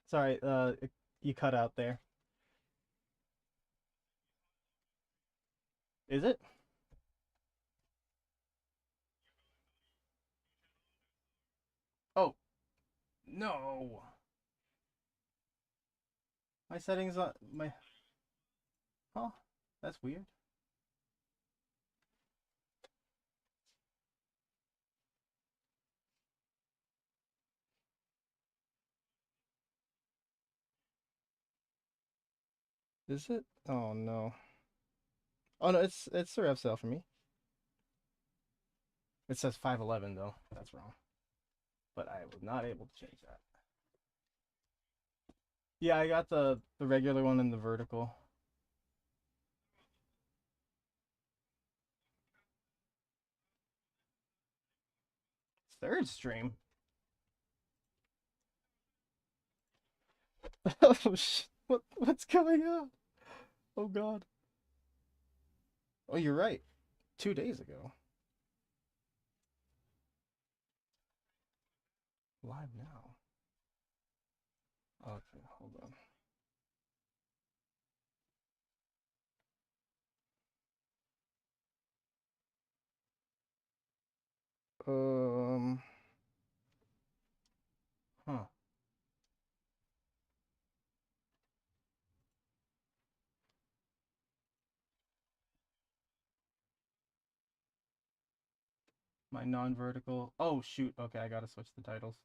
Sorry, you cut out there. Is it? Oh, no. My settings on my. Oh, that's weird. Is it? Oh no. Oh no, it's Sarevsael for me. It says 511 though. That's wrong. But I was not able to change that. Yeah, I got the regular one and the vertical. Third stream. Oh shit. What's going on? Oh god. Oh, you're right. 2 days ago. Live now. Okay, hold on. Um, huh. My non-vertical. Oh shoot. Okay, I gotta switch the titles.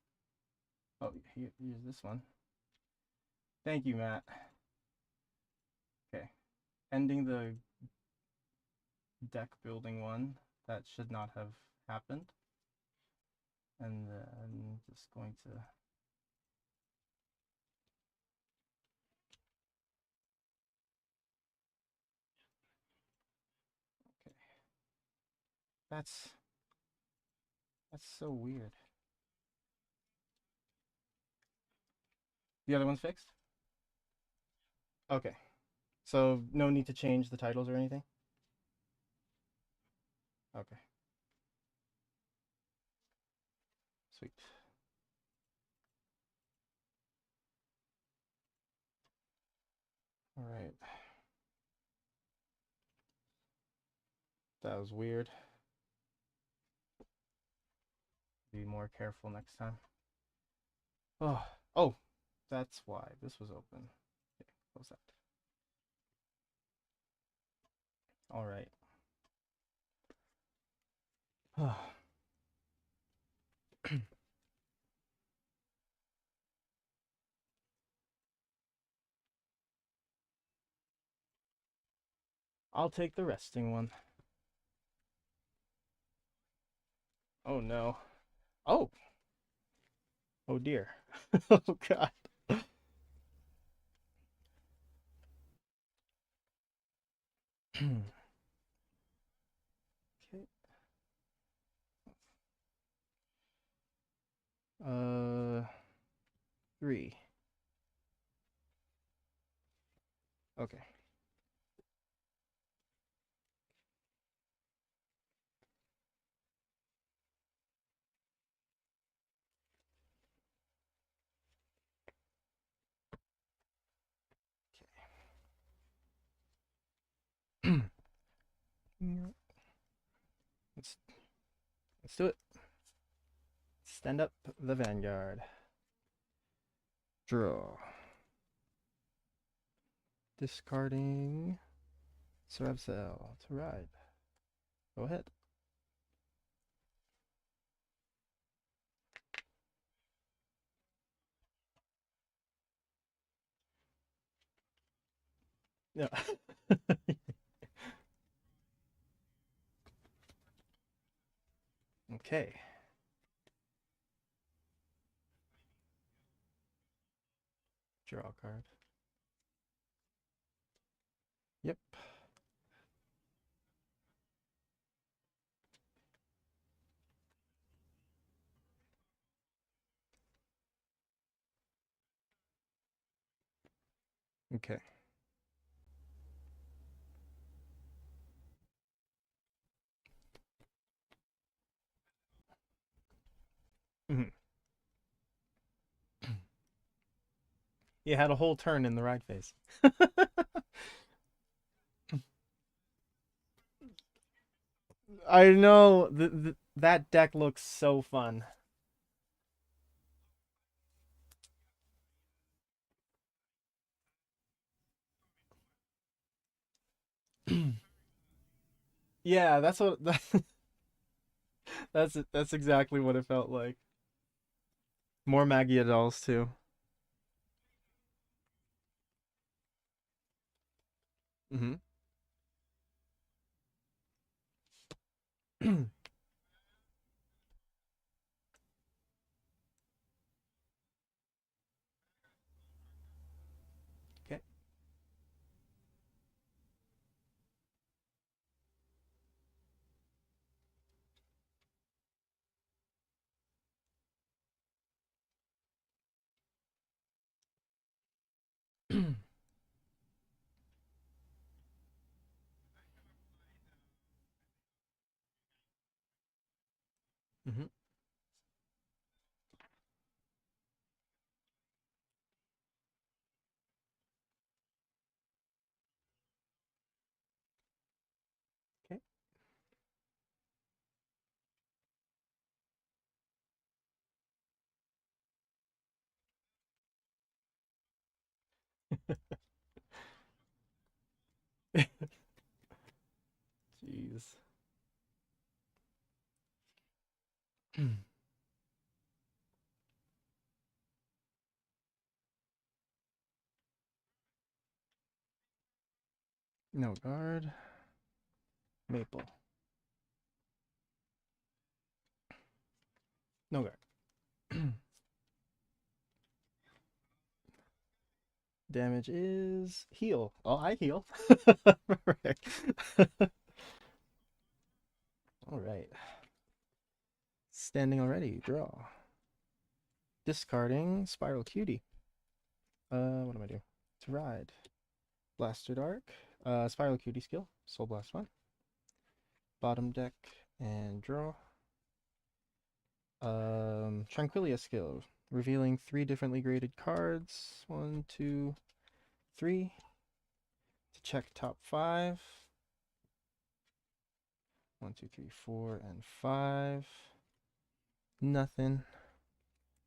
Oh, here's this one. Thank you, Matt. Okay. Ending the deck building one. That should not have happened. And then just going to. Okay. That's so weird. The other one's fixed? Okay. So no need to change the titles or anything? Okay. Sweet. All right. That was weird. Be more careful next time. Oh, oh, that's why this was open. Okay, close that. All right. I'll take the resting one. Oh no. Oh, oh dear. Oh god. Okay. Uh, 3. Okay. Okay. let's let's do it. Stand up the Vanguard. Draw. Discarding Sarevsael to ride. Go ahead. Yeah. Okay. Draw a card. Yep. Okay. Mhm. He had a whole turn in the ride phase. I know that deck looks so fun. Yeah, that's what that's exactly what it felt like. More Maggie dolls too. Mm-hmm. Okay. Mm-hmm. Okay. Jeez. No guard. Maple. No guard. Damage is heal. Oh, I heal. Right. All right. Standing already. Draw. Discarding Spiral Cutie. What am I doing? To ride. Blaster Dark. Spiral Cutie skill. Soul Blast 1. Bottom deck and draw. Tranquilia skill. Revealing 3 differently graded cards. 1, 2, 3. To check top 5. 1, 2, 3, 4, and 5. Nothing.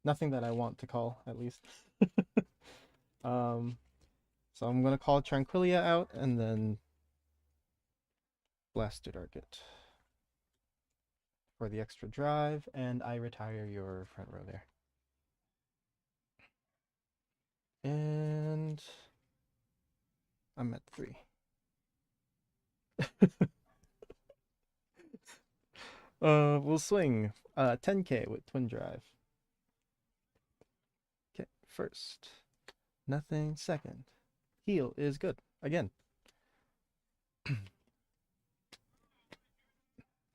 Nothing that I want to call, at least. um, so I'm gonna call Tranquilia out and then Blaster Dark it for the extra drive, and I retire your front row there. And I'm at 3. We'll swing 10k with Twin Drive. Okay, first. Nothing. Second. Heal is good. Again.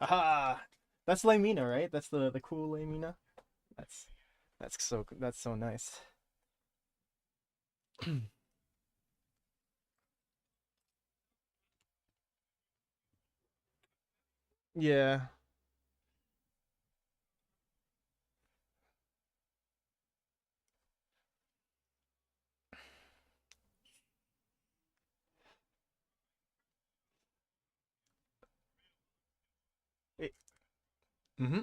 Aha! That's Lamina, right? That's the cool Lamina. That's that's so nice. Yeah. It, mm-hmm.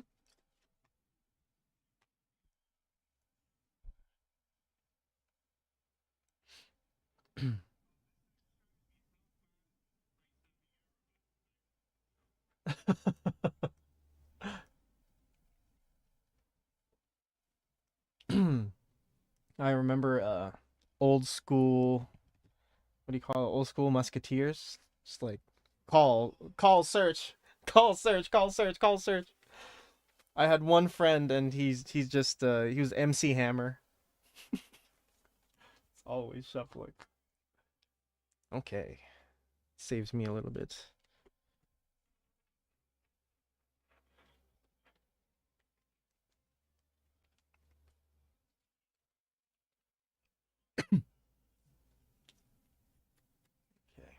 I remember old school, what do you call it? Old school musketeers. Just like call search, call search, call search, call search. I had one friend and he's just he was MC Hammer. It's always shuffling. Okay. Saves me a little bit. Okay.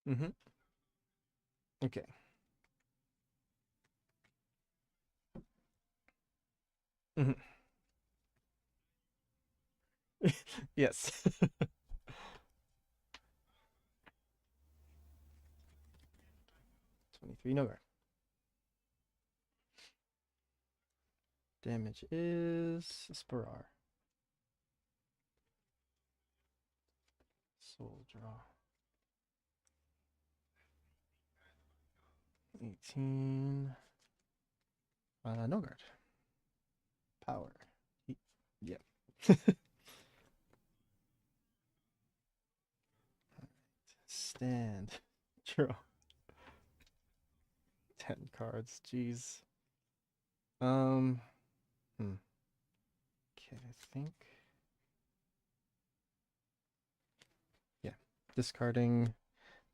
Mm-hmm. Okay. Mm-hmm. Yes. 23 no guard. Damage is Spirar. Soul draw. 18. No guard. Power. Yep. Stand. Draw. 10 cards. Jeez. Um. Okay, I think. Yeah. Discarding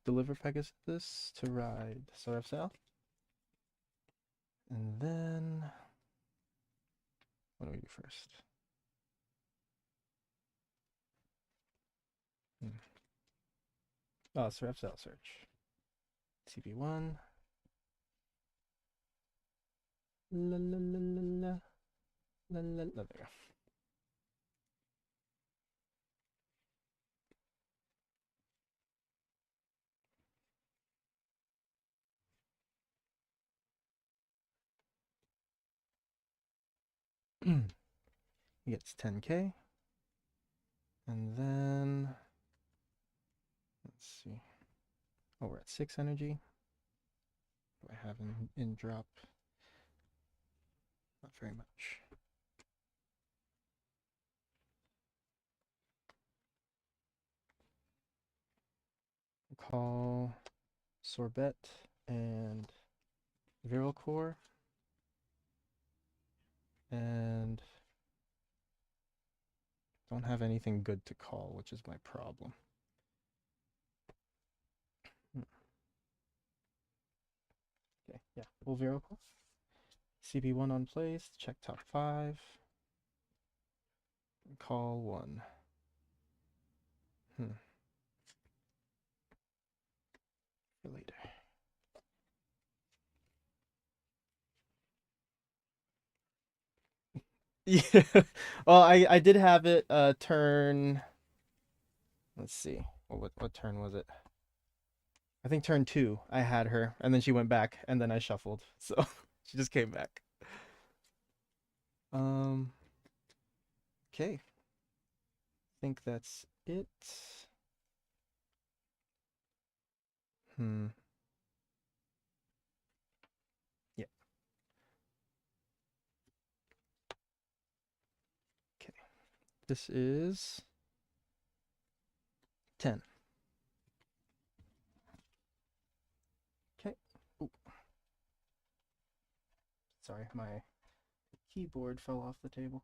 Deliver Pegasus to ride Sarevsael. And then. What do we do first? Oh, Sarevsael search. CB1. La la la la la. La la la. There. He gets 10k. And then. Let's see. Oh, we're at 6 energy. What do I have in drop? Not very much. Call Sorbet and Viral Core. And don't have anything good to call, which is my problem. Okay, yeah, we'll Viral Core. CB1 on place, check top 5. Call 1. For later. Yeah. Well, I did have it turn. Let's see. What turn was it? I think turn 2. I had her, and then she went back, and then I shuffled, so she just came back. Okay. I think that's it. Yeah. Okay. This is 10. Okay. Ooh. Sorry, my keyboard fell off the table.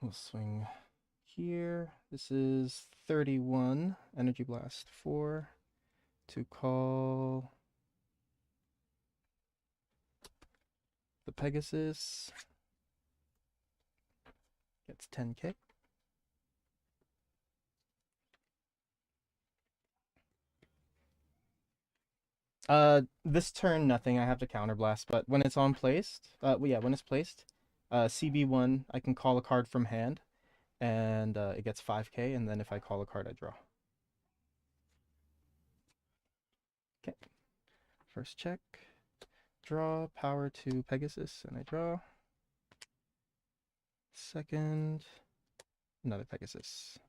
We'll swing here. This is 31. Energy Blast 4 to call the Pegasus. Gets 10k. This turn nothing. I have to counterblast, but when it's on placed, yeah, when it's placed, CB1, I can call a card from hand, and it gets 5k, and then if I call a card, I draw. Okay. First check. Draw, power to Pegasus, and I draw. Second, another Pegasus.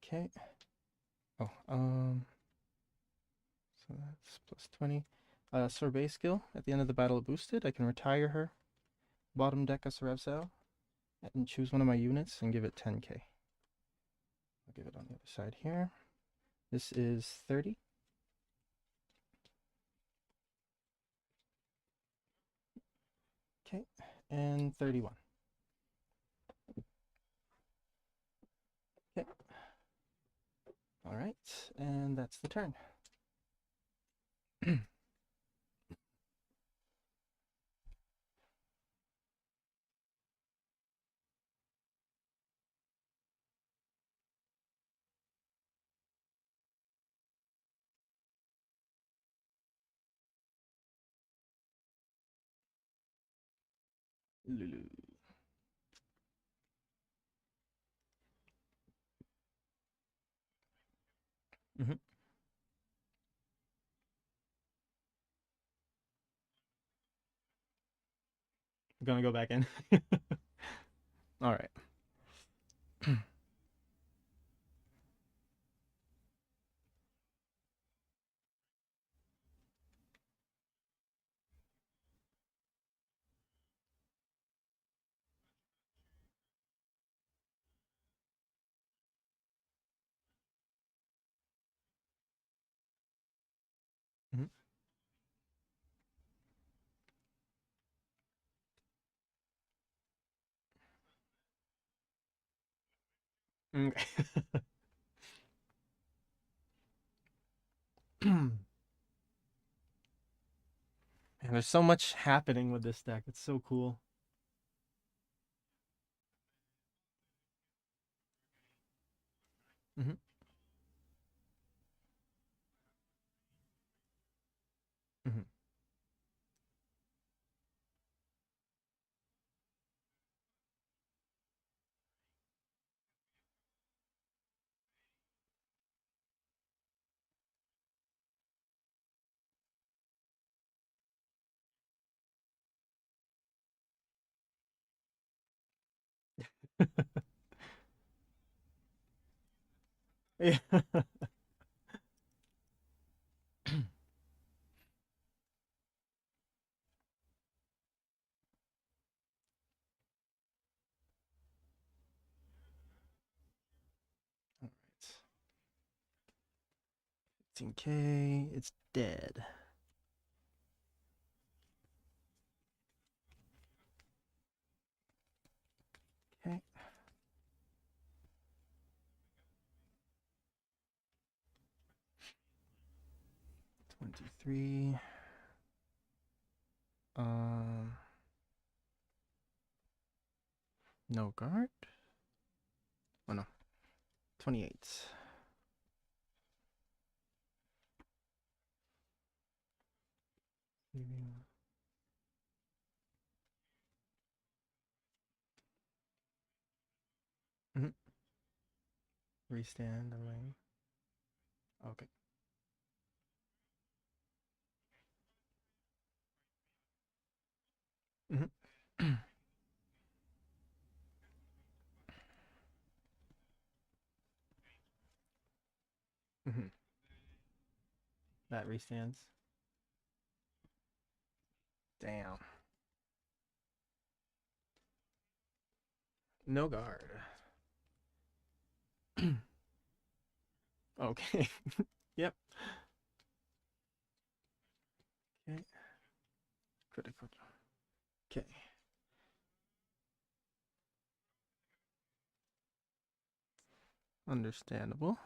Okay. Oh, so that's plus 20. Sorbet skill. At the end of the battle boosted, I can retire her. Bottom deck a Sarevsael and choose one of my units and give it 10k. I'll give it on the other side here. This is 30. Okay, and 31. Okay. All right, and that's the turn. Lulu. Mm-hmm. Gonna go back in. All right. Mhm. Okay. Man, there's so much happening with this deck. It's so cool. Hmm. Hmm. Yeah. All right. 15K. It's dead. Okay. 23. Um, no guard. Oh no. 28. Mm-hmm. Restand. Am I? Okay. Mm-hmm. Mm-hmm. That restands. Damn. No guard. Okay. Yep. Okay. Critical. Okay. Understandable.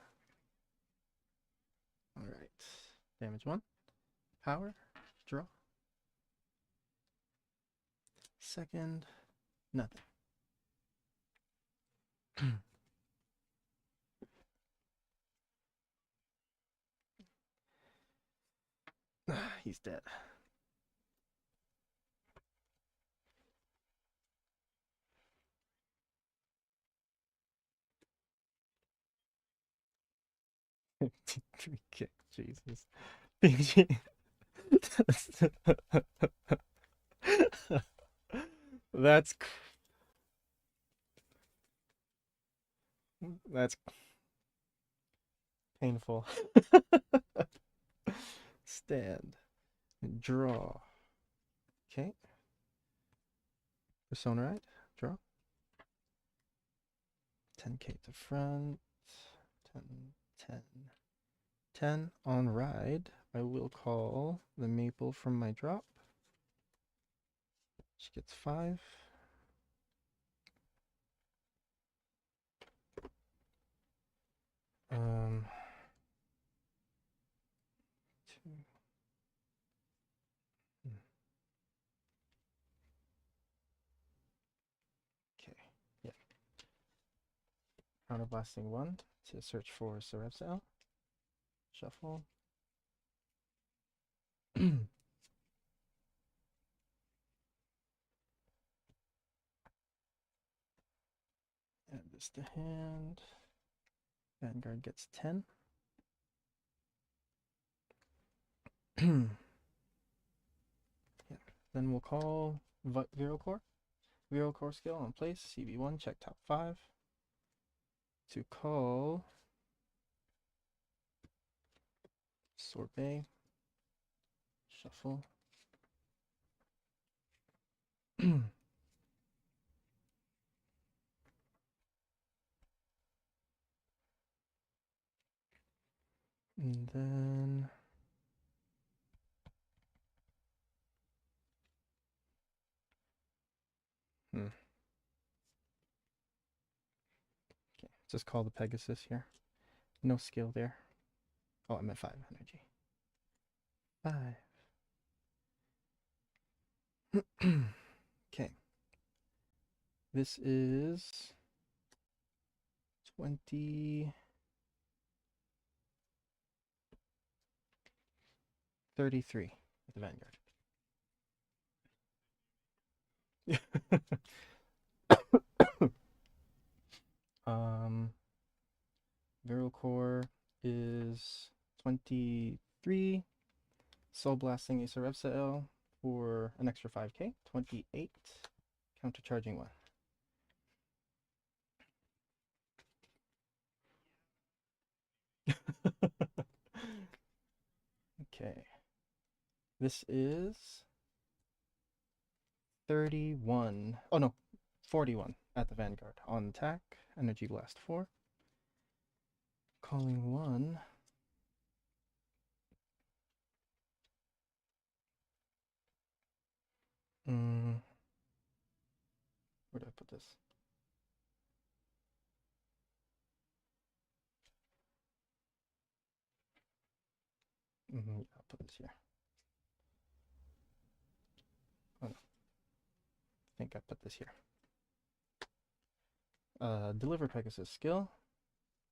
All right. Damage one. Power. Draw. Second. Nothing. He's dead. Okay, Jesus. That's that's painful. Stand. Draw. Okay. Persona right. Draw. 10K to front. 10, 10. 10 on ride. I will call the maple from my drop. She gets 5. Um, 2. Counterblasting 1 to search for Sarevsael. Shuffle. Add this to hand. Vanguard gets 10. Yeah. Then we'll call Viral Core. Viral Core skill on place. CB1, check top 5. To call Sorbet. Shuffle. And then okay, just call the Pegasus here. No skill there. Oh, I'm at 5 energy. 5. Okay. This is 20. 33 at the Vanguard. Viral Core is 23. Soul Blasting a Sarevsael for an extra 5k. 28. Countercharging 1. Okay. This is 31. Oh no, 41 at the Vanguard. On attack, Energy Blast 4. Calling 1. Where did I put this? I'll put this here. Oh no. I think I put this here. Deliver Pegasus skill.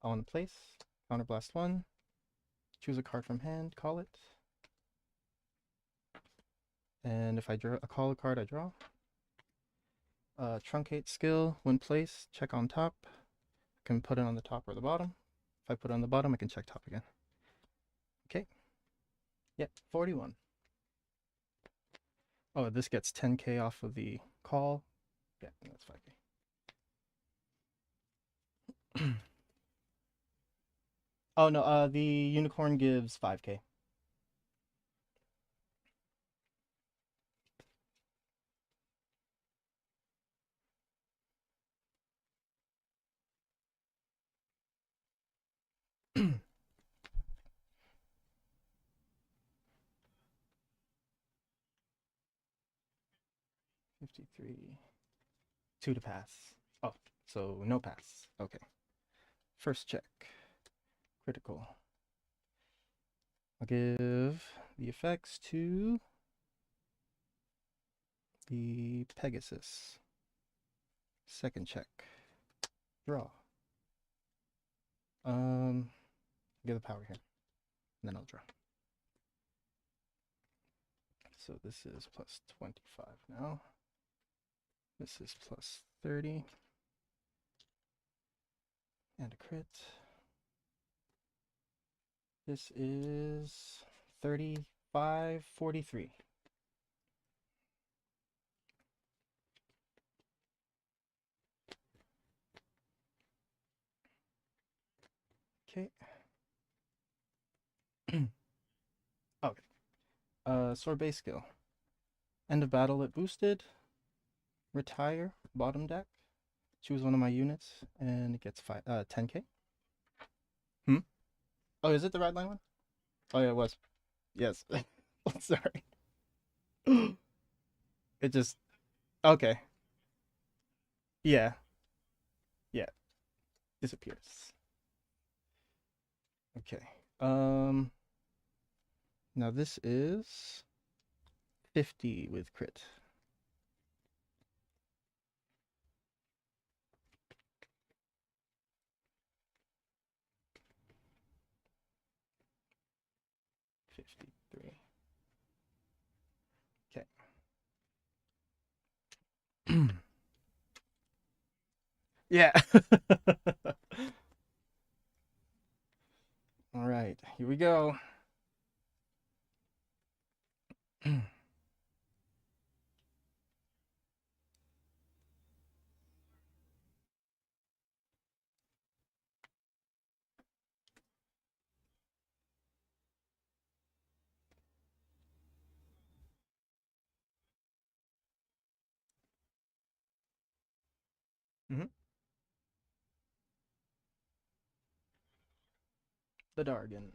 On place. Counterblast 1. Choose a card from hand. Call it. And if I call a card, I draw. Truncate skill. When placed, check on top. I can put it on the top or the bottom. If I put it on the bottom, I can check top again. Okay. Yep, 41. Oh, this gets 10k off of the call. Yeah, that's 5k. Oh no, the unicorn gives 5k. $53. 2 to pass. Oh, so no pass. Okay. First check. Critical. I'll give the effects to the Pegasus. Second check. Draw. Get the power here. And then I'll draw. So this is plus 25 now. This is plus 30. And a crit. This is 35, 43. Okay. Okay. Sorbet skill. End of battle it boosted. Retire, bottom deck. Choose one of my units, and it gets 10k. Oh, is it the red line one? Oh yeah, it was. Yes. Sorry. It just okay. Yeah. Yeah. Disappears. Okay. Now this is 50 with crit. 53. Okay. Yeah. All right, here we go. Hmm. The Dargan.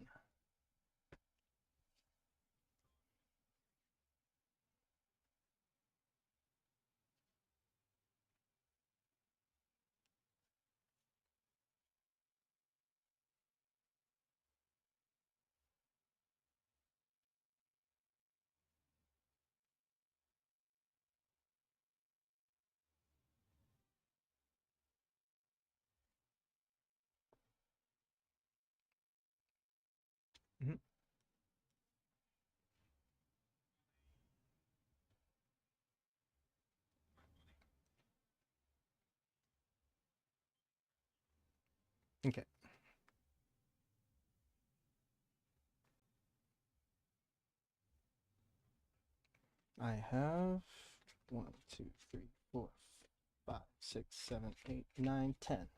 Hmm. Okay. I have 1, 2, 3, 4, 5, 6, 7, 8, 9, 10.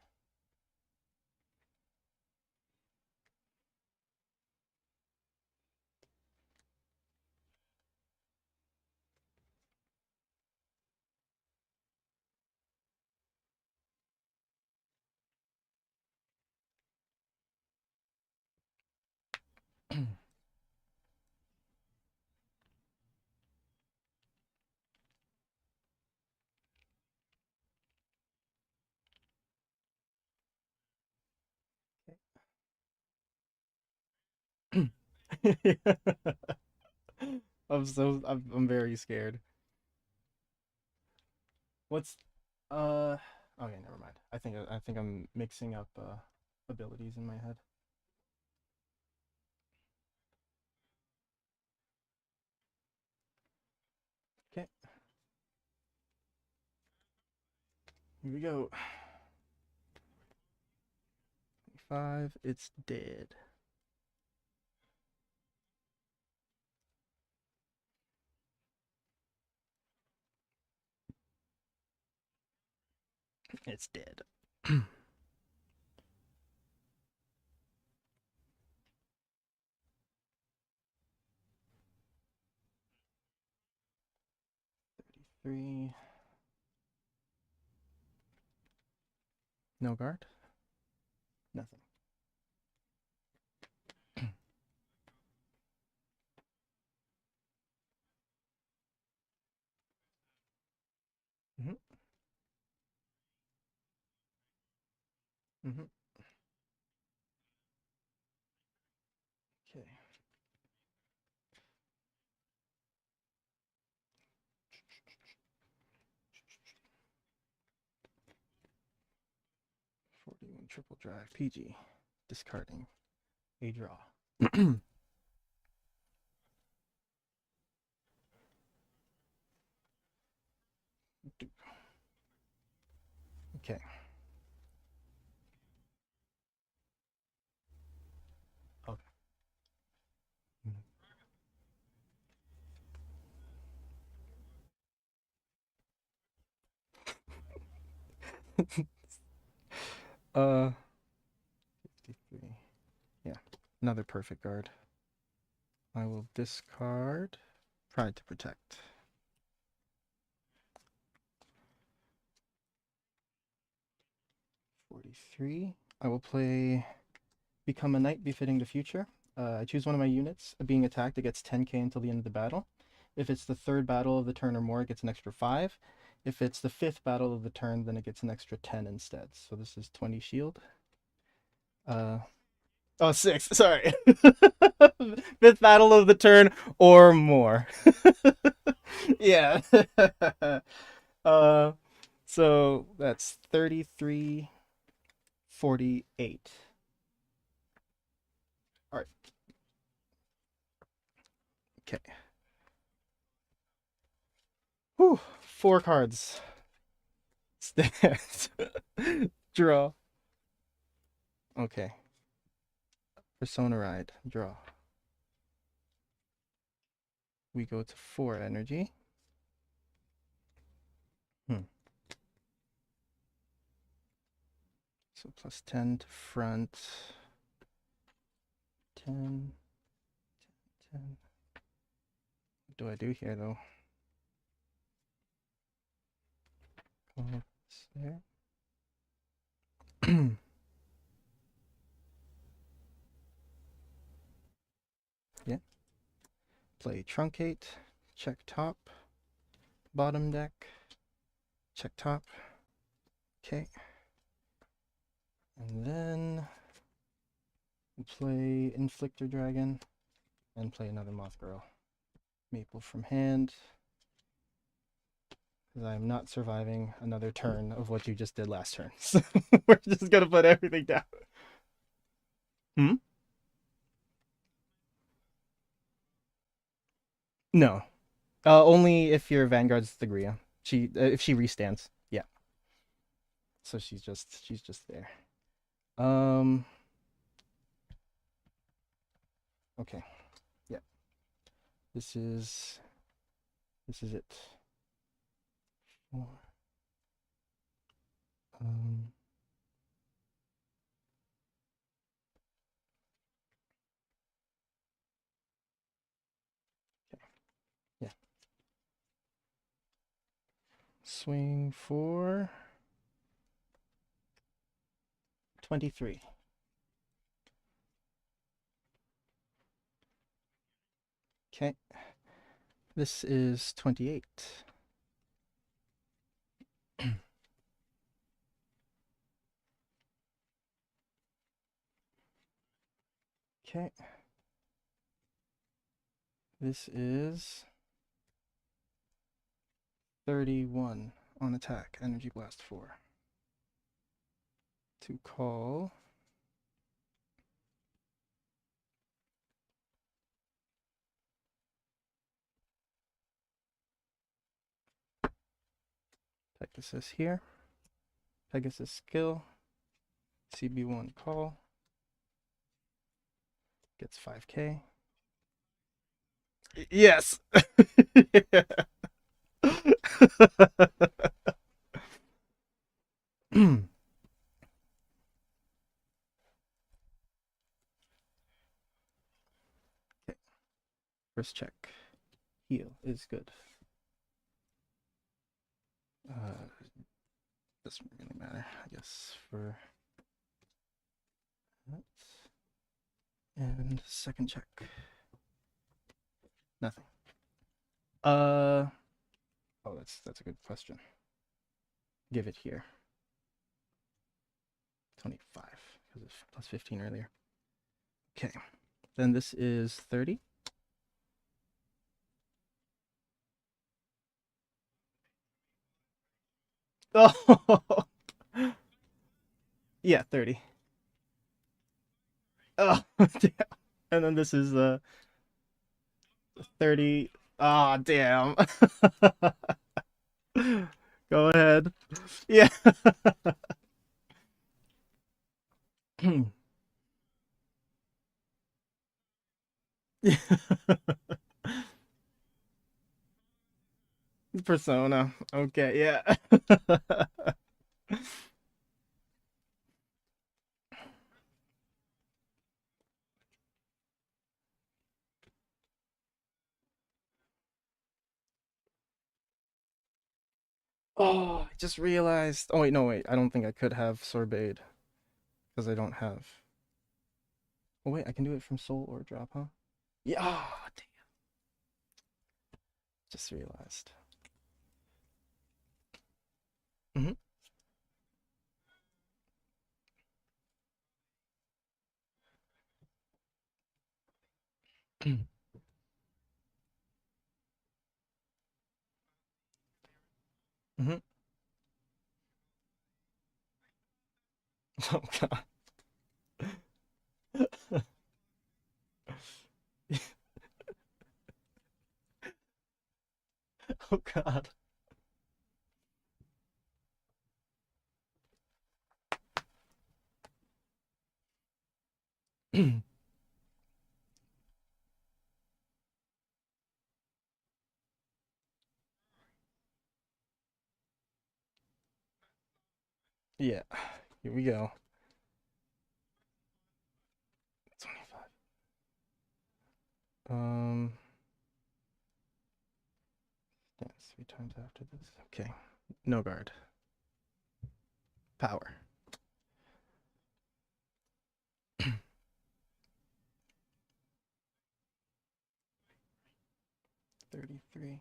I'm very scared. What's okay, never mind. I think I'm mixing up abilities in my head. Okay, here we go. 5, it's dead. It's dead. 33. No guard? Nothing. Hmm. Hmm. Okay. 41 triple drive PG. Discarding a draw. Okay. Okay. uh 53. Yeah. Another perfect guard. I will discard Pride to Protect. 43. I will play Become a Knight Befitting the Future. I choose one of my units being attacked. It gets 10k until the end of the battle. If it's the third battle of the turn or more, it gets an extra 5. If it's the fifth battle of the turn, then it gets an extra 10 instead. So this is 20 shield. Oh, 6. Sorry. Fifth battle of the turn or more. Yeah. uh, so that's 33, 48. All right. Okay. Whew, 4 cards. Stand. Draw. Okay. Persona Ride. Draw. We go to 4 energy. So plus 10 to front. 10. 10. What do I do here, though? There. Yeah. Play Truncate. Check top. Bottom deck. Check top. Okay. And then play Inflictor Dragon and play another Moth Girl. Maple from hand. Because I'm not surviving another turn of what you just did last turn. So we're just gonna put everything down. Hmm? No. Only if your Vanguard's the Gria. If she restands. Yeah. So she's just there. Okay. Yeah. This is it. 4. Okay. Yeah. Swing for 23. Okay. This is 28. Okay. This is 31 on attack. Energy Blast 4. To call. Pegasus here. Pegasus skill. CB1 call. Gets 5k. Yes. Yeah. Okay. First check. Heal is good. Doesn't really matter, I guess, for that. And second check. Nothing. Oh, that's a good question. Give it here. 25 because it's plus 15 earlier. Okay. Then this is 30. Oh. Yeah, 30. Oh, damn. And then this is 30. Ah, oh, damn. Go ahead. Yeah. Persona. Okay, yeah. Oh, I just realized. Oh, wait, no, wait. I don't think I could have Sorbet because I don't have. Oh, wait, I can do it from Soul or Drop, huh? Yeah. Oh, damn. Just realized. Mm-hmm. Mm-hmm. Oh, God. God. Yeah. Here we go. 25. Dance 3 times after this. Okay. No guard. Power. 33.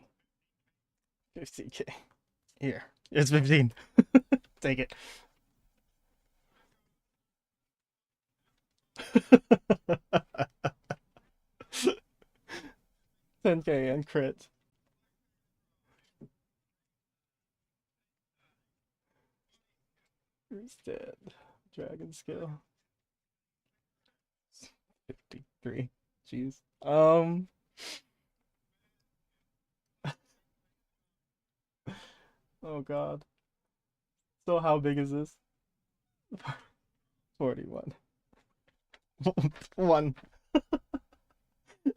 50k. Here. It's 15. Take it. 10k and crit. Who's dead? Dragon skill. 53. Jeez. Oh god. So how big is this? 41. One.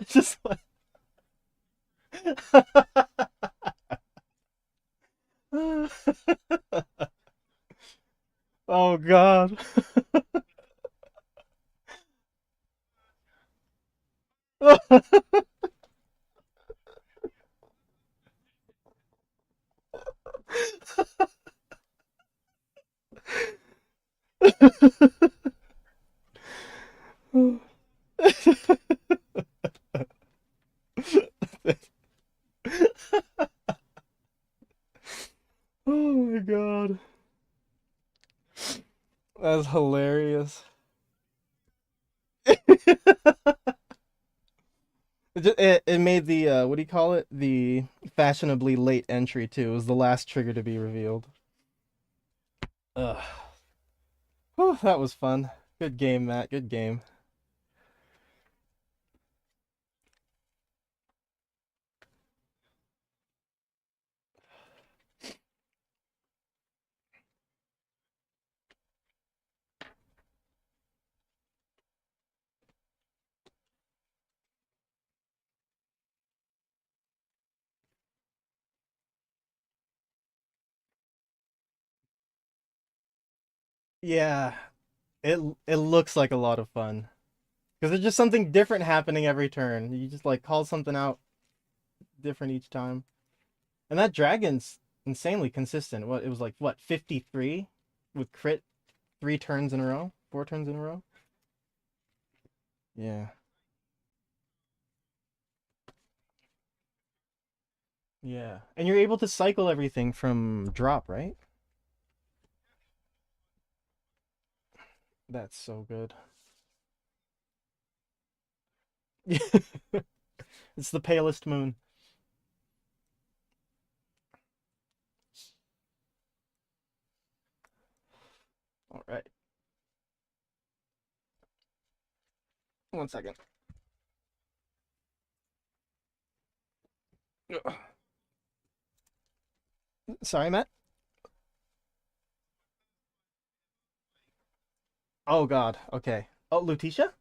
Just one. Oh god. Oh my god. That's hilarious. It made the what do you call it? The fashionably late entry too. It was the last trigger to be revealed. Ugh. Whew, that was fun. Good game, Matt. Good game. Yeah, it looks like a lot of fun because there's just something different happening every turn. You just like call something out different each time, and that dragon's insanely consistent. What it was like, what 53 with crit 3 turns in a row, 4 turns in a row. Yeah, yeah, and you're able to cycle everything from drop, right? That's so good. It's the palest moon. All right, 1 second. Ugh. Sorry, Matt. Oh God. Okay. Oh, Lutetia.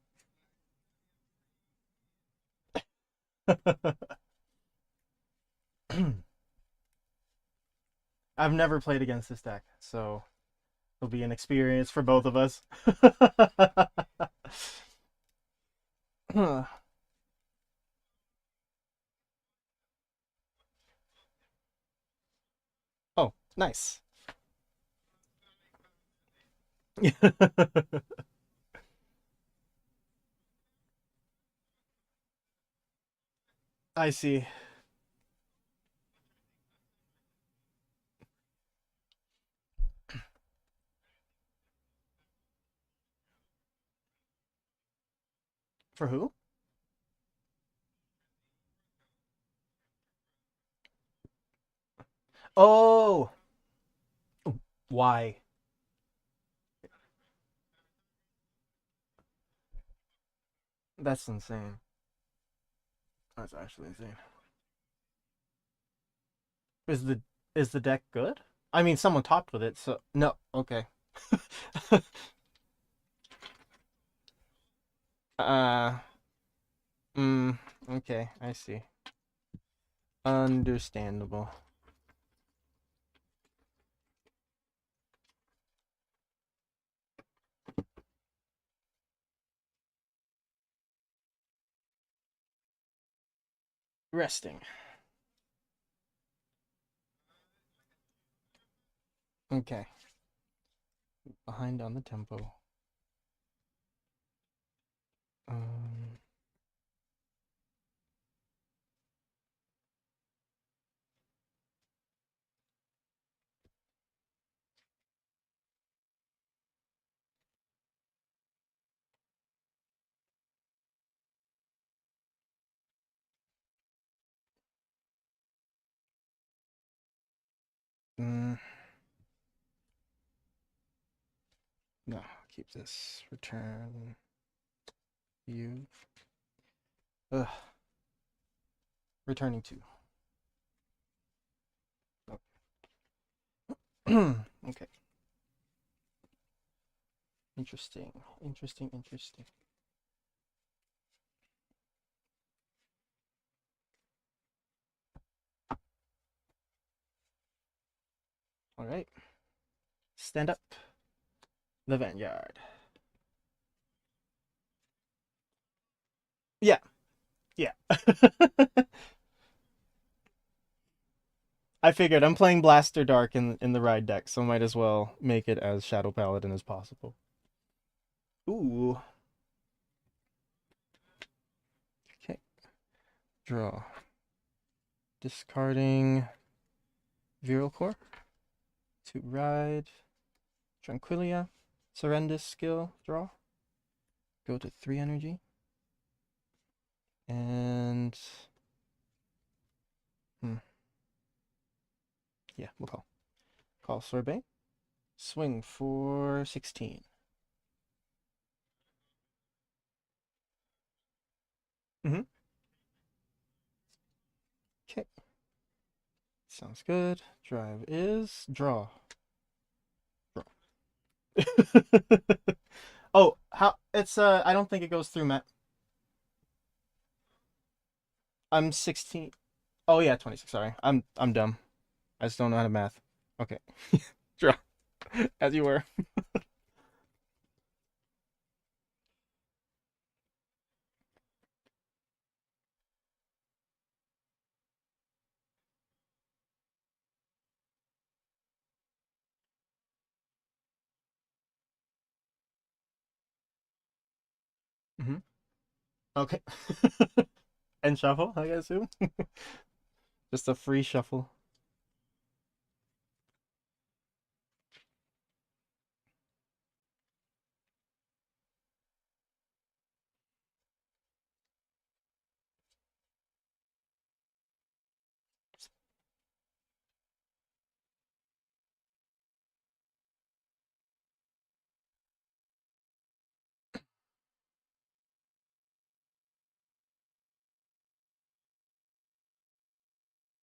I've never played against this deck, so it'll be an experience for both of us. Oh, nice. I see. For who? Oh, why? That's insane. That's actually insane. Is the deck good? I mean, someone topped with it, so no. Okay. uh. Okay, I see. Understandable. Resting. Okay. Behind on the tempo. Um. mm, no, keep this. Return. You. Ugh. Returning two. Oh. Okay. Interesting. Interesting. All right. Stand up. The Vanguard. Yeah. Yeah. I figured I'm playing Blaster Dark in the ride deck, so might as well make it as Shadow Paladin as possible. Ooh. Okay. Draw. Discarding Viral Core to ride Tranquilia. Surrender skill. Draw. Go to 3 energy. And yeah, we'll call. Call Sorbet. Swing for 16. Mm-hmm. Okay. Sounds good. Drive is draw. Draw. Oh, how it's I don't think it goes through Matt. I'm 16. Oh yeah, 26, sorry. I'm dumb. I just don't know how to math. Okay. Draw. As you were. Mm-hmm. Okay. And shuffle, I assume. Just a free shuffle.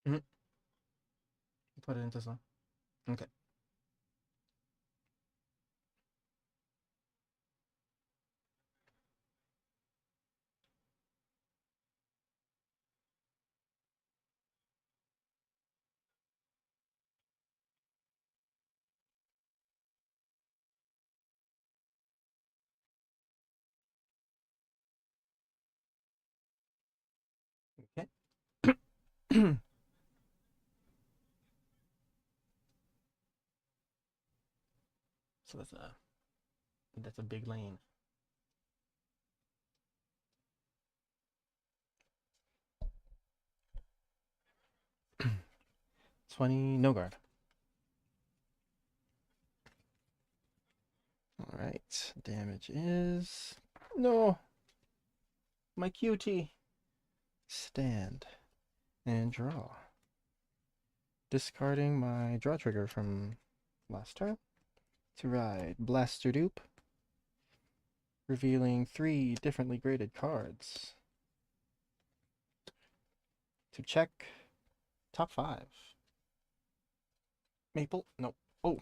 Mm-hmm. Put it into some. Okay. Okay. So that's a big lane. 20 no guard. All right. Damage is no. My QT. Stand and draw. Discarding my draw trigger from last turn to ride Blaster Dupe, revealing 3 differently graded cards. To check top 5. Maple? Nope. Oh.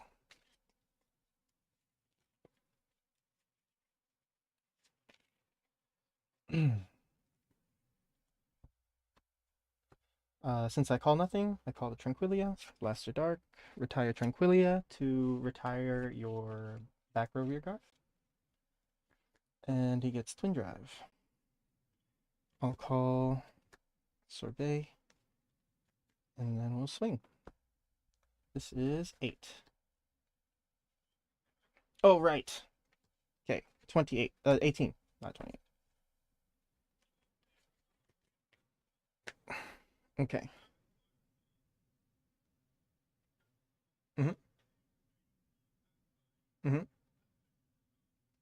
Since I call nothing, I call the Tranquilia, Blaster Dark, retire Tranquilia to retire your back row rear guard. And he gets Twin Drive. I'll call Sorbet, and then we'll swing. This is 8. Oh, right. Okay, 28, 18, not 28. Okay. Mm-hmm. Mm-hmm.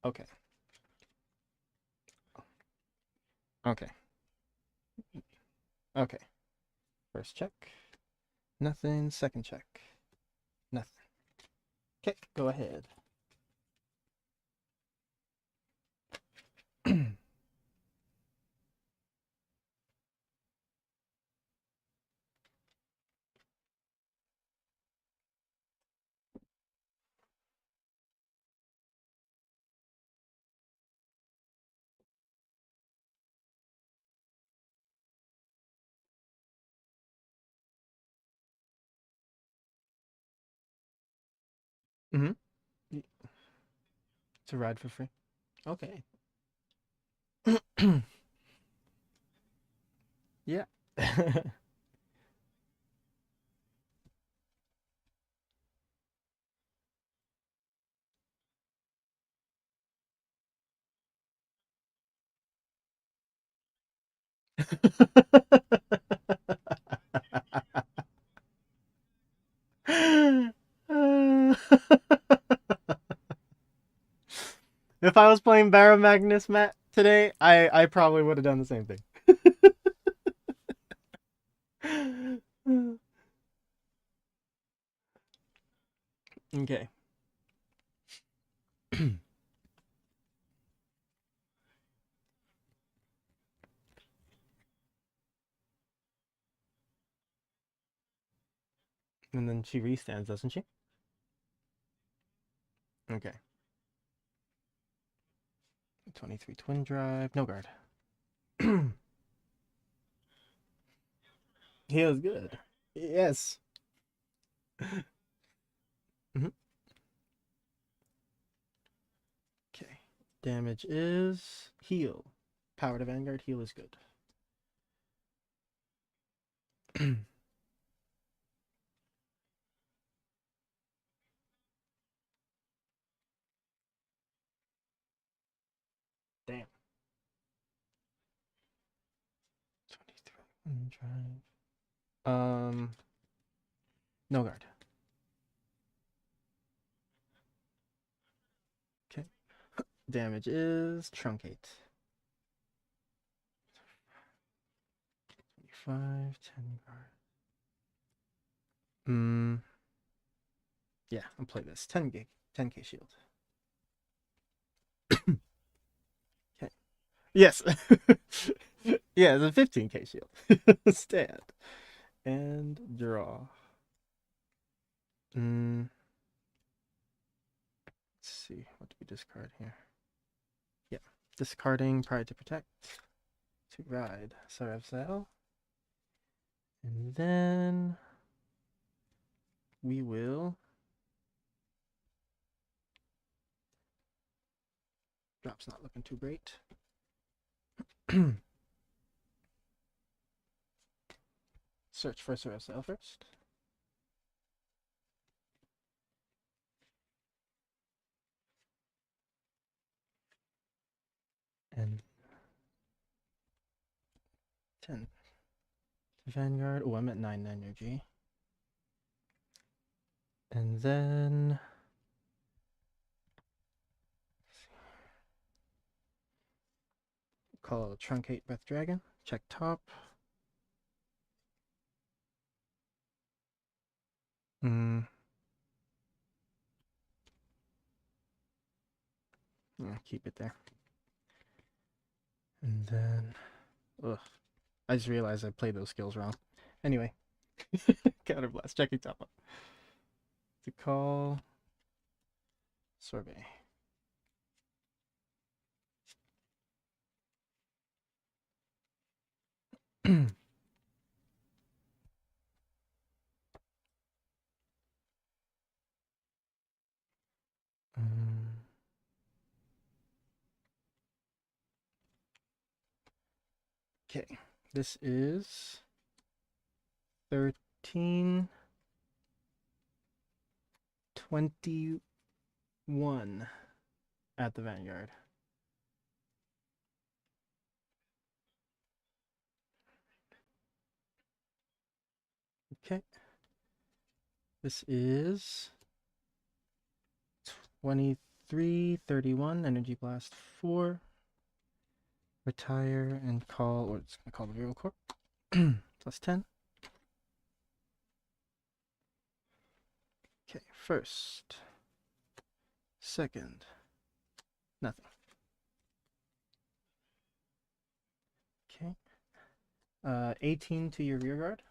Okay. Okay. Okay. First check. Nothing. Second check. Nothing. Okay, go ahead. Mm-hmm. To ride for free. Okay. Yeah. If I was playing Barrow Magnus, Matt, today, I probably would have done the same thing. Okay. And then she restands, doesn't she? Okay. 23 Twin Drive, no guard. He was good. Yes. Mhm. Okay. Damage is heal. Power to Vanguard, heal is good. Damn. 23 Twin Drive. No guard. Okay. Damage is truncate. 25, 10 guard. Yeah, I'll play this. 10k shield. Okay. Yes. Yeah, it's a 15k shield. Stand. And draw. Let's see. What do we discard here? Yeah. Discarding Pride to Protect. To ride Sarevsael. And then we will drop's not looking too great. Search for Sarevsael first. And 10. Vanguard. Oh, I'm at 9 energy. And then call Truncate Breath Dragon. Check top. Yeah, keep it there. And then, ugh, I just realized I played those skills wrong. Anyway, Counterblast, checking top up. to call Sorbet. Okay, this is 1321 at the Vanguard. Okay. This is 2331, Energy Blast 4. Retire and call, or it's going to call the Viral Corp. Plus 10. Okay, first. Second. Nothing. Okay. 18 to your rear guard.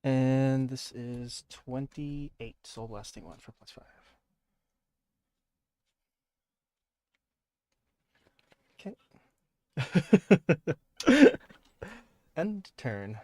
And this is 28. Soul Blasting 1 for plus 5. Okay. End turn.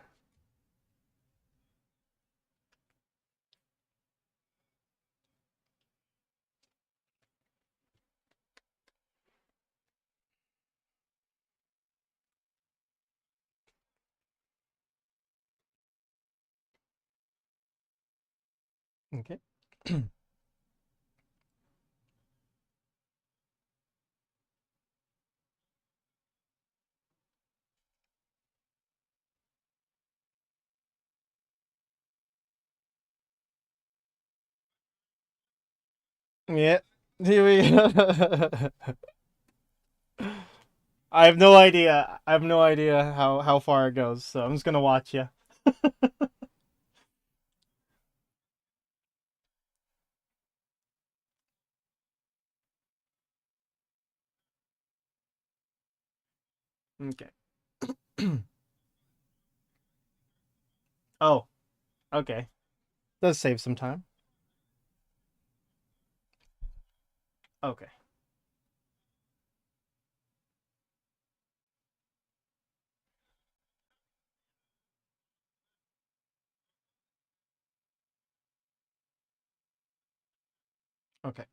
Okay. Yeah. Here we go. I have no idea. I have no idea how far it goes, so I'm just gonna watch you. Okay. Oh, okay. Does save some time. Okay. Okay.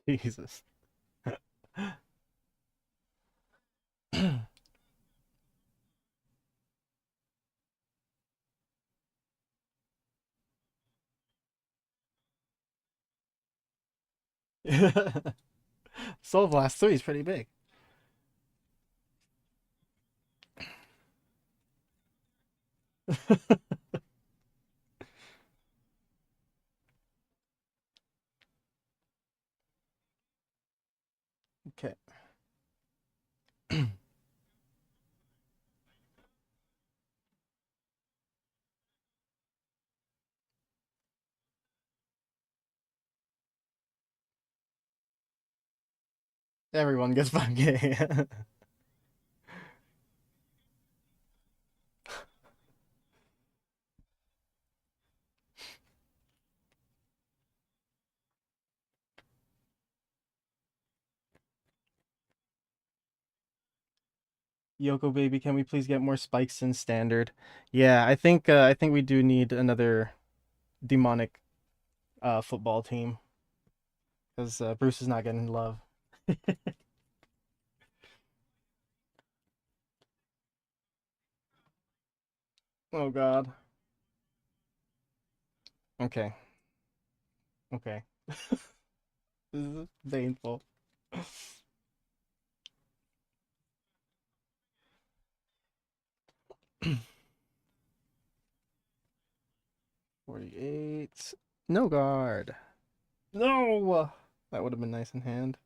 Jesus. Soul Blast 3 is pretty big. Okay. Everyone gets 5K. Yoko baby, can we please get more spikes in standard? Yeah, I think we do need another demonic football team because Bruce is not getting love. Oh God. Okay. Okay. This is painful. 48. No guard. No. That would have been nice in hand.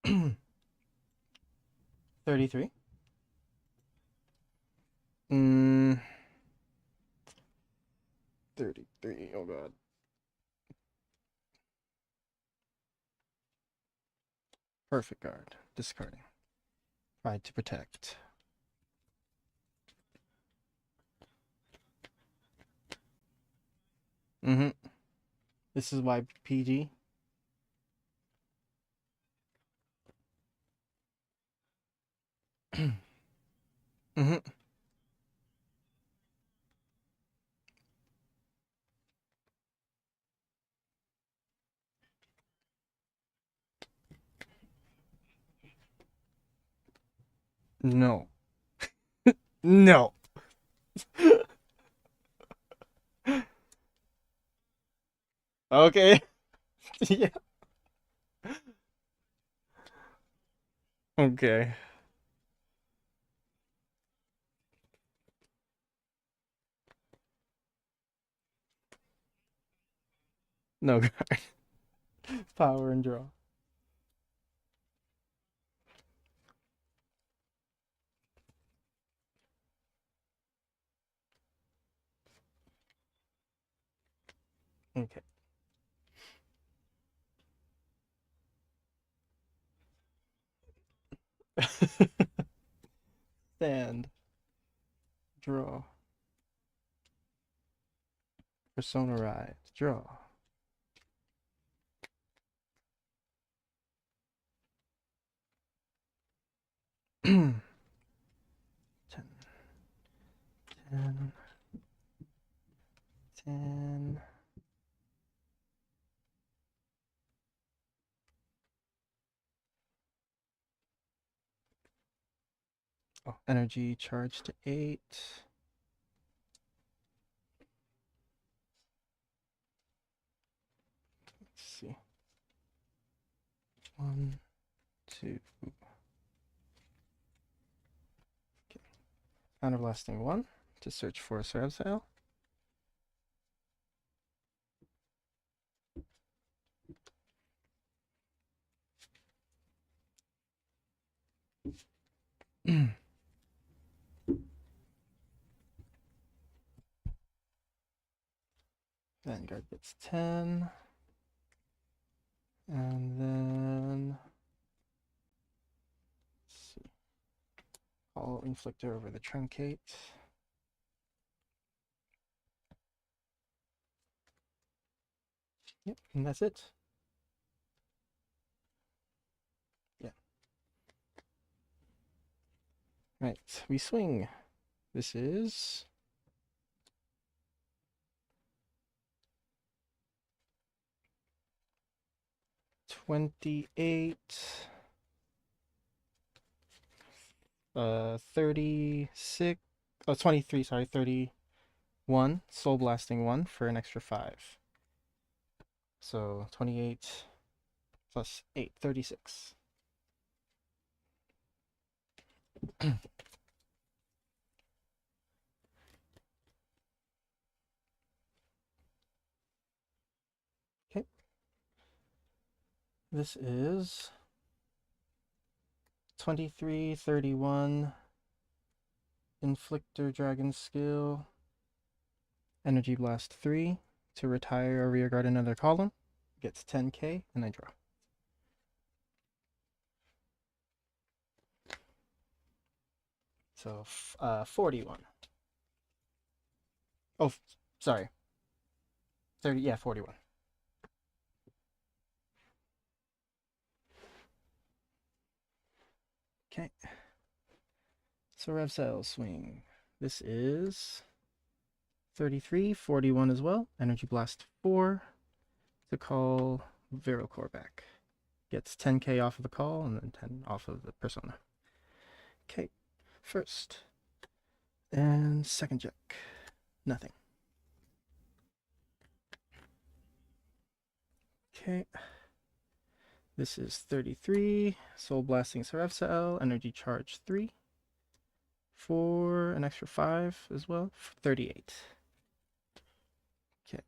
Oh, 33. 33. Oh god. Perfect guard. Discarding. Try to protect. This is why PG. No. No. Okay. Yeah. Okay. No guard. Power and draw. Okay. Stand. Draw. Persona Rise. Draw. Ten. 10. 10. Oh, energy charge to 8. Let's see. 1, 2. Okay. Counterblasting 1 to search for a Sarevsael. Vanguard gets 10. And then let's see. Call Inflictor over the Truncate. Yep, and that's it. Yeah. Right, we swing. This is 28, 36, oh, 23, sorry, 31, Soul Blasting 1 for an extra 5. So 28 plus 8, 36. Okay. This is 23, 31, Inflictor Dragon Skill, Energy Blast 3 to retire or rearguard another column. Gets 10k, and I draw. So 41. Oh, sorry. 30, yeah, 41. Okay. Sarevsael swing. This is 33, 41 as well. Energy Blast 4 to call Core back. Gets 10k off of the call and then 10 off of the persona. Okay, first. And second check. Nothing. Okay. This is 33. Soul Blasting Sarevsael. Energy Charge 3. For an extra 5 as well. 38. Okay.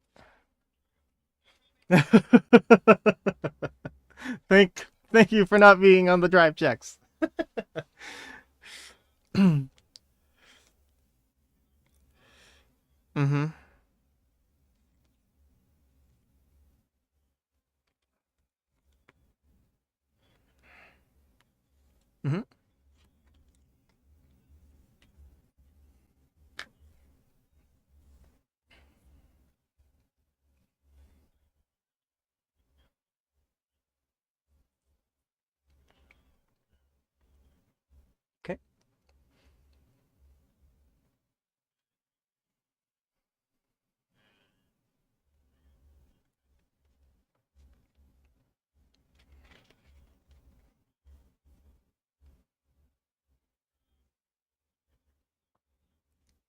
Thank you for not being on the drive checks. Mm-hmm. Mm-hmm. Okay.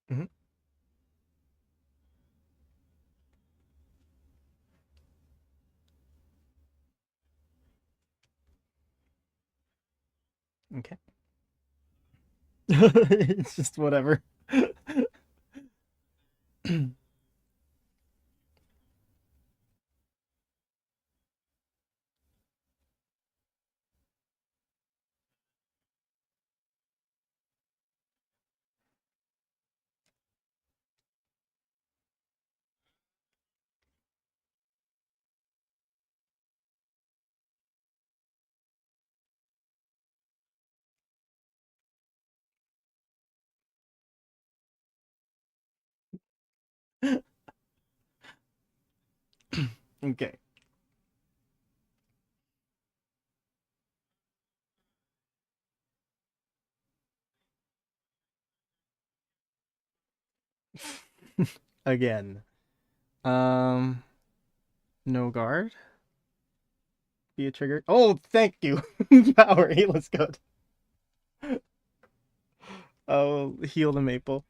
Mm-hmm. Okay. It's just whatever. Okay. Again. Um, no guard. Be a trigger. Oh, thank you. Power heal is good. Oh, heal the maple.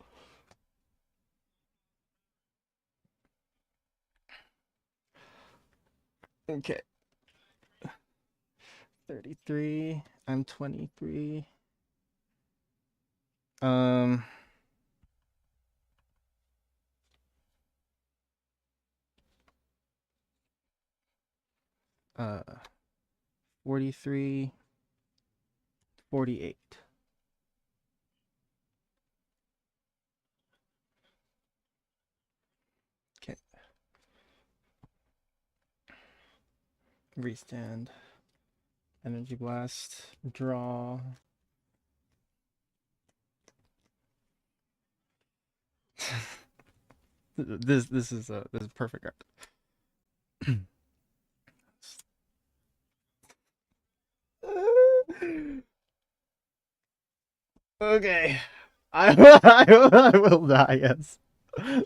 Okay. 33. I'm 23. Um, uh, 43, 48. Okay. Restand. Energy blast. Draw. This is perfect art. Okay. I will die, yes.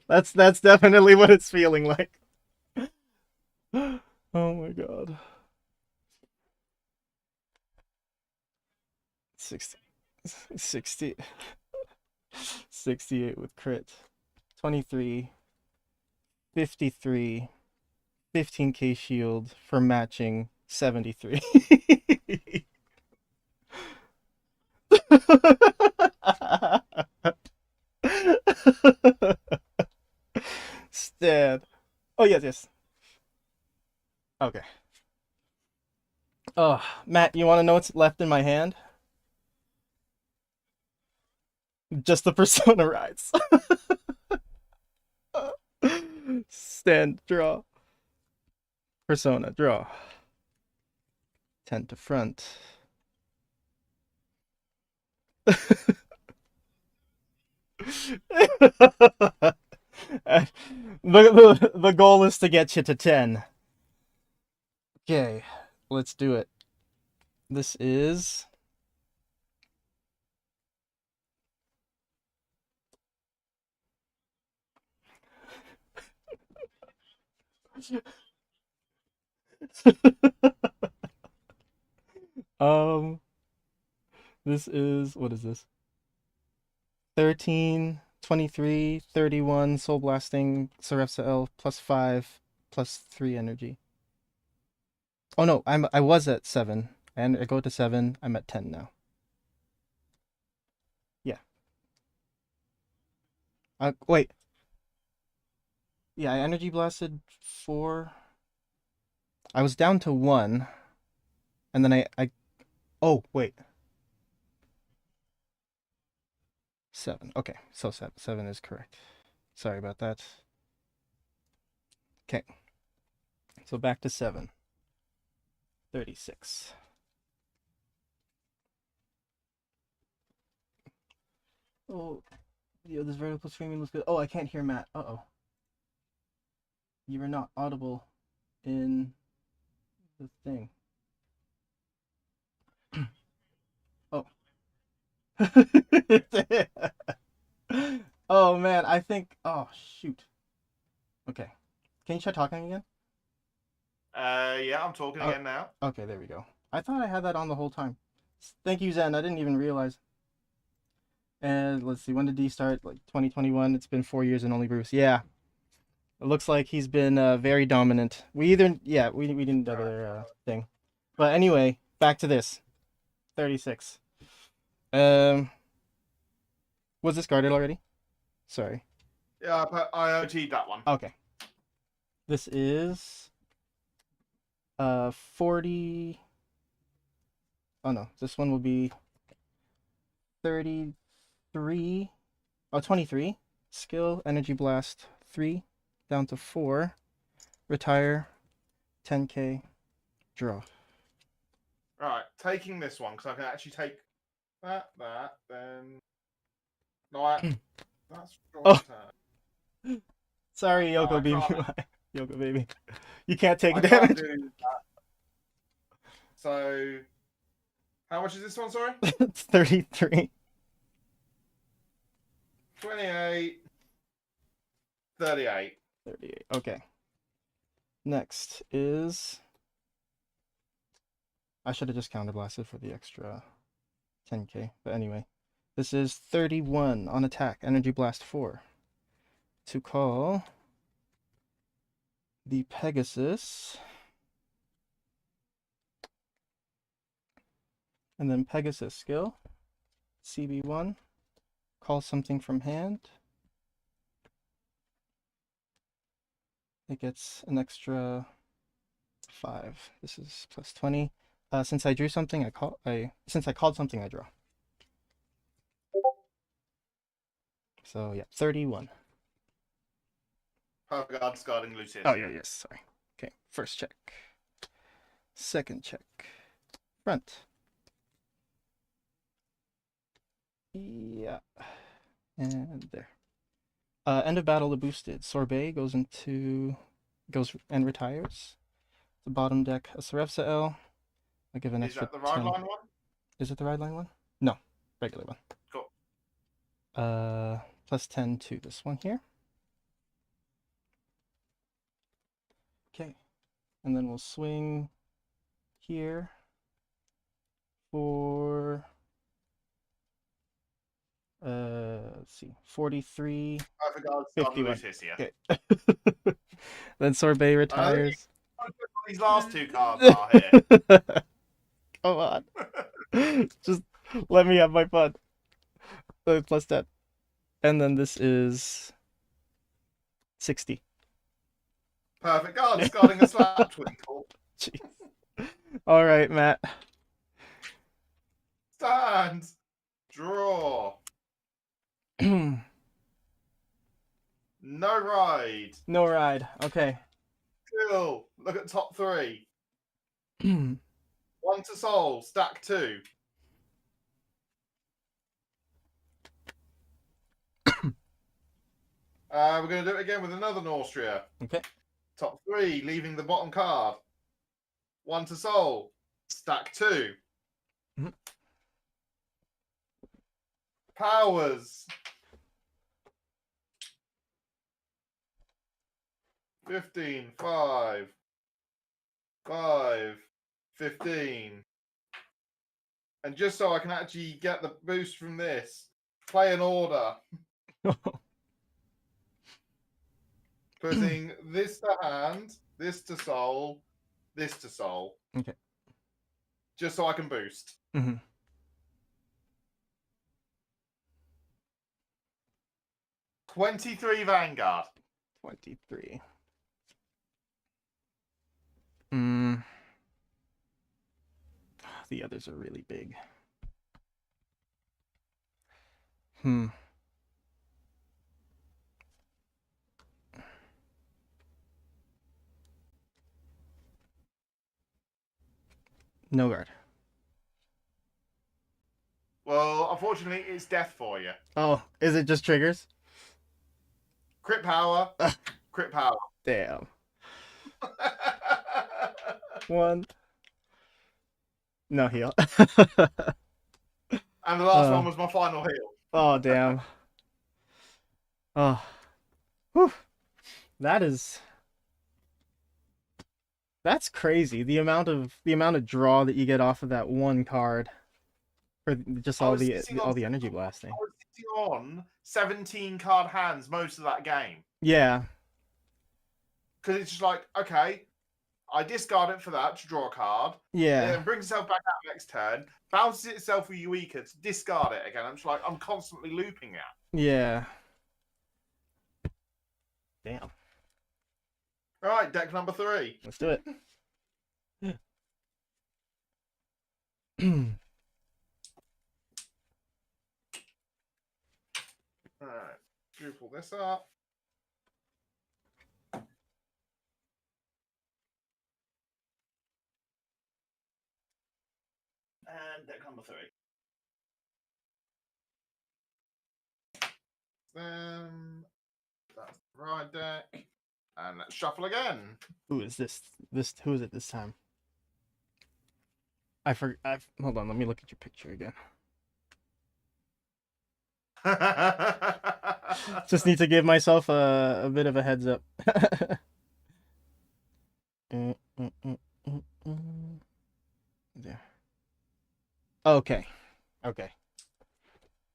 That's definitely what it's feeling like. Oh my god. 60, 60, 68 with crit. 23, 53, 15k shield for matching 73. Stand. Oh, yes, yes. Okay. Oh, Matt, you want to know what's left in my hand? Just the Persona rides. Stand, draw. Persona, draw. 10 to front. The goal is to get you to 10. Okay, let's do it. This is um this is what is this? 13, 23, 31 soul blasting Sarevsael plus 5 plus 3 energy. Oh no, I was at 7, and I go to 7. I'm at 10 now. Yeah. Wait. Yeah, I energy blasted 4. I was down to 1, and then I. Oh wait. 7. Okay, so 7 is correct. Sorry about that. Okay. So back to 7. 36. Oh, yo, this vertical streaming looks good. Oh, I can't hear Matt. Uh-oh. You are not audible in the thing. Oh. Oh man, I think. Oh shoot. Okay. Can you try talking again? Yeah, I'm talking again now. Okay, there we go. I thought I had that on the whole time. Thank you, Zen. I didn't even realize. And let's see, when did D start? Like 2021. It's been 4 years and only Bruce. Yeah. It looks like he's been very dominant. We didn't do the thing. But anyway, back to this. 36. Was this guarded already? Sorry. Yeah, I OT'd that one. Okay. This is 40. Oh no, this one will be 33. Oh, 23. Skill, energy blast 3, down to 4. Retire, 10k, draw. Right, taking this one because I can actually take that, then. No, that's Oh. turn. Sorry, Yoko Oh, baby. Yoko baby. You can't take I damage. can't do that. So, how much is this one? Sorry. It's 33. 28. 38. 38. Okay. Next is. I should have just counterblasted for the extra 10k. But anyway, this is 31 on attack. Energy blast 4. To call the Pegasus. And then Pegasus skill. CB1. Call something from hand. It gets an extra 5. This is plus 20. Since I drew something, since I called something, I draw. So yeah, 31. Perfect guard discarding Lucius. Oh yeah, yes, sorry. Okay, first check. Second check. Front. Yeah. And there. End of battle, the boosted. Sorbet goes and retires. The bottom deck, a Sarevsael. I'll give an extra. Is that the ride line one? Is it the ride line one? No, regular one. Cool. Plus 10 to this one here. Okay, and then we'll swing here for let's see, 43. Perfect guard 51. Lucius, yeah. Okay. Then Sorbet retires. These last two cards are here. Come on. Just let me have my fun. Plus 10. And then this is 60. Perfect guard discarding a slap twinkle. Jeez. All right, Matt. Stand. Draw. No ride. No ride. Okay. Cool. Look at top 3. 1 to soul. Stack 2. We're going to do it again with another Nostria. Okay. Top 3, leaving the bottom card. 1 to soul. Stack 2. Mm-hmm. Powers. 15, 5. 5, 15. And just so I can actually get the boost from this, play an order. Putting this to hand, this to soul, this to soul. Okay. Just so I can boost. Mm-hmm. 23 Vanguard. 23. Hmm. The others are really big. Hmm. No guard. Well, unfortunately, it's death for you. Oh, is it just triggers? Crit power. Crit power. Damn. One. No heal. And the last one was my final heal. Oh, damn. Oh. Whew. That's crazy. The amount of draw that you get off of that one card for just all the energy blasting. I was sitting on 17 card hands most of that game. Yeah. Because it's just like, okay, I discard it for that to draw a card. Yeah. It then brings itself back out next turn, bounces itself with Eureka to discard it again. I'm just like, I'm constantly looping it. Yeah. Damn. All right, deck number 3. Let's do it. All right, pull this up. And deck number 3. Then that's the right deck. And let's shuffle again. Who is this? Who is it this time? Hold on, let me look at your picture again. Just need to give myself a bit of a heads up. There. Okay. Okay.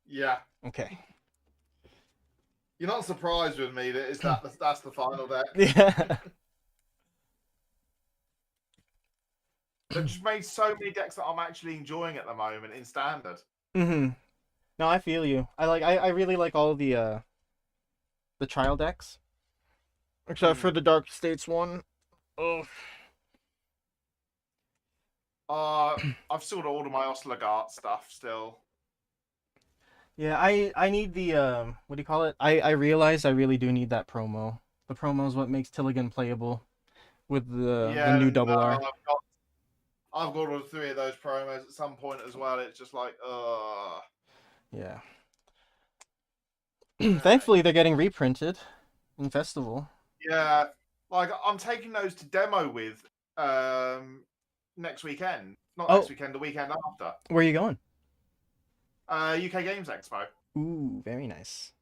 Yeah. Okay. You're not surprised with me that that's the final deck. Yeah. They've just made so many decks that I'm actually enjoying at the moment in standard. Mm-hmm. No, I feel you. I really like all the trial decks. Except for the Dark States one. Oh. I've still got all of my Oslagart stuff still. Yeah, I need the what do you call it? I realize I really do need that promo. The promo is what makes Tilligan playable with the new double R. I've got all 3 of those promos at some point as well. It's just like, Yeah. Thankfully, they're getting reprinted in Festival. Yeah, like I'm taking those to demo with next weekend. Not next weekend, the weekend after. Where are you going? UK Games Expo. Ooh, very nice.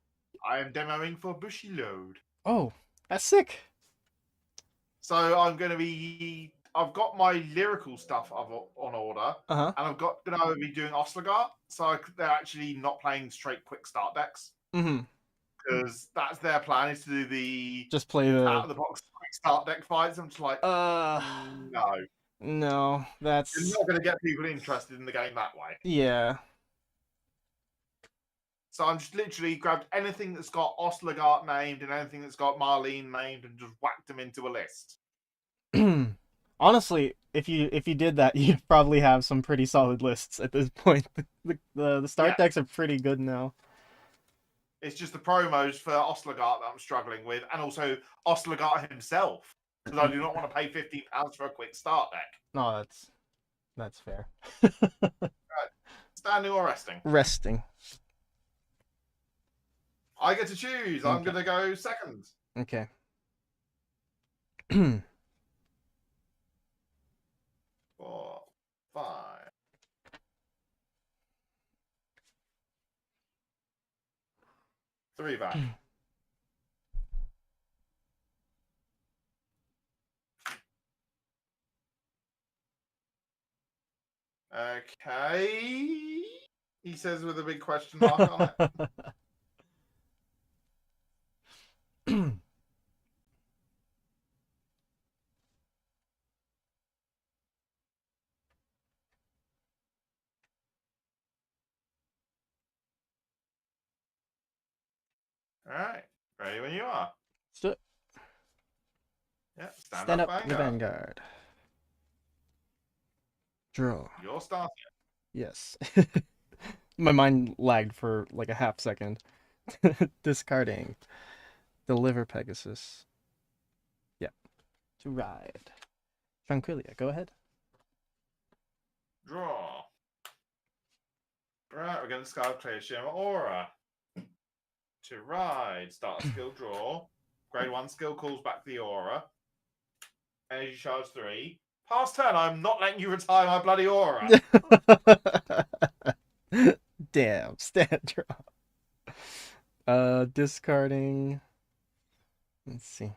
I am demoing for Bushiroad. Oh, that's sick. So I'm going to be. I've got my lyrical stuff on order, and I'm going to be doing Oslagart. So they're actually not playing straight quick start decks. Mm-hmm. Because that's their plan, is to do the just play the out of the box quick start deck fights. I'm just like, no, that's you're not going to get people interested in the game that way. Yeah. So I'm just literally grabbed anything that's got Oslagart named and anything that's got Marlene named and just whacked them into a list. Honestly, if you did that, you'd probably have some pretty solid lists at this point. The start decks are pretty good now. It's just the promos for Oslagart that I'm struggling with, and also Oslagart himself, because I do not want to pay £15 for a quick start deck. No, that's fair. Right. Standing or resting? Resting. I get to choose. Okay. I'm going to go second. Okay. 4, 5. Three back. Okay. He says with a big question mark on it. Alright. Ready when you are. Let's do it. Yeah, Stand up Vanguard. the Vanguard. Draw. You're starting. Yes. My mind lagged for like a half second. Discarding. Deliver Pegasus. Yeah. To ride. Tranquilia, go ahead. Draw. Right, we're going to discard Clear Shimmer Aura. To ride. Start a skill draw. Grade 1 skill calls back the aura. Energy charge 3. Pass turn, I'm not letting you retire my bloody aura. Damn, stand draw. Discarding. Let's see.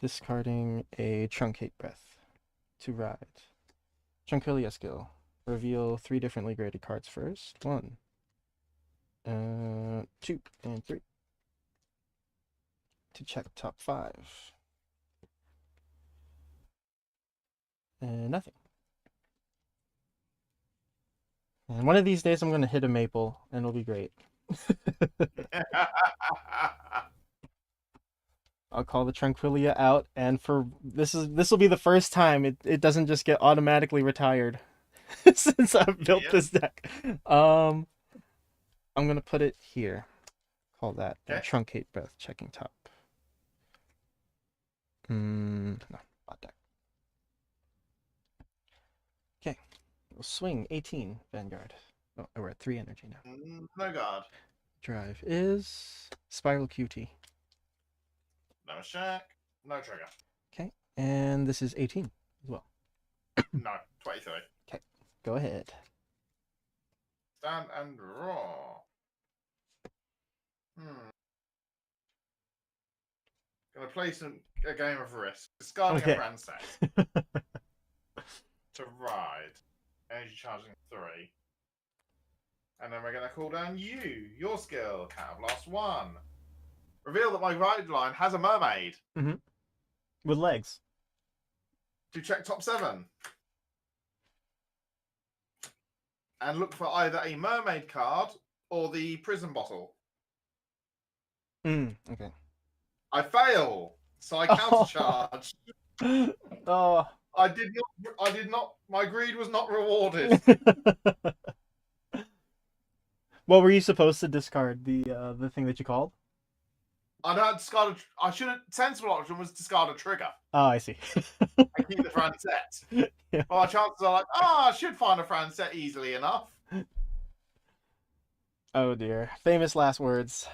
Discarding a Truncate Breath to ride. Tranquilia skill. Reveal 3 differently graded cards first. 1, 2, and 3. To check top 5. And nothing. And one of these days I'm going to hit a maple and it'll be great. I'll call the Tranquilia out, and for this will be the first time it doesn't just get automatically retired since I've built this deck. I'm gonna put it here. Call that Truncate Breath checking top. No, not deck. Okay, we'll swing 18 Vanguard. Oh, we're at 3 energy now. No guard. Drive is Spiral QT. No shack. No trigger. Okay, and this is 18 as well. No, 23. Okay, go ahead. Stand and draw. Gonna play a game of Risk. Discarding a friend set. To ride. Energy charging 3. And then we're gonna call down your skill. Counterblast 1. Reveal that my ride line has a mermaid. With legs. To check top 7. And look for either a mermaid card or the prison bottle. Okay. I fail, so I countercharge. Oh. I did not. My greed was not rewarded. What were you supposed to discard? The thing that you called? I discard. I should have. Sensible option was discard a trigger. Oh, I see. And keep the Fran set. Yeah. Well, our chances are like, I should find a Fran set easily enough. Oh dear. Famous last words.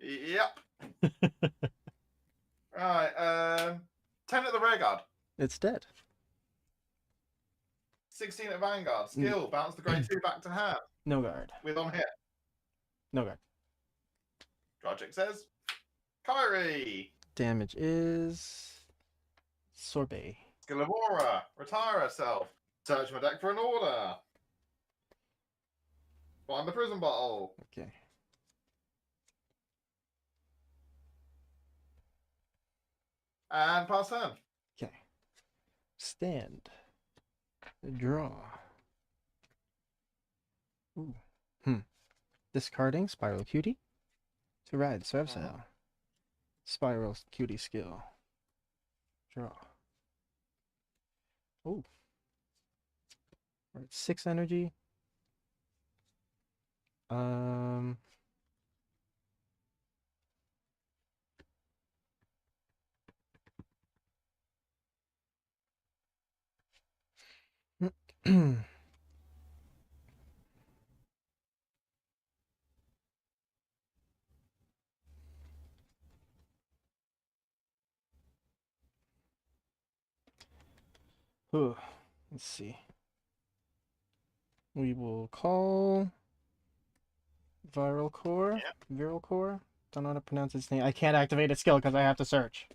Yep. Alright, 10 at the rear guard. It's dead. 16 at Vanguard. Skill, bounce the grade 2 back to hand. No guard. With on hit. No guard. Project says, Kyrie. Damage is Sorbet. Skill of Aura. Retire herself. Search my deck for an order. Find the prison bottle. Okay. And pass turn. Okay. Stand. Draw. Ooh. Discarding Spiral Cutie. To ride Sarevsael. Spiral Cutie skill. Draw. Ooh. We're at 6 energy. Ooh, let's see. We will call Viral Core. Yep. Viral Core. Don't know how to pronounce its name. I can't activate its skill because I have to search.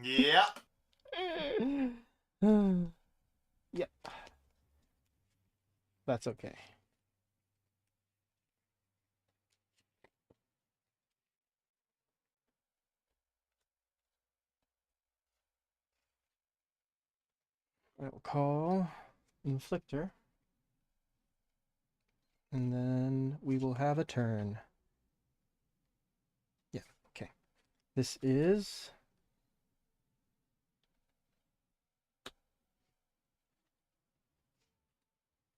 Yep. Yep. That's okay. I will call Inflictor. And then we will have a turn. Yeah, okay. This is...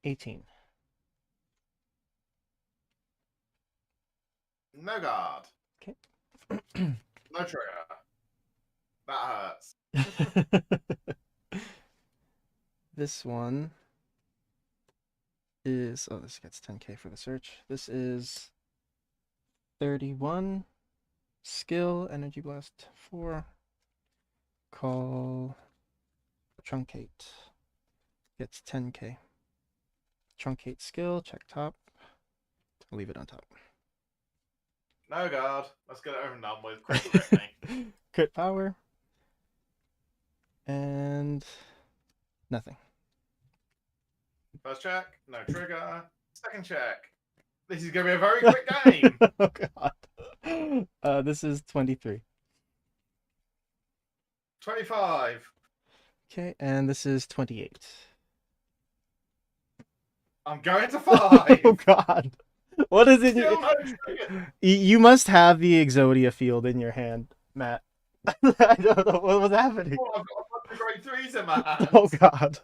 $18. No guard. Okay. No trigger. That hurts. This one is... Oh, this gets 10k for the search. This is 31. Skill, Energy Blast 4. Call... Truncate. Gets 10k. Truncate skill, check top. I'll leave it on top. No guard. Let's get it over and done with. Crit me. Crit power. And nothing. First check, no trigger. Second check. This is going to be a very quick game. Oh god. This is 23. 25. Okay, and this is 28. I'm going to 5. Oh god. What is it? Still no trigger. You must have the Exodia field in your hand, Matt. I don't know what was happening. Oh, I've got a bunch of grade 3s in my hand. Oh god.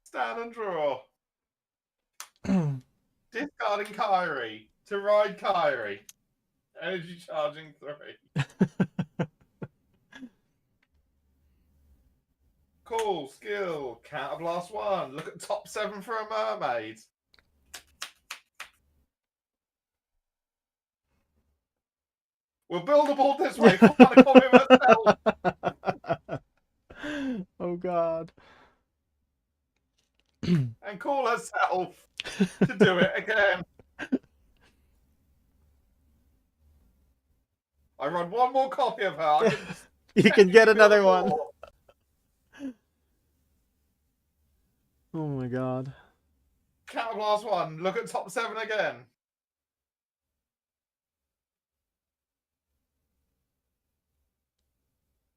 Stand and draw. Discarding Kyrie to ride Kyrie. Energy charging 3. Cool, skill, counterblast 1. Look at top 7 for a mermaid. We'll build a board this way. Come on, copy of herself. Oh god. And call herself to do it again. I run one more copy of her. You can get another one. Oh my god. Counterblast 1. Look at top 7 again.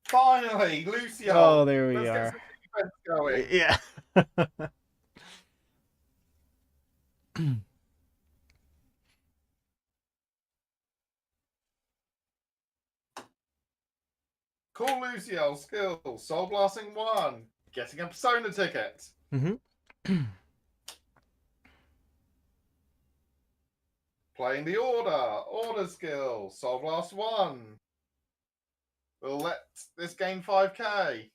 Finally, Lucio. Oh, there we Let's are. get some defense going. Yeah. Call Lucio, skill, soul blasting 1. Getting a persona ticket. Playing the order skill, soul blast 1. We'll let this gain 5k.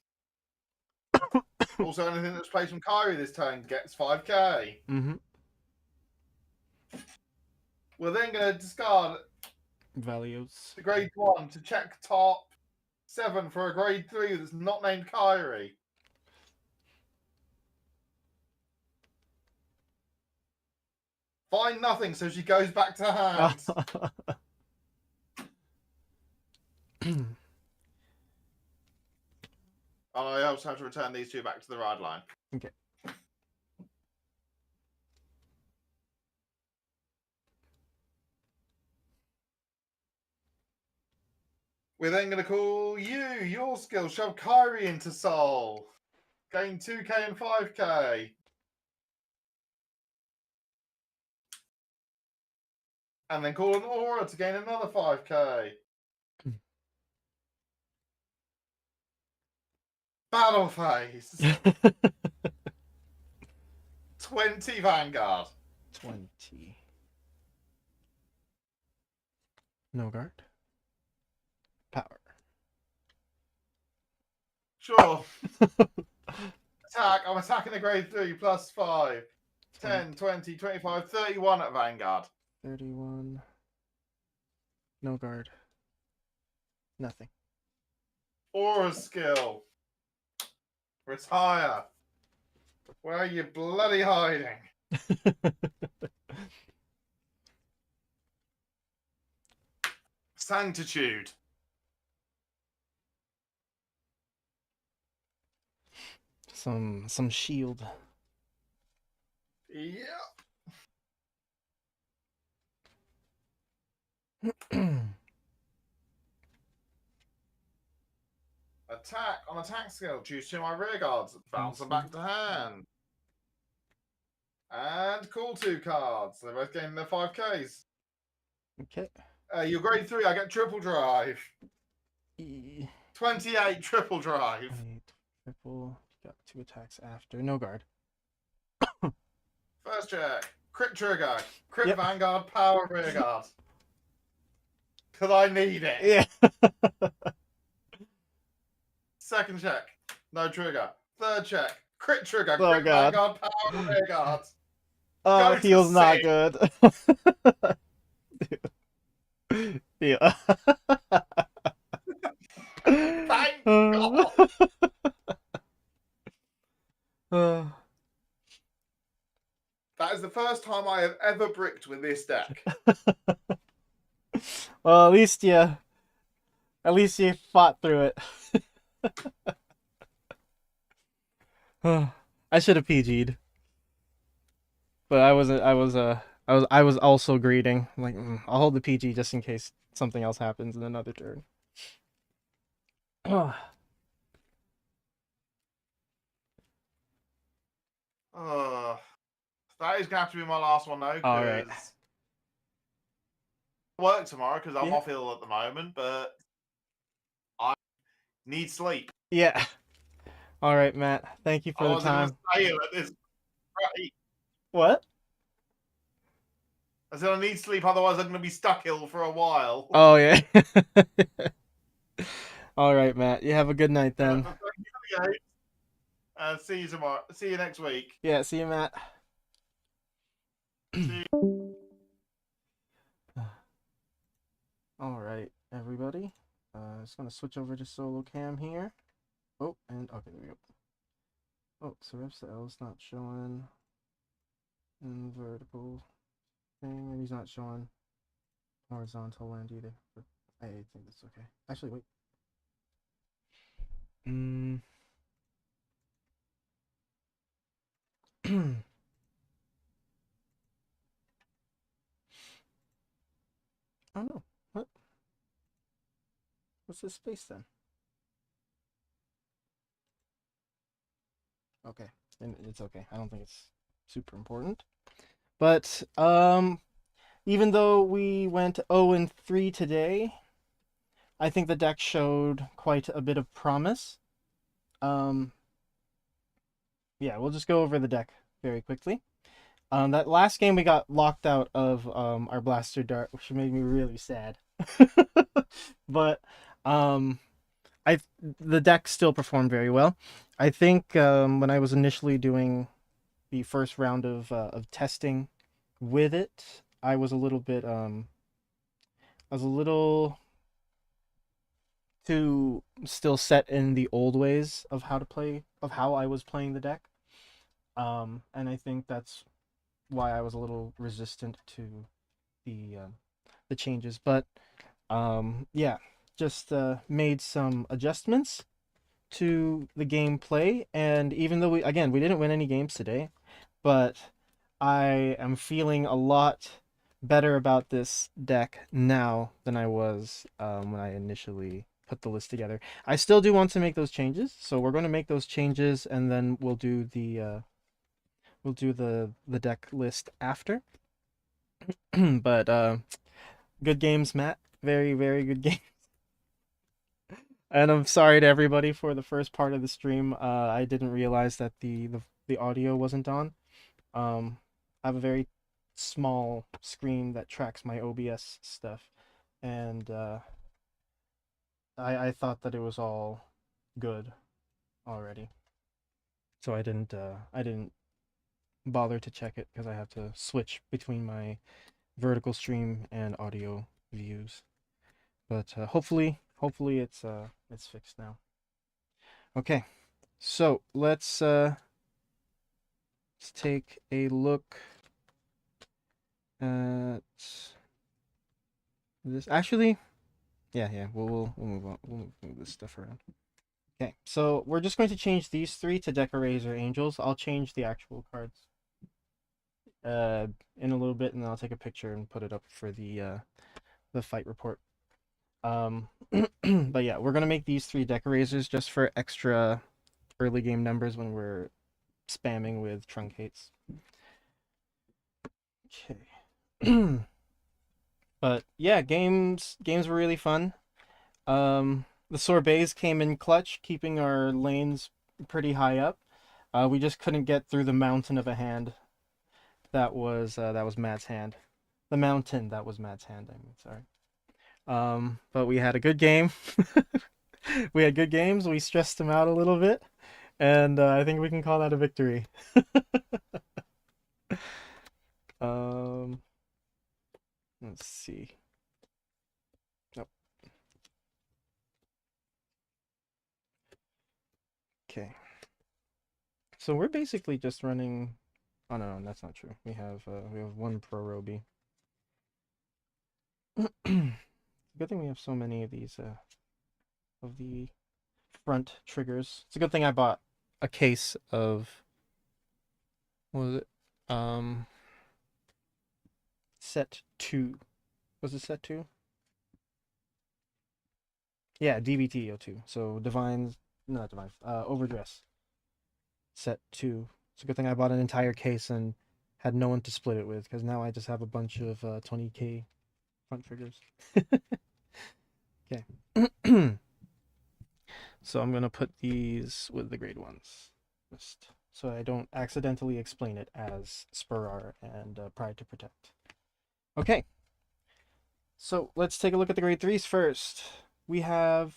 Also, anything that's played from Kyrie this turn gets 5k. We're then going to discard Values. the grade 1 to check top 7 for a grade 3 that's not named Kyrie. Find nothing, so she goes back to hand. I also have to return these 2 back to the ride line. Okay. We're then going to call you, your skill, shove Kyrie into Soul. Gain 2k and 5k. And then call an aura to gain another 5k. Battle phase. 20 Vanguard. 20. No guard. Power. Sure. Attack. I'm attacking the grade 3 plus 5. 10, 20, 25, 31 at Vanguard. 31. No guard. Nothing. Aura skill. Retire. Where are you bloody hiding? Sanctitude. Some shield. Yeah. Attack on attack skill. Choose 2 of my rear guards. Bounce them back to hand. And cool 2 cards. They're both getting their 5Ks. Okay. You're grade 3. I get triple drive. 28 triple drive. 28 triple. Got 2 attacks after. No guard. First check. Crit trigger. Crit Vanguard. Power rear guard. Because I need it. Yeah. Second check. No trigger. Third check. Crit trigger. Oh, Crit God. Vanguard. Power rear guard. Oh, feels not good. Yeah. Thank God. That is the first time I have ever bricked with this deck. Well, at least you fought through it. I should have PG'd, but I was also greeting. I'm like, I'll hold the PG just in case something else happens in another turn. That is gonna have to be my last one though. All right. I work tomorrow because I'm off ill at the moment, but I need sleep. Yeah. All right, Matt. Thank you for the time. Stay ill at this rate. What? I said I need sleep, otherwise I'm going to be stuck ill for a while. Oh, yeah. All right, Matt. You have a good night then. See you tomorrow. See you next week. Yeah, see you, Matt. See you. All right, everybody. Just going to switch over to solo cam here. Oh, and okay, there we go. Oh, Sarevsael is not showing in vertical thing, and he's not showing horizontal land either. But I think that's okay. Actually, wait. Oh no. What? What's this space then? Okay. And it's okay. I don't think it's super important. But even though we went 0-3 today, I think the deck showed quite a bit of promise. Yeah, we'll just go over the deck very quickly. That last game we got locked out of our blaster dart, which made me really sad. But the deck still performed very well. I think when I was initially doing the first round of testing with it, I was a little bit too still set in the old ways of how I was playing the deck. And I think that's why I was a little resistant to the changes. But yeah, just made some adjustments to the gameplay, and even though we didn't win any games today, but I am feeling a lot better about this deck now than I was when I initially put the list together. I still do want to make those changes, so we're going to make those changes, and then we'll do the deck list after. But good games, Matt. Very, very good games. And I'm sorry to everybody for the first part of the stream. I didn't realize that the audio wasn't on. I have a very small screen that tracks my OBS stuff, and I thought that it was all good already, so I didn't bother to check it because I have to switch between my vertical stream and audio views. But hopefully it's fixed now. Okay, so let's take a look at this. Actually, yeah, we'll move on. We'll move this stuff around. Okay, so we're just going to change these 3 to Decorator Angels. I'll change the actual cards in a little bit, and then I'll take a picture and put it up for the fight report. But yeah, we're gonna make these 3 Decorators just for extra early game numbers when we're spamming with truncates. Okay. But yeah, games were really fun. The sorbets came in clutch, keeping our lanes pretty high up. We just couldn't get through the mountain of a hand. That was Matt's hand. The mountain that was Matt's hand. I mean, sorry. But we had a good game. We had good games. We stressed him out a little bit, and I think we can call that a victory. Um, let's see. Oh, okay. So we're basically just running. Oh no, that's not true. We have one pro Roby. Good thing we have so many of these of the front triggers. It's a good thing I bought a case of, what was it? Set 2. Was it set 2? Yeah, DVT02. So Divines, not Divines, Overdress set 2. It's a good thing I bought an entire case and had no one to split it with, because now I just have a bunch of 20k front triggers. Okay. So I'm going to put these with the grade ones, just so I don't accidentally explain it as Spur and Pride to Protect. Okay. So let's take a look at the grade 3s first. We have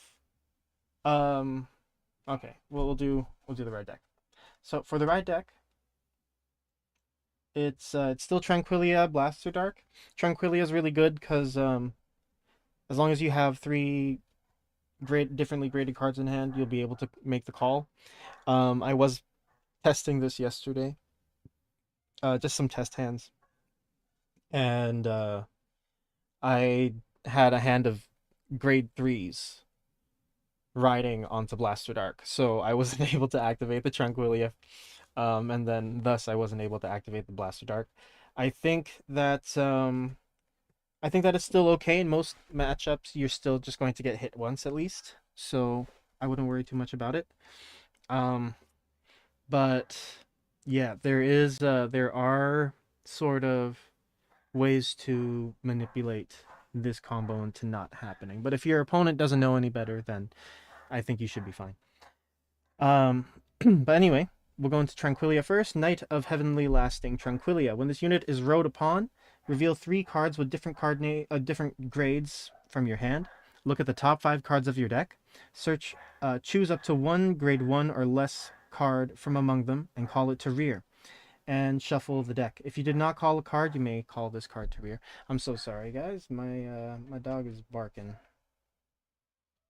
okay, well we'll do the ride deck. So for the ride deck, it's still Tranquilia Blaster Dark. Tranquilia is really good because as long as you have 3 differently graded cards in hand, you'll be able to make the call. I was testing this yesterday, just some test hands, and I had a hand of grade 3s riding onto Blaster Dark, so I wasn't able to activate the Tranquilia, and then thus I wasn't able to activate the Blaster Dark. I think that it's still okay in most matchups. You're still just going to get hit once at least, so I wouldn't worry too much about it. But yeah, there are sort of ways to manipulate this combo into not happening. But if your opponent doesn't know any better, then I think you should be fine. But anyway, we'll go into Tranquilia first. Knight of Heavenly Lasting Tranquilia. When this unit is rode upon, reveal 3 cards with different different grades from your hand. Look at the top 5 cards of your deck. Choose up to 1 grade 1 or less card from among them and call it to rear. And shuffle the deck. If you did not call a card, you may call this card to rear. I'm so sorry, guys. My dog is barking.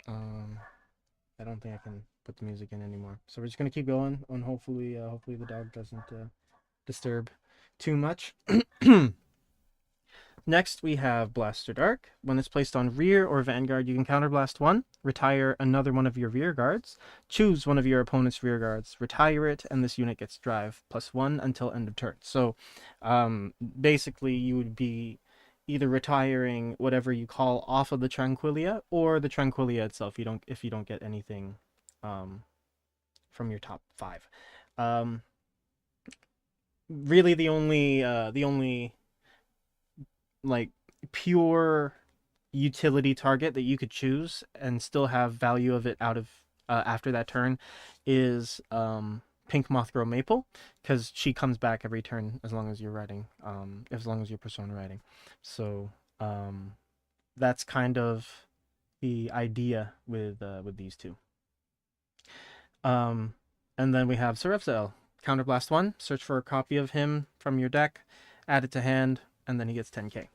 I don't think I can put the music in anymore. So we're just gonna keep going, and hopefully the dog doesn't disturb too much. Next, we have Blaster Dark. When it's placed on rear or Vanguard, you can counterblast 1, retire another one of your rear guards, choose one of your opponent's rear guards, retire it, and this unit gets drive +1 until end of turn. So basically, you would be either retiring whatever you call off of the Tranquilia or the Tranquilia itself. If you don't get anything from your top 5. Really, the only like pure utility target that you could choose and still have value of it out of after that turn is Pink Mothgirl Maple, because she comes back every turn as long as you're riding, as long as you're persona riding. So that's kind of the idea with these two. And then we have Sarevsael. Counterblast 1, search for a copy of him from your deck, add it to hand, and then he gets 10k.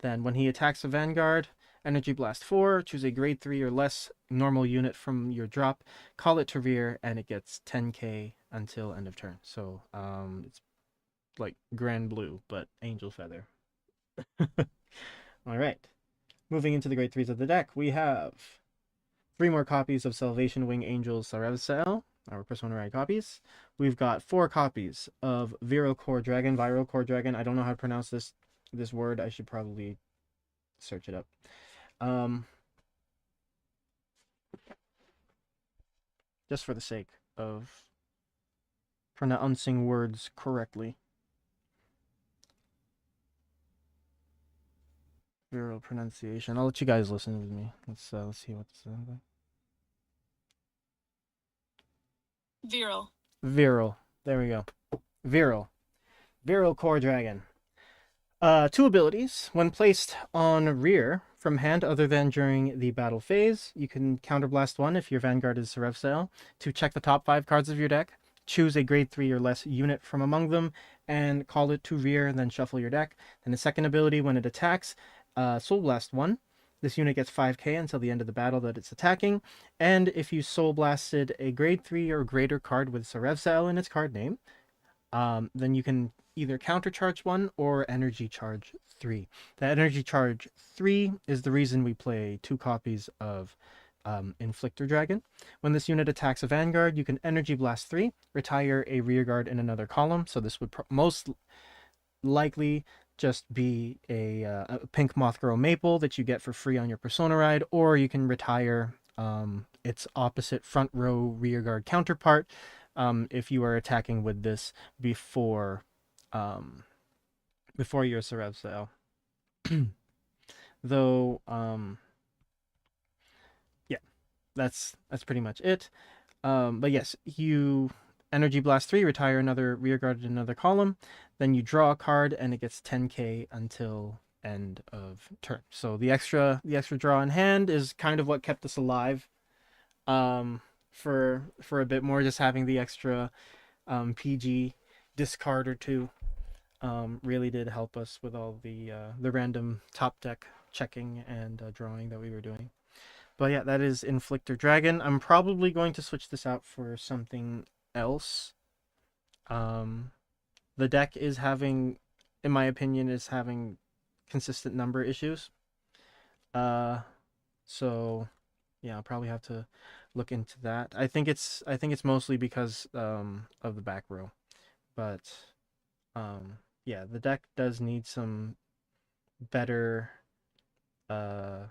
Then when he attacks a Vanguard, Energy Blast 4, choose a grade 3 or less normal unit from your drop, call it to rear, and it gets 10k until end of turn. So it's like Grand Blue, but Angel Feather. All right. Moving into the grade 3s of the deck, we have 3 more copies of Salvation Wing Angels Sarevsael, our Persona Ride copies. We've got 4 copies of Viral Core Dragon. I don't know how to pronounce this word. I should probably search it up. Just for the sake of pronouncing words correctly. Viral pronunciation. I'll let you guys listen with me. Let's see what's Viral. Viral. There we go. Viral. Viral Core Dragon. 2 abilities. When placed on rear from hand other than during the battle phase, you can counterblast 1 if your Vanguard is Sarevsael to check the top 5 cards of your deck, choose a grade 3 or less unit from among them, and call it to rear, and then shuffle your deck. And the second ability, when it attacks, Soul Blast 1. This unit gets 5k until the end of the battle that it's attacking, and if you Soul Blasted a grade 3 or greater card with Sarevsael in its card name, then you can either countercharge 1 or energy charge 3. The energy charge 3 is the reason we play 2 copies of Inflictor Dragon. When this unit attacks a Vanguard, you can energy blast 3, retire a rearguard in another column. So this would most likely just be a pink Moth Girl Maple that you get for free on your Persona ride, or you can retire its opposite front row rearguard counterpart if you are attacking with this before your Sarevsael. Though yeah, that's pretty much it. But yes, you energy blast 3, retire another rearguard in another column, then you draw a card and it gets 10k until end of turn. So the extra draw in hand is kind of what kept us alive for a bit more. Just having the extra PG discard or 2 really did help us with all the random top deck checking and drawing that we were doing. But yeah, that is Inflictor Dragon. I'm probably going to switch this out for something else. The deck is having, in my opinion, consistent number issues. So yeah, I'll probably have to look into that. I think it's mostly because of the back row. But yeah, the deck does need some better how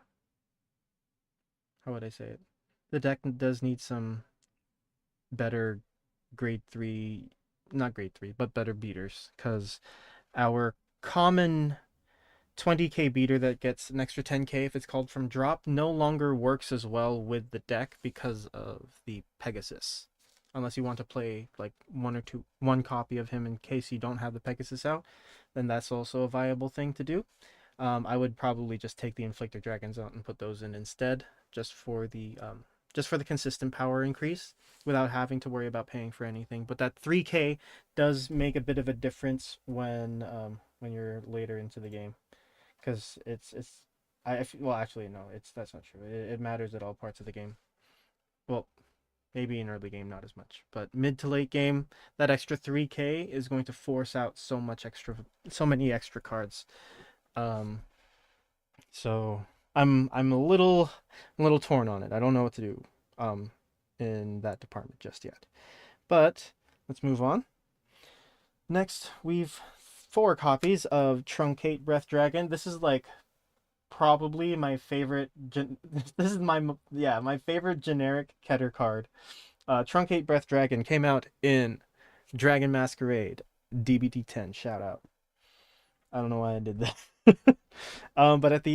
would I say it? The deck does need some better grade 3, not grade 3, but better beaters, because our common 20k beater that gets an extra 10k if it's called from drop no longer works as well with the deck because of the Pegasus. Unless you want to play like one copy of him in case you don't have the Pegasus out, then that's also a viable thing to do. I would probably just take the Inflictor Dragons out and put those in instead, just for the consistent power increase without having to worry about paying for anything. But that 3k does make a bit of a difference when you're later into the game, because well, actually no, that's not true. It matters at all parts of the game. Well, maybe in early game not as much, but mid to late game, that extra 3k is going to force out so many extra cards. So I'm a little torn on it. I don't know what to do in that department just yet. But let's move on. Next, we've 4 copies of Truncate Breath Dragon. This is like probably my favorite this is my favorite generic Keter card. Truncate Breath Dragon came out in Dragon Masquerade DBT 10. Shout out. I don't know why I did that. But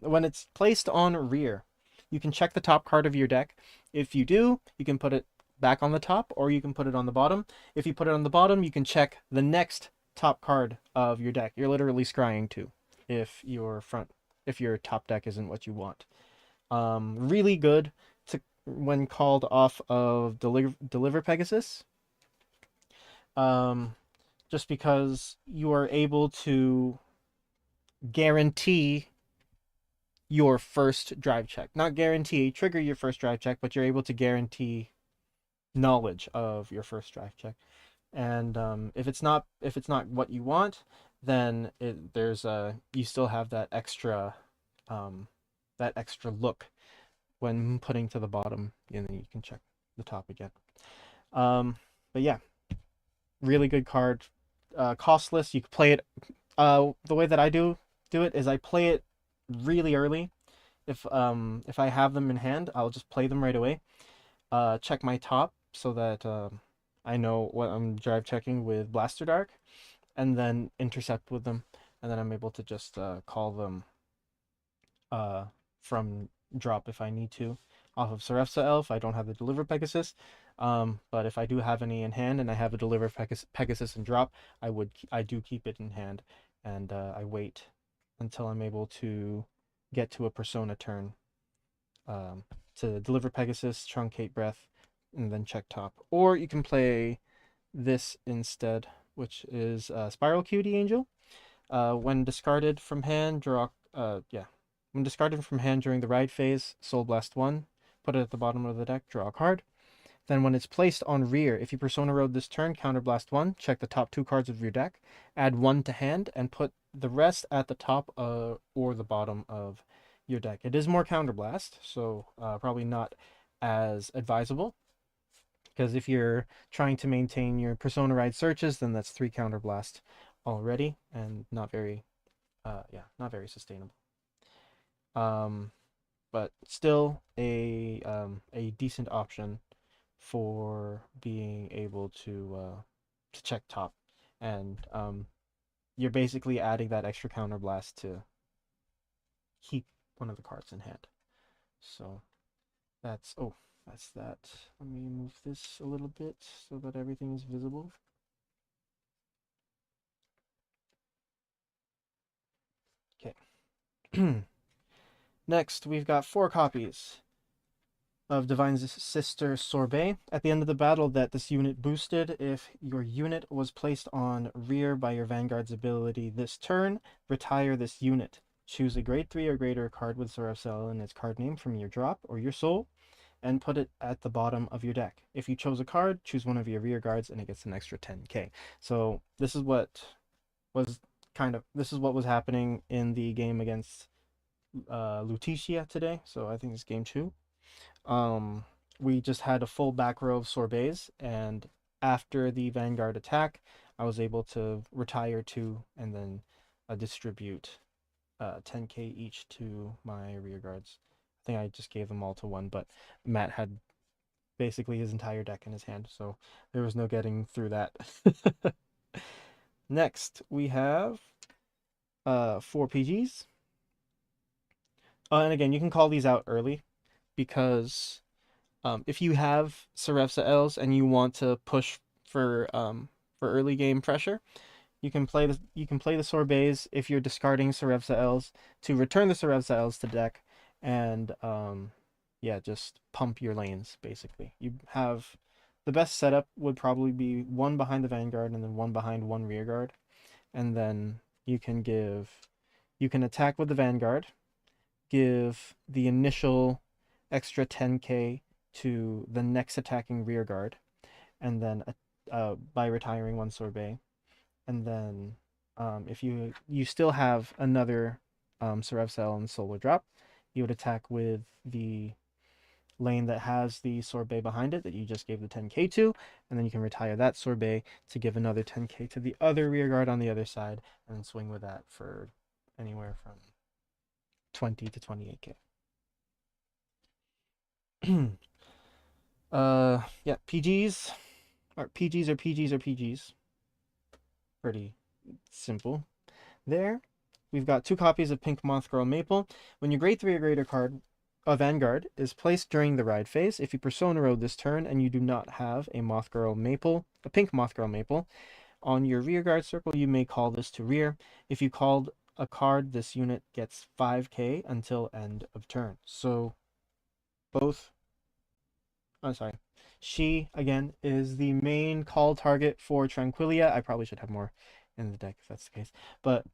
when it's placed on rear, you can check the top card of your deck. If you do, you can put it back on the top, or you can put it on the bottom. If you put it on the bottom, you can check the next top card of your deck. You're literally scrying 2 if your top deck isn't what you want. Really good when called off of Deliver Pegasus. Just because you are able to guarantee your first drive check. Not guarantee trigger your first drive check, but you're able to guarantee knowledge of your first drive check. And if it's not what you want, then you still have that extra look when putting to the bottom, and then you can check the top again. But yeah, really good card. Costless. You can play it. The way that I do it is I play it really early. If I have them in hand, I'll just play them right away. Check my top so that I know what I'm drive checking with Blaster Dark, and then intercept with them, and then I'm able to just call them from drop if I need to, off of Sarevsael if I don't have the Deliver Pegasus. But if I do have any in hand and I have a Deliver Pegasus and drop, I do keep it in hand, and I wait until I'm able to get to a Persona turn to Deliver Pegasus, Truncate Breath, and then check top. Or you can play this instead, which is Spiral Cutie Angel. When discarded from hand, draw. When discarded from hand during the ride phase, Soul Blast 1, put it at the bottom of the deck, draw a card. Then when it's placed on rear, if you Persona Road this turn, Counterblast 1, check the top 2 cards of your deck, add 1 to hand, and put the rest at the top or the bottom of your deck. It is more Counterblast, so probably not as advisable, because if you're trying to maintain your Persona Ride searches, then that's 3 Counterblast already, and not very sustainable. But still a decent option for being able to check top, and you're basically adding that extra counterblast to keep one of the cards in hand. So that's that. Let me move this a little bit so that everything is visible. Okay. Next, we've got 4 copies of Divine's Sister Sorbet. At the end of the battle that this unit boosted, if your unit was placed on rear by your Vanguard's ability this turn, retire this unit. Choose a grade 3 or greater card with Sarevsael in its card name from your drop or your soul, and put it at the bottom of your deck. If you chose a card, choose one of your rear guards and it gets an extra 10k. So this is what was happening in the game against Lutetia today. So I think it's game 2. We just had a full back row of sorbets, and after the Vanguard attack, I was able to retire 2 and then distribute 10k each to my rear guards. I think I just gave them all to 1, but Matt had basically his entire deck in his hand, so there was no getting through that. Next, we have 4 PGs. And again, you can call these out early, because if you have Sarevsaels and you want to push for early game pressure, you can play the sorbets if you're discarding Sarevsaels to return the Sarevsaels to deck, and just pump your lanes basically. You have the best setup would probably be 1 behind the Vanguard and then 1 behind 1 rear guard, and then you can attack with the Vanguard, give the initial extra 10k to the next attacking rear guard, and then by retiring 1 sorbet, and then if you still have another Sarevsael and Solar Drop, you would attack with the lane that has the sorbet behind it that you just gave the 10k to, and then you can retire that sorbet to give another 10k to the other rear guard on the other side, and swing with that for anywhere from 20 to 28k. PGs are PGs. Pretty simple. There, we've got 2 copies of Pink Moth Girl Maple. When your grade 3 or greater card, a Vanguard, is placed during the ride phase, if you Persona Road this turn and you do not have a Pink Moth Girl Maple, on your rear guard circle, you may call this to rear. If you called a card, this unit gets 5k until end of turn. So she, again, is the main call target for Tranquilia. I probably should have more in the deck if that's the case. But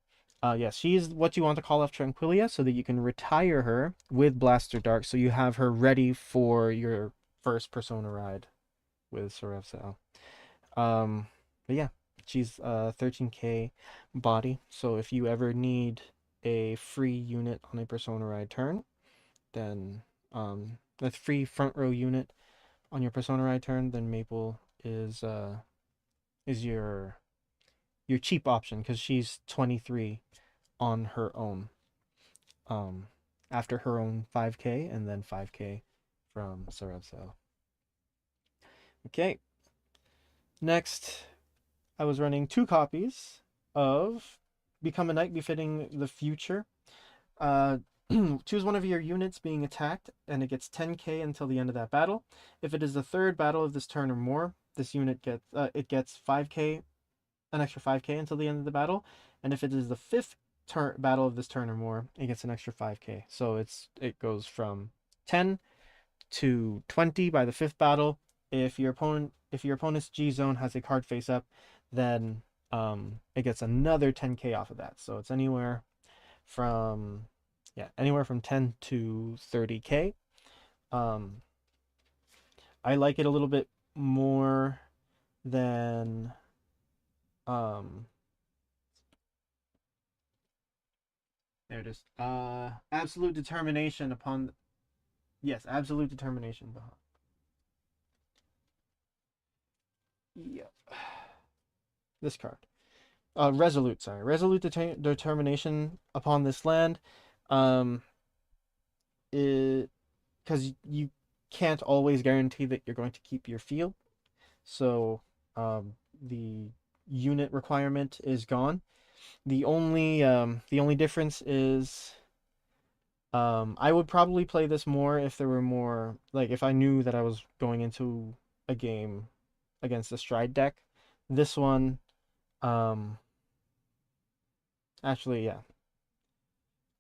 yes, she's what you want to call off Tranquilia so that you can retire her with Blaster Dark, so you have her ready for your first Persona ride with Sarevsael. But yeah, she's 13k body, so if you ever need a free unit on a Persona ride turn, then a free front row unit on your Persona ride turn, then Maple is your cheap option, because she's 23 on her own. After her own 5k and then 5k from Sarevsael. Okay. Next, I was running 2 copies of Become a Knight Befitting the Future. choose one of your units being attacked, and it gets 10k until the end of that battle. If it is the third battle of this turn or more, this unit gets 5k, an extra 5k until the end of the battle. And if it is the fifth battle of this turn or more, it gets an extra 5k. So it goes from 10 to 20 by the fifth battle. If your opponent's G zone has a card face up, then it gets another 10k off of that. So it's anywhere from 10 to 30k. I like it a little bit more than there it is. Absolute determination upon yes, absolute determination behind. Yep. This card. Resolute determination upon this land. It because you can't always guarantee that you're going to keep your field. So the unit requirement is gone. The only difference is I would probably play this more if there were more, like, if I knew that I was going into a game against a stride deck. This one, actually, yeah,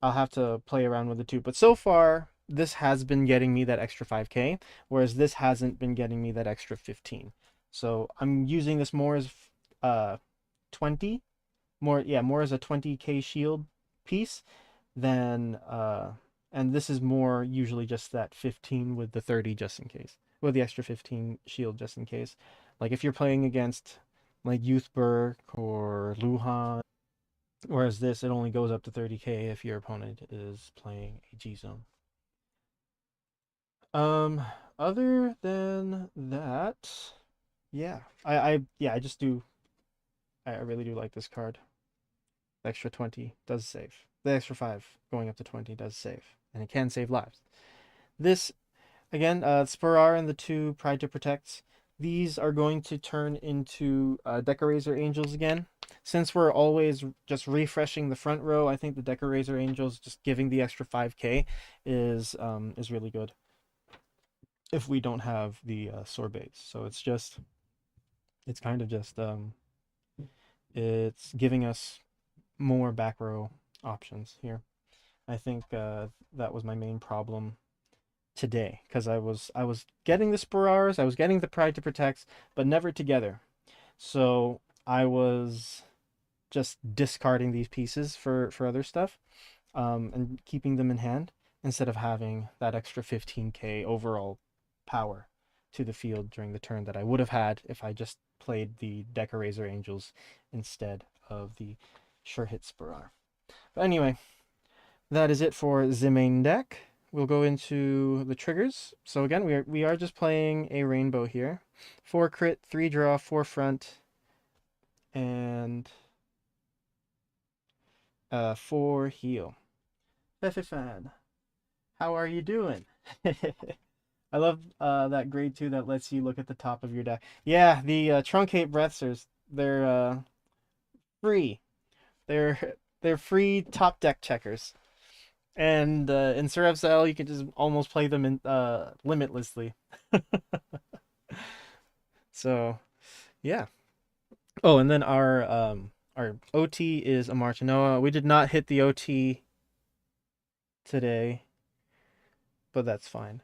I'll have to play around with the two. But so far, this has been getting me that extra 5k, whereas this hasn't been getting me that extra 15. So I'm using this more as 20, more as a 20k shield piece than and this is more usually just that 15 with the 30 just in case, with the extra 15 shield just in case. Like if you're playing against like Youthberg or Luhan, whereas this, it only goes up to 30k if your opponent is playing a G zone. Other than that, yeah, I just do, I really do like this card. The extra 20 does save. The extra 5 going up to 20 does save, and it can save lives. This, again, Spirar and the 2 Pride to Protect, these are going to turn into Decorator Angels again. Since we're always just refreshing the front row, I think the Decorator Angels just giving the extra 5k is really good if we don't have the sorbets. So it's kind of just it's giving us more back row options here. I think that was my main problem today, because I was getting the Spirars, I was getting the Pride to Protect, but never together. So I was just discarding these pieces for other stuff, and keeping them in hand instead of having that extra 15k overall power to the field during the turn that I would have had if I just played the Decorator Angels instead of the Sure Hit Spirar. But anyway, that is it for the main deck. We'll go into the triggers. So again, we are just playing a rainbow here. 4 crit, 3 draw, 4 front, and 4 heal. Fan, how are you doing? I love that grade 2 that lets you look at the top of your deck. Yeah, the truncate breathers, they're free. They're free top deck checkers. And in Sarevsael, you can just almost play them in limitlessly. So, yeah. Oh, and then our OT is a Martinoa. We did not hit the OT today, but that's fine.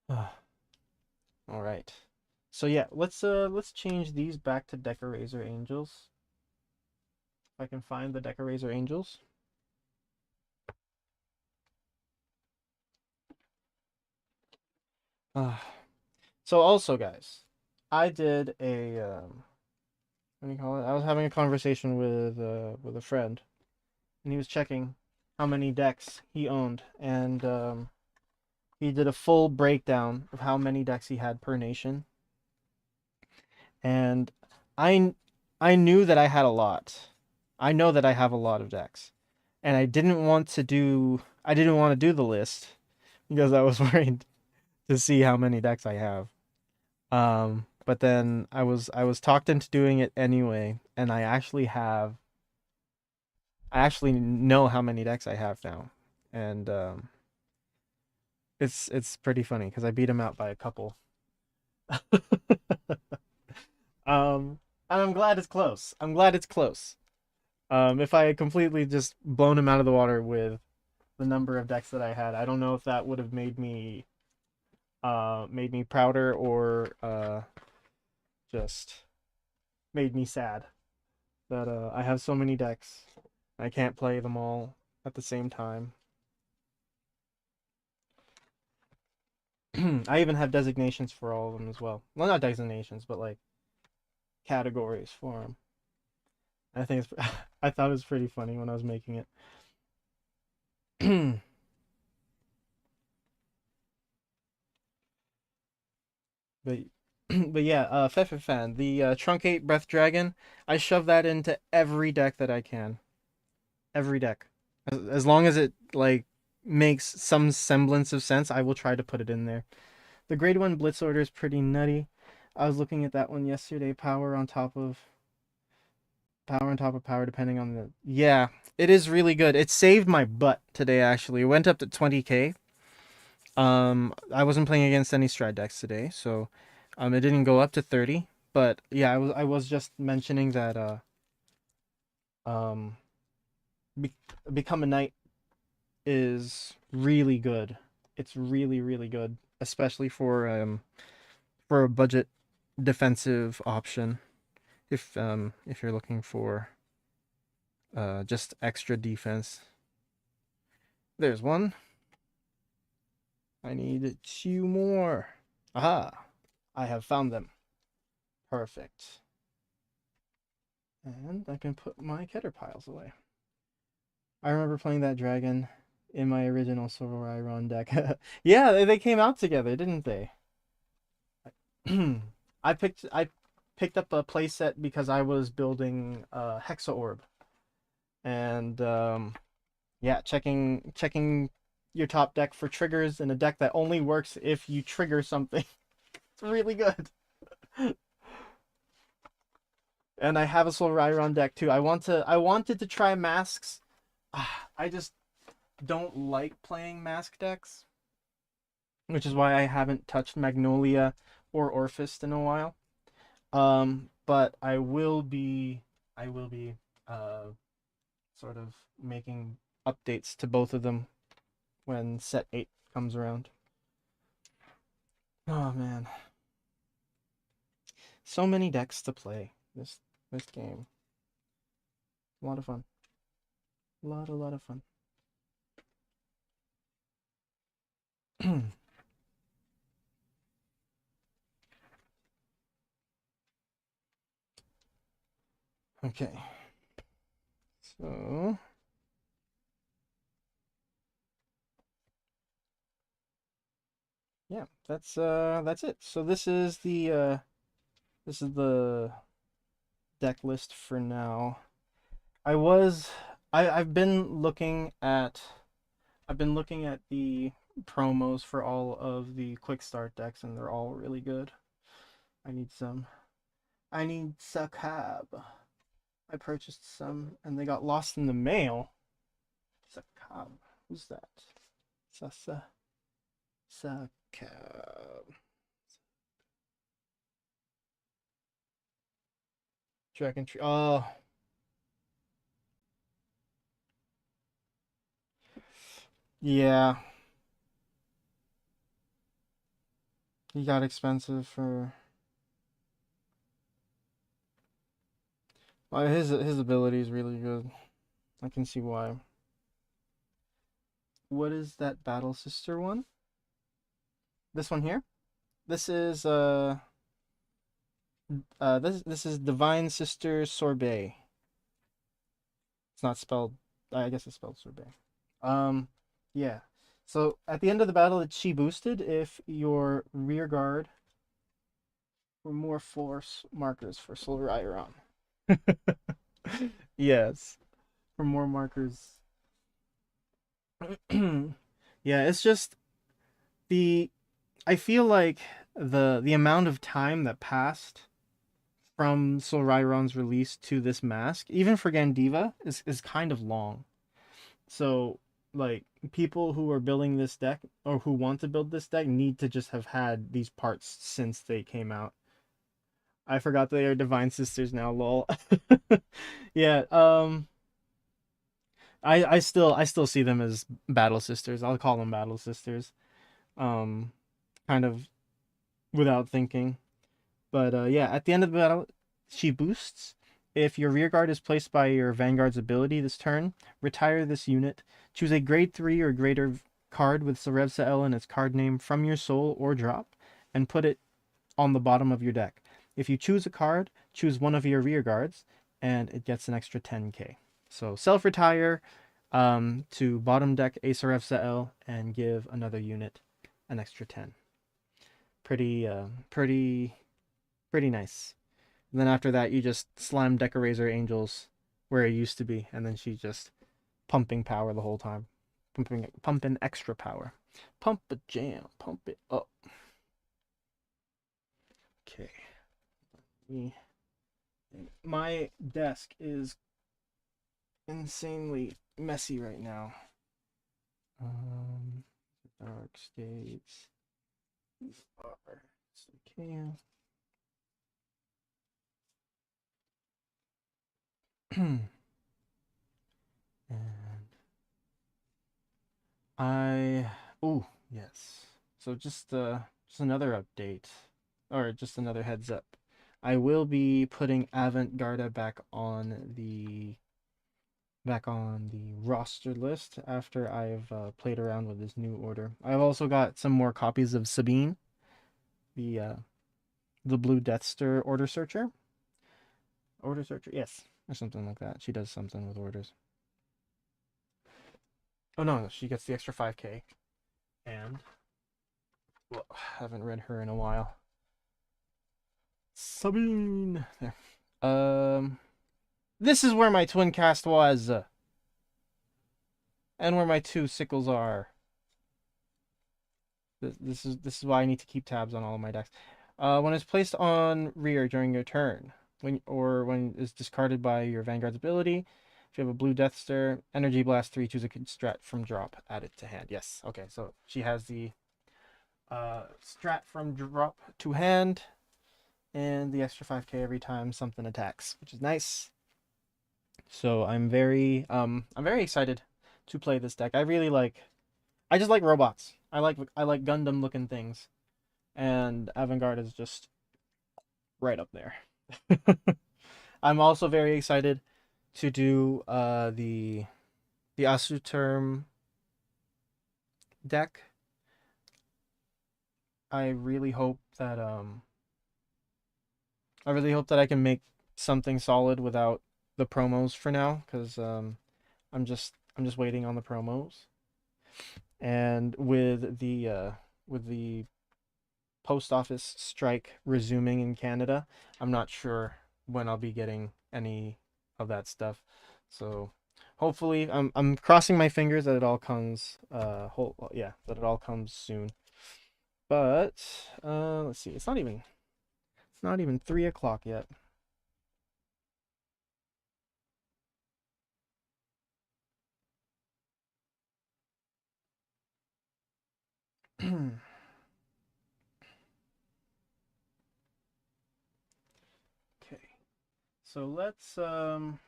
All right. So yeah, let's change these back to Decorator Angels. If I can find the Decorator Angels. So also, guys, I did a what do you call it? I was having a conversation with a friend, and he was checking how many decks he owned, and he did a full breakdown of how many decks he had per nation. And I knew that I had a lot. I know that I have a lot of decks, and I didn't want to do the list because I was worried to see how many decks I have. but then I was talked into doing it anyway, and I actually know how many decks I have now, and it's pretty funny because I beat him out by a couple. And I'm glad it's close. I'm glad it's close. If I had completely just blown him out of the water with the number of decks that I had, I don't know if that would have made me prouder or just made me sad that I have so many decks. I can't play them all at the same time. I even have designations for all of them as well. Well, not designations, but like categories for them. I think it's I thought it was pretty funny when I was making it. but but yeah, Fan, the Truncate Breath Dragon, I shove that into every deck that I can. Every deck. As long as it like makes some semblance of sense, I will try to put it in there. The grade 1 Blitz Order is pretty nutty. I was looking at that one yesterday. Power on top of power, depending on the... Yeah, it is really good. It saved my butt today, actually. It went up to 20k. I wasn't playing against any Stride decks today, so it didn't go up to 30. But yeah, I was just mentioning that um, Become a Knight is really good. It's really, really good, especially for a budget defensive option. If you're looking for just extra defense. There's one. I need 2 more. Aha! I have found them. Perfect. And I can put my Keter piles away. I remember playing that dragon in my original Sarevsael deck. Yeah, they came out together, didn't they? I picked up a playset because I was building Hexa Orb. And yeah, checking your top deck for triggers in a deck that only works if you trigger something. It's really good. And I have a Sarevsael deck too. I wanted to try masks. I just don't like playing mask decks, which is why I haven't touched Magnolia or Orphist in a while. But I will be sort of making updates to both of them when set 8 comes around. Oh man. So many decks to play this game. A lot of fun. A lot of fun. Okay. So yeah, that's it. So this is the deck list for now. I've been looking at the promos for all of the quick start decks, and they're all really good. I need Sakab. I purchased some and they got lost in the mail. Sakab. Who's that? Sakab. Dragon Tree. Oh. Yeah. He got expensive for... Well, his ability is really good. I can see why. What is that Battle Sister one? This one here? This is this is Divine Sister Sorbet. It's not spelled... I guess it's spelled sorbet. Yeah. So at the end of the battle, it's chi boosted if your rear guard were more force markers for Silver Iron. Yes, for more markers. Yeah, it's just the... I feel like the amount of time that passed from Solrairon's release to this mask, even for Gandiva, is kind of long. So, like, people who are building this deck or who want to build this deck need to just have had these parts since they came out. I forgot they are Divine Sisters now, lol. Yeah, I still see them as Battle Sisters. I'll call them Battle Sisters. Um kind of without thinking. But yeah, at the end of the battle, she boosts. If your rear guard is placed by your Vanguard's ability this turn, retire this unit. Choose a grade 3 or greater card with Sarevsael in its card name from your soul or drop, and put it on the bottom of your deck. If you choose a card, choose one of your rear guards, and it gets an extra 10k. So self-retire to bottom deck a Sarevsael and give another unit an extra 10. Pretty nice. And then after that, you just slam Decorator Angels where it used to be, and then she's just pumping power the whole time, pumping extra power, pump a jam, pump it up. Okay. My desk is insanely messy right now. Dark states. These are okay. And oh yes. So just another update, or just another heads up. I will be putting Avantgarda back on the roster list after I've played around with this new order. I've also got some more copies of Sabine, the blue Deathster order searcher. Order searcher, yes, or something like that. She does something with orders. Oh no, she gets the extra 5k. And well, haven't read her in a while. Sabine. There. This is where my twin cast was, and where my 2 sickles are. This is why I need to keep tabs on all of my decks. When it's placed on rear during your turn, when it's discarded by your Vanguard's ability, if you have a blue Deathster, Energy Blast 3, choose a strat from drop, add it to hand. Yes, okay, so she has the strat from drop to hand, and the extra 5k every time something attacks, which is nice. So I'm very excited to play this deck. I just like robots. I like Gundam looking things, and Avantgarde is just right up there. I'm also very excited to do the Asuterm deck. I really hope that I can make something solid without the promos for now, because I'm just waiting on the promos. And with the post office strike resuming in Canada, I'm not sure when I'll be getting any of that stuff. So hopefully, I'm crossing my fingers that it all comes that it all comes soon. But let's see, it's not even 3 o'clock yet. Okay, so let's what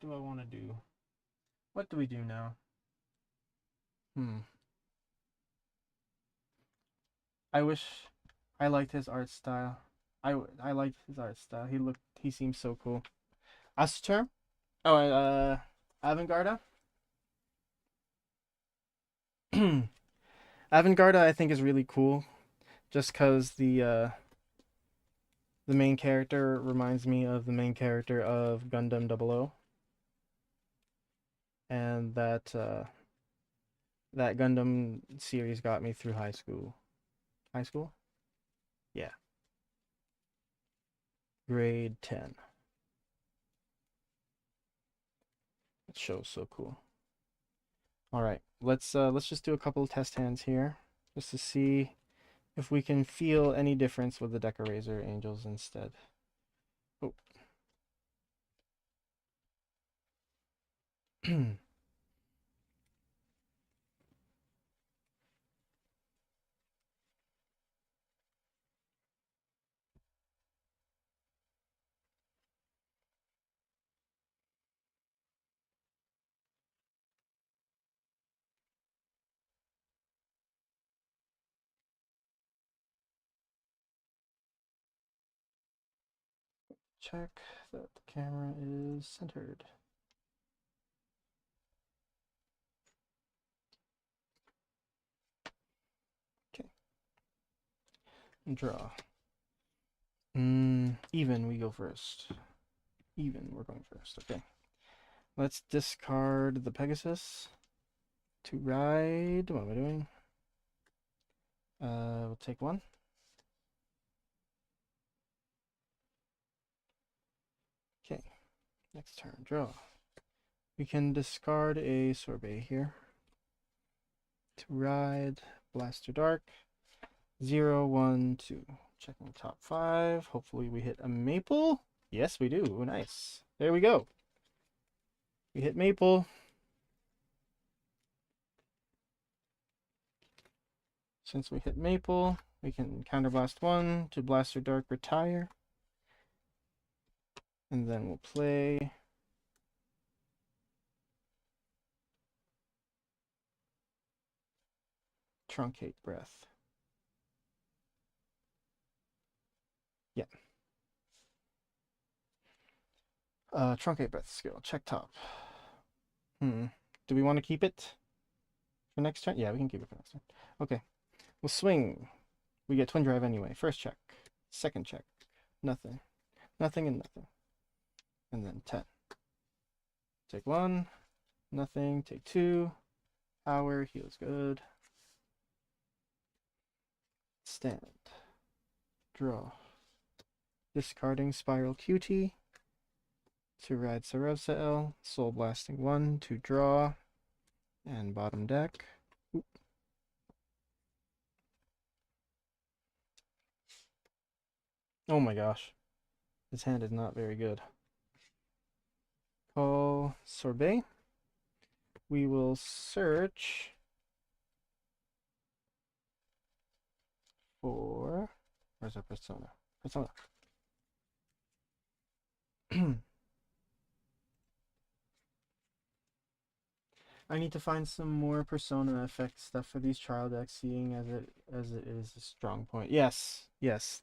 do I want to do? What do we do now? I wish I liked his art style. I liked his art style. He seems so cool. Aster? Oh, Avantgarde? Avantgarde I think is really cool, just cuz the main character reminds me of the main character of Gundam 00, and that Gundam series got me through high school. High school? Yeah. Grade 10. That show's so cool. All right, let's just do a couple of test hands here, just to see if we can feel any difference with the Deck Eraser Angels instead. Oh. Check that the camera is centered. Okay. Draw. Even, we go first. Even, we're going first. Okay. Let's discard the Pegasus to ride. What am I doing? We'll take one. Okay. Next turn, draw. We can discard a Sorbet here to ride Blaster Dark. 0, 1, 2. Checking top 5. Hopefully we hit a Maple. Yes, we do. Ooh, nice. There we go. We hit Maple. Since we hit Maple, we can Counterblast 1 to Blaster Dark retire. And then we'll play Truncate Breath. Yeah. Truncate Breath skill. Check top. Do we want to keep it for next turn? Yeah, we can keep it for next turn. Okay. We'll swing. We get Twin Drive anyway. First check. Second check. Nothing. Nothing and nothing. And then 10. Take 1. Nothing. Take 2. Power. Heals good. Stand. Draw. Discarding Spiral QT to ride Sarevsael. Soul Blasting 1 to draw. And bottom deck. Oop. Oh my gosh. This hand is not very good. Call Sorbet. We will search for... Where's our Persona? Persona. I need to find some more Persona effect stuff for these trial decks, seeing as it is a strong point. Yes, yes.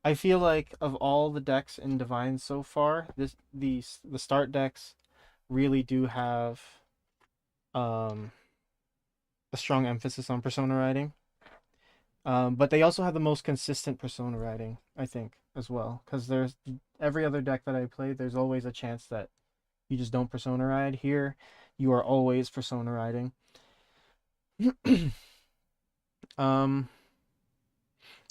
I feel like of all the decks in Divine so far, the start decks really do have a strong emphasis on Persona writing. But they also have the most consistent Persona writing, I think, as well. Because there's every other deck that I play, there's always a chance that you just don't Persona ride. Here, you are always Persona riding.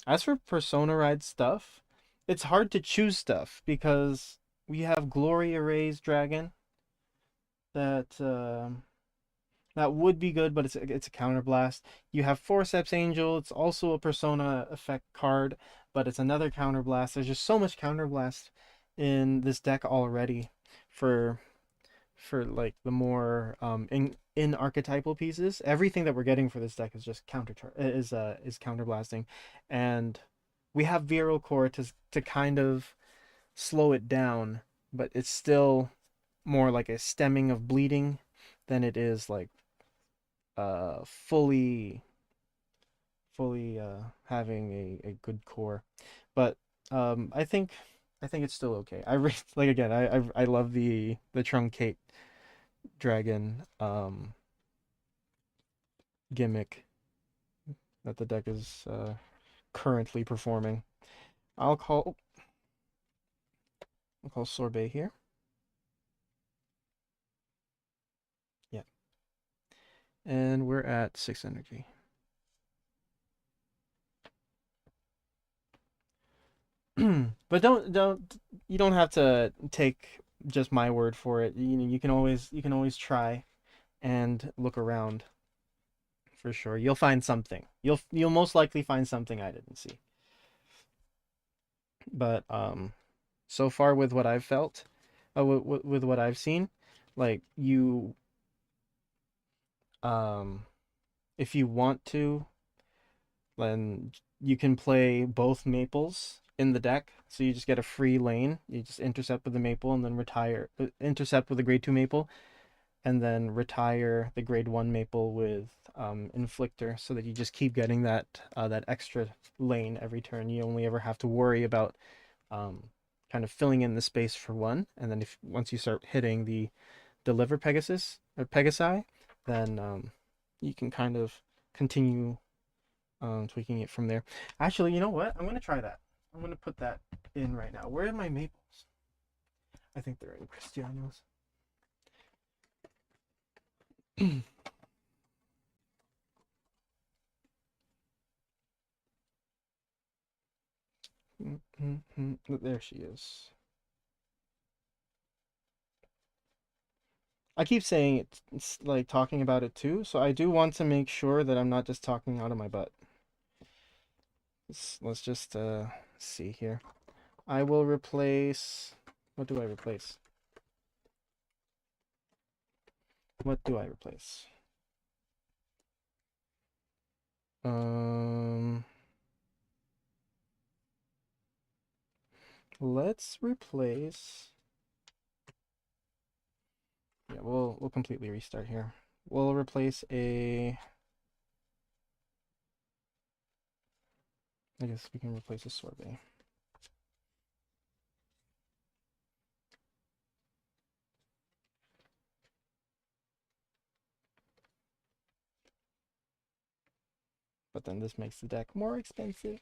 As for Persona ride stuff, it's hard to choose stuff because we have Glory Erase Dragon that that would be good, but it's a counterblast. You have Forceps Angel. It's also a Persona effect card, but it's another counterblast. There's just so much counterblast in this deck already for like the more in archetypal pieces. Everything that we're getting for this deck is just counterblasting, and we have Viral Core to kind of slow it down, but it's still more like a stemming of bleeding than it is like fully having a good core. But I think it's still okay. Like again, I love the Truncate Dragon gimmick that the deck is currently performing. I'll call Sorbet here. Yeah. And we're at 6 energy. But you don't have to take just my word for it. You know, you can always try and look around for sure. You'll find something. You'll most likely find something I didn't see. But so far with what I've felt, with what I've seen, like you if you want to, then you can play both maples in the deck. So you just get a free lane. You just intercept with the maple and then retire. Intercept with a grade 2 maple, and then retire the grade 1 maple with inflictor, so that you just keep getting that that extra lane every turn. You only ever have to worry about kind of filling in the space for one, and then if once you start hitting the deliver Pegasus or Pegasi, then you can kind of continue tweaking it from there. Actually, you know what? I'm gonna try that. I'm gonna put that in right now. Where are my maples? I think they're in Cristiano's. There she is. I keep saying it's like talking about it too, so I do want to make sure that I'm not just talking out of my butt. Let's just see here. I will replace. What do I replace? What do I replace? Let's replace. Yeah, we'll completely restart here. We'll replace a. I guess we can replace a sorbet. But then this makes the deck more expensive.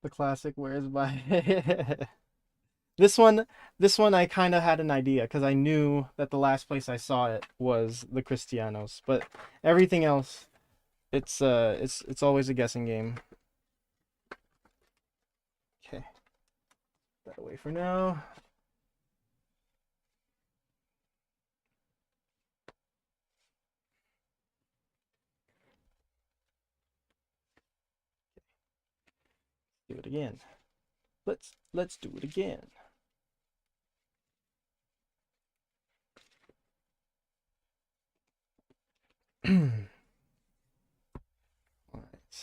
The classic, where's my this one I kind of had an idea because I knew that the last place I saw it was the Cristianos, but everything else it's always a guessing game. Okay. Put that away for now. Do it again. Let's do it again. All right.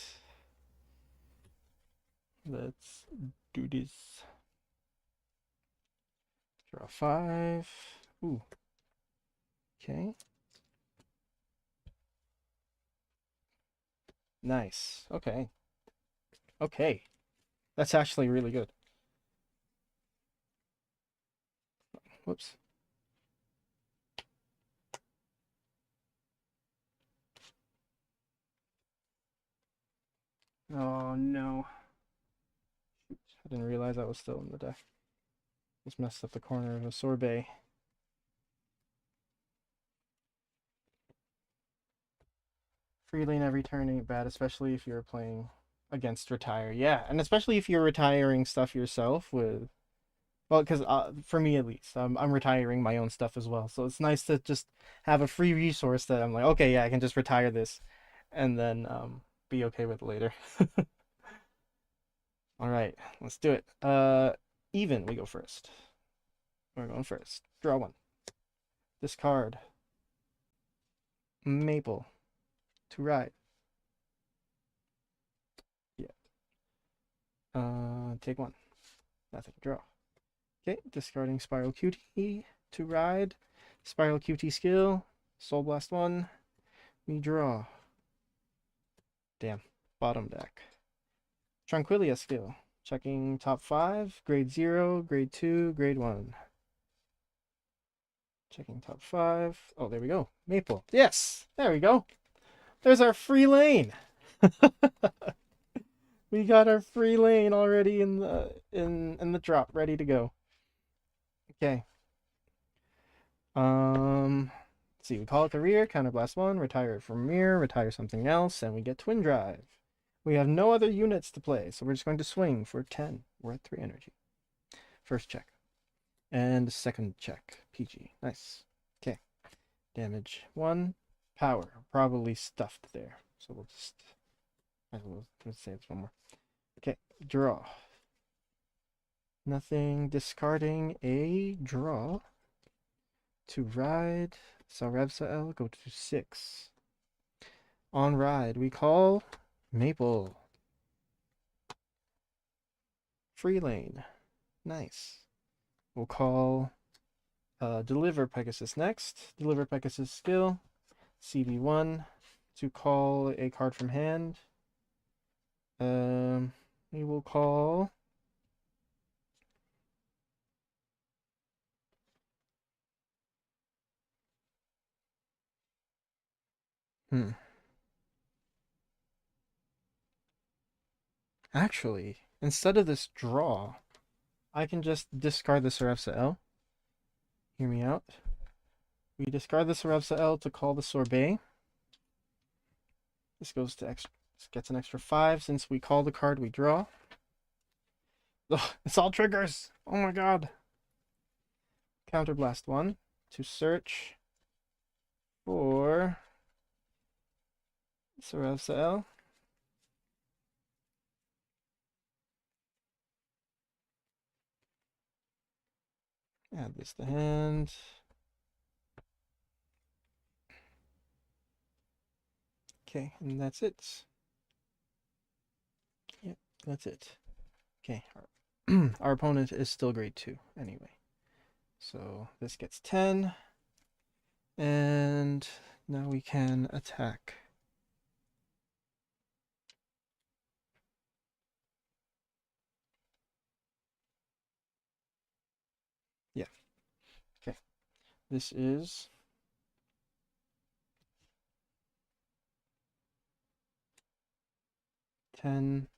Let's do this. Draw 5. Ooh. Okay. Nice. Okay. Okay. That's actually really good. Whoops. Oh no. I didn't realize I was still in the deck. Just messed up the corner of a sorbet. Free lane every turn ain't bad, especially if you're playing against retire. Yeah, and especially if you're retiring stuff yourself with. Well, because for me at least, I'm retiring my own stuff as well. So it's nice to just have a free resource that I'm like, okay, yeah, I can just retire this, and then be okay with it later. All right, let's do it. Even, we go first. We're going first. Draw 1. Discard. Maple. To ride. Yeah. Take 1. Nothing. Draw. Okay, discarding Spiral Cutie to ride. Spiral Cutie skill. Soul Blast 1. We draw. Damn. Bottom deck. Tranquilia skill. Checking top 5. Grade 0, grade 2, grade 1. Checking top 5. Oh, there we go. Maple. Yes! There we go. There's our free lane. We got our free lane already in the drop, ready to go. Okay. Let's see, we call it the rear, counterblast 1, retire it from mirror, retire something else, and we get twin drive. We have no other units to play, so we're just going to swing for 10. We're at 3 energy. First check. And second check. PG. Nice. Okay. Damage 1. Power. Probably stuffed there. So we'll just... Let's say it's one more. Okay, draw. Nothing. Discarding a draw. To ride. Sarevsael, go to 6. On ride, we call Maple. Free lane. Nice. We'll call Deliver Pegasus next. Deliver Pegasus skill. CB1 to call a card from hand. We will call... Actually, instead of this draw, I can just discard the Sarevsael. Hear me out. We discard the Sarevsael to call the Sorbet. This goes to extra, this gets an extra 5 since we call the card we draw. Ugh, it's all triggers! Oh my god! Counterblast 1 to search for Sarevsael. Add this to hand. Okay, and that's it. Yep, that's it. Okay, our opponent is still grade 2 anyway. So this gets 10. And now we can attack. Yeah. Okay. This is... $10,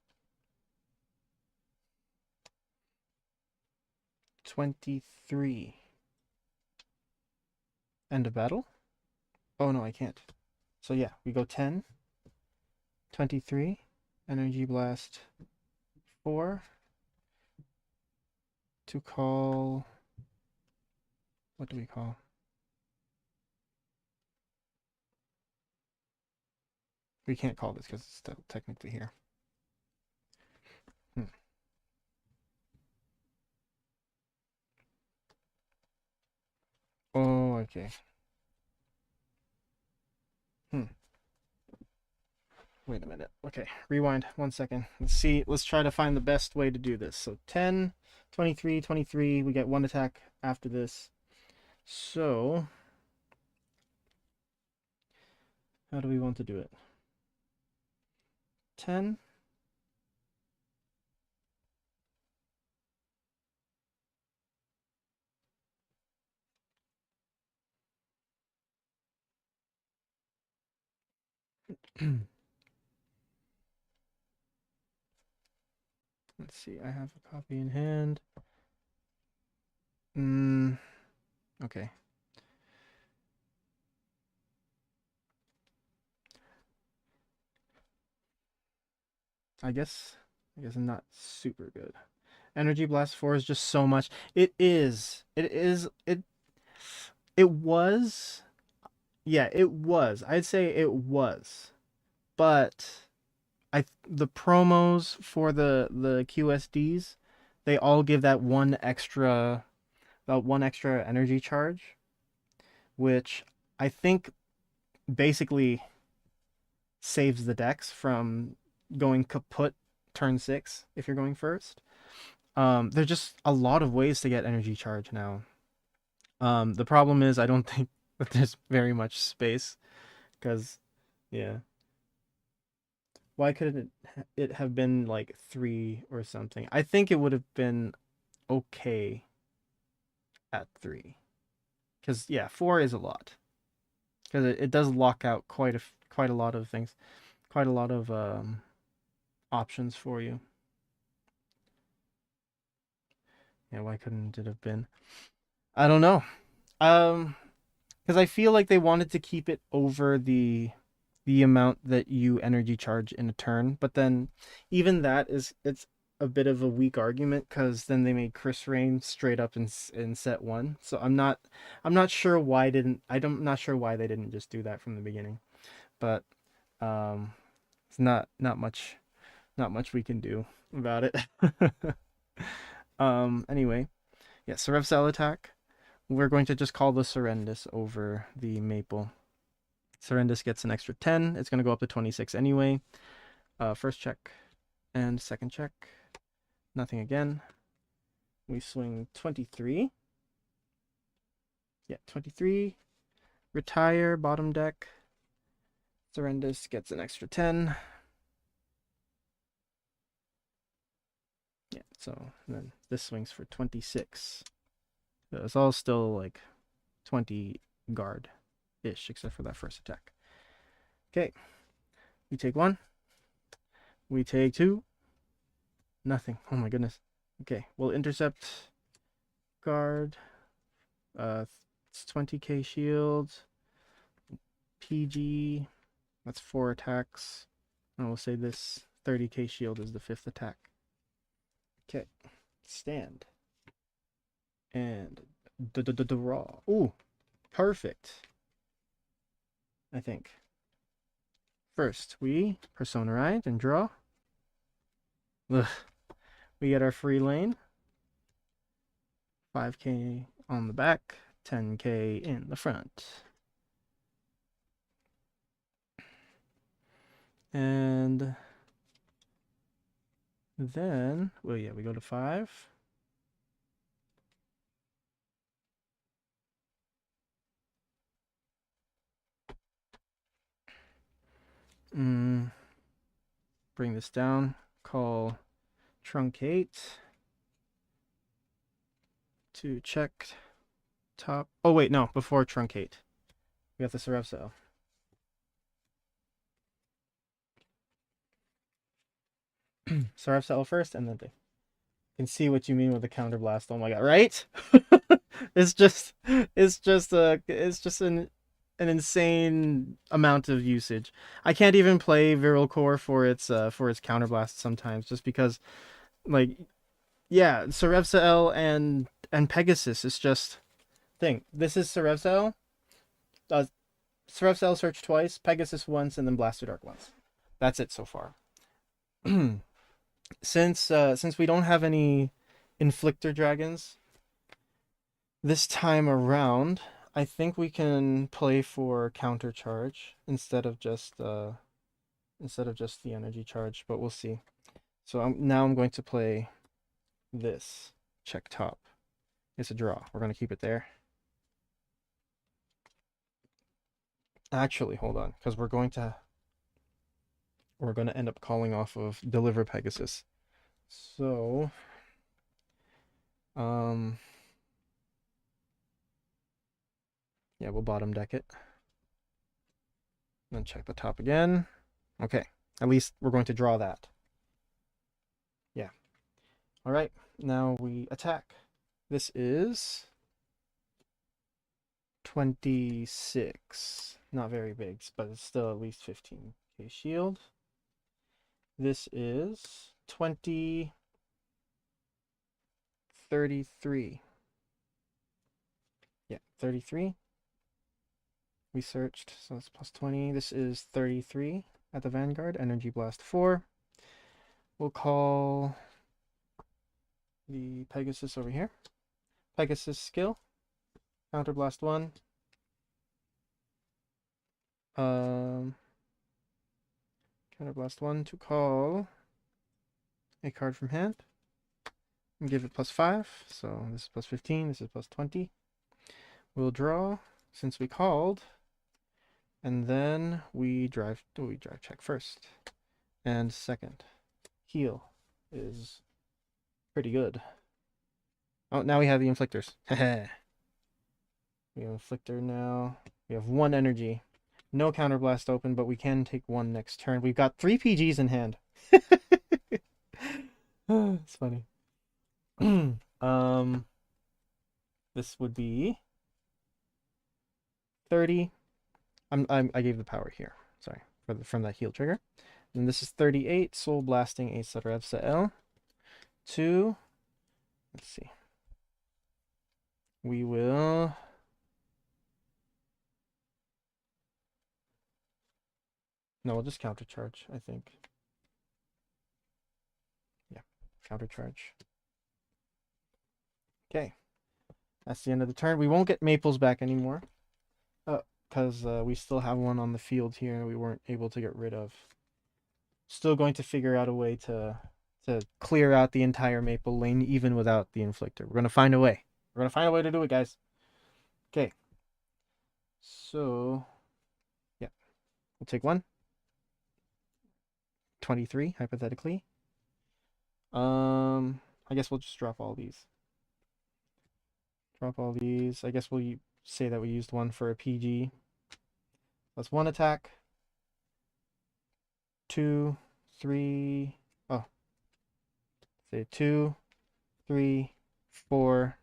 $23. End of battle? Oh no, I can't. So yeah, we go 10, 23, Energy Blast 4 to call... What do we call? We can't call this because it's still technically here. Oh, okay. Wait a minute. Okay, rewind 1 second. Let's see. Let's try to find the best way to do this. So 10, 23, 23. We get 1 attack after this. So, how do we want to do it? 10. Let's see. I have a copy in hand. Okay. I guess I'm not super good. Energy Blast 4 is just so much. It was. Yeah, it was. I'd say it was. But the promos for the QSDs, they all give that one extra energy charge, which I think basically saves the decks from going kaput turn 6 if you're going first. There's just a lot of ways to get energy charge now. The problem is I don't think that there's very much space, because yeah. Why couldn't it have been like 3 or something? I think it would have been okay at 3. Because yeah, 4 is a lot. Because it does lock out quite a lot of things, quite a lot of options for you. Yeah, why couldn't it have been? I don't know. Because I feel like they wanted to keep it over the amount that you energy charge in a turn, but then even that is a bit of a weak argument because then they made Chris Rain straight up in set one. So I'm not sure why didn't I'm not sure why they didn't just do that from the beginning. But it's not much we can do about it. Anyway, yeah, Sarevsael attack. We're going to just call the Serendis over the Maple. Serendis gets an extra 10. It's going to go up to 26 anyway. First check and second check. Nothing again. We swing 23. Yeah, 23. Retire, bottom deck. Serendis gets an extra 10. Yeah, so then this swings for 26. So it's all still like 20 guard-ish, except for that first attack. Okay. We take 1. We take 2. Nothing. Oh my goodness. Okay, we'll intercept guard. It's 20k shield. PG. That's 4 attacks. And we'll say this 30k shield is the 5th attack. Okay. Stand. And draw. Ooh. Perfect. I think. First, we Persona Ride and draw. Ugh. We get our free lane. 5k on the back, 10k in the front. And then, well, yeah, we go to 5. Bring this down. Call Truncate to check top. Oh, wait, no, before Truncate. We got the Sarevsael. Sarevsael first, and then they can see what you mean with the counterblast. Oh my god, right? it's just an insane amount of usage. I can't even play Viral Core for its counterblast sometimes, just because, like, yeah, Sarevsael and Pegasus is just thing. This is Sarevsael. Sarevsael search twice, Pegasus once, and then Blaster Dark once. That's it so far. Since we don't have any Inflictor Dragons this time around, I think we can play for counter charge instead of just the energy charge, but we'll see. So now I'm going to play this. Check top. It's a draw. We're going to keep it there. Actually, hold on, because we're going to end up calling off of Deliver Pegasus. So, yeah, we'll bottom deck it. Then check the top again. Okay, at least we're going to draw that. Yeah. All right, now we attack. This is 26. Not very big, but it's still at least 15k shield. This is 20, 33. Yeah, 33. We searched, so that's plus 20. This is 33 at the Vanguard. Energy Blast 4. We'll call the Pegasus over here. Pegasus skill. Counterblast 1. Counterblast 1 to call a card from hand. And give it plus 5. So this is plus 15. This is plus 20. We'll draw since we called. And then we drive check first. And second. Heal is pretty good. Oh, now we have the Inflictors. We have Inflictor now. We have 1 energy. No counterblast open, but we can take 1 next turn. We've got 3 PGs in hand. It's funny. This would be 30. I gave the power here. Sorry, from that heal trigger. And this is 38. Soul Blasting a Sarevsael. 2. Let's see. We will... No, we'll just countercharge, I think. Yeah, countercharge. Okay. That's the end of the turn. We won't get Maples back anymore. Because we still have one on the field here we weren't able to get rid of. Still going to figure out a way to clear out the entire Maple lane even without the Inflictor. We're going to find a way. We're going to find a way to do it, guys. Okay. So, yeah. We'll take one. 23, hypothetically. I guess we'll just drop all these. Drop all these. I guess we'll say that we used one for a PG. That's 1 attack. 2, 3. Oh. Say 2, 3, 4.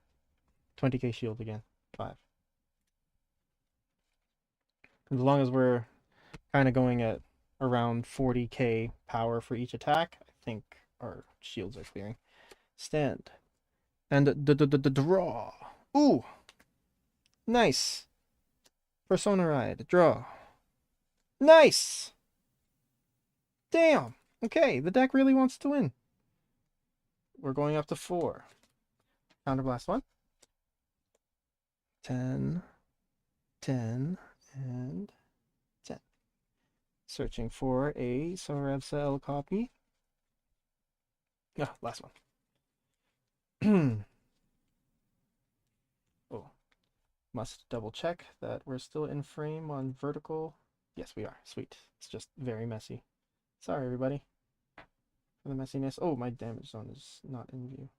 20k shield again. 5. As long as we're kind of going at around 40k power for each attack, I think our shields are clearing. Stand. And the draw. Ooh. Nice. Persona Ride. Draw. Nice. Damn. Okay, the deck really wants to win. We're going up to 4. Counterblast 1. 10. 10. And 10. Searching for a Sarevsael copy. Ah, last one. Oh. Must double check that we're still in frame on vertical. Yes, we are. Sweet. It's just very messy. Sorry, everybody, for the messiness. Oh, my damage zone is not in view.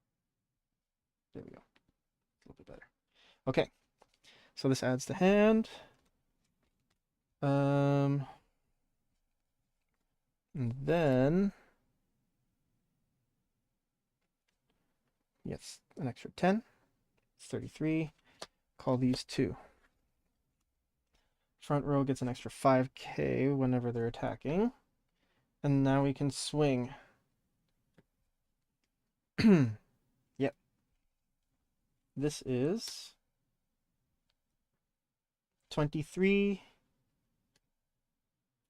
There we go. A little bit better. Okay. So this adds to hand. And then... Yes, an extra 10. It's 33. Call these 2. Front row gets an extra 5k whenever they're attacking. And now we can swing. Yep. This is 23,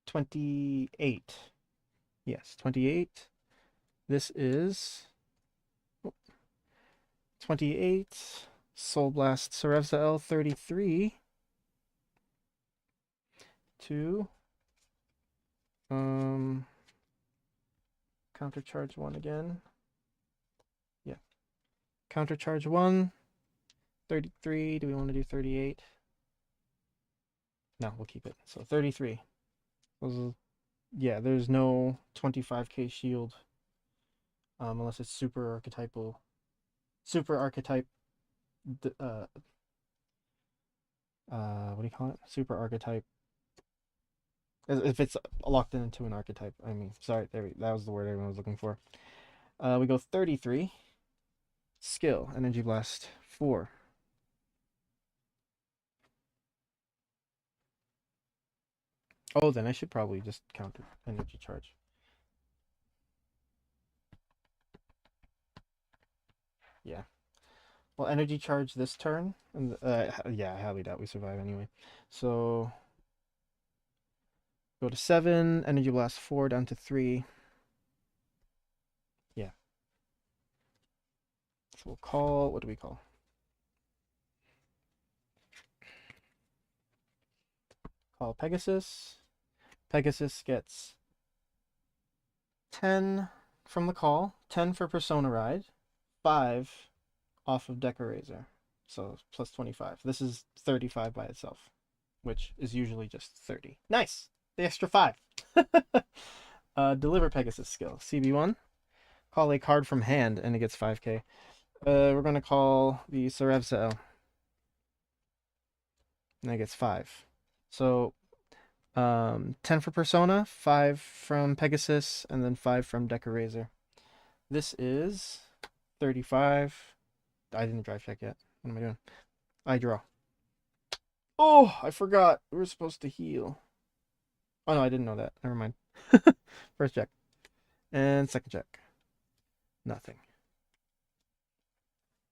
28. Yes, 28. This is 28. Soul Blast Sarevsael 33. 2. Countercharge 1 again. Yeah. Countercharge 1. 33. Do we want to do 38? No, we'll keep it. So 33. Yeah, there's no 25k shield. Unless it's super archetypal. Super archetype. What do you call it? Super archetype. If it's locked into an archetype. I mean, sorry, that was the word everyone was looking for. We go 33. Skill. Energy Blast 4. Oh, then I should probably just counter Energy Charge. Yeah. Well, Energy Charge this turn. And yeah, I highly doubt we survive anyway. So... Go to 7, Energy Blast 4 down to 3. Yeah. So we'll call, what do we call? Call Pegasus. Pegasus gets 10 from the call, 10 for Persona Ride, 5 off of Decorazer. So plus 25. This is 35 by itself, which is usually just 30. Nice! The extra 5. Deliver Pegasus skill. CB1. Call a card from hand and it gets 5k. We're going to call the Sarevsael. And it gets 5. So 10 for Persona, 5 from Pegasus, and then 5 from Decorazer. This is 35. I didn't drive check yet. What am I doing? I draw. Oh, I forgot. We were supposed to heal. Oh, no, I didn't know that. Never mind. First check. And second check. Nothing.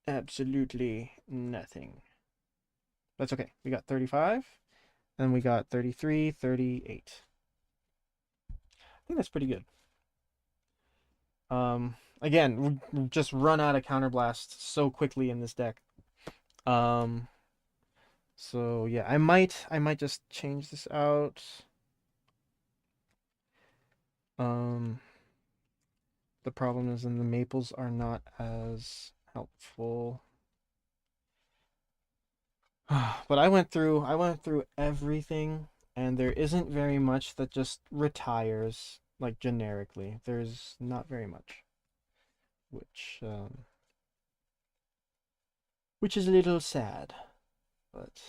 absolutely nothing. That's okay. We got 35, and we got 33, 38. I think that's pretty good. Again, we just run out of counterblast so quickly in this deck. Um, so yeah, I might just change this out. Um, the problem is, then the maples are not as helpful. But I went through everything, and there isn't very much that just retires like generically. There's not very much, which which is a little sad, but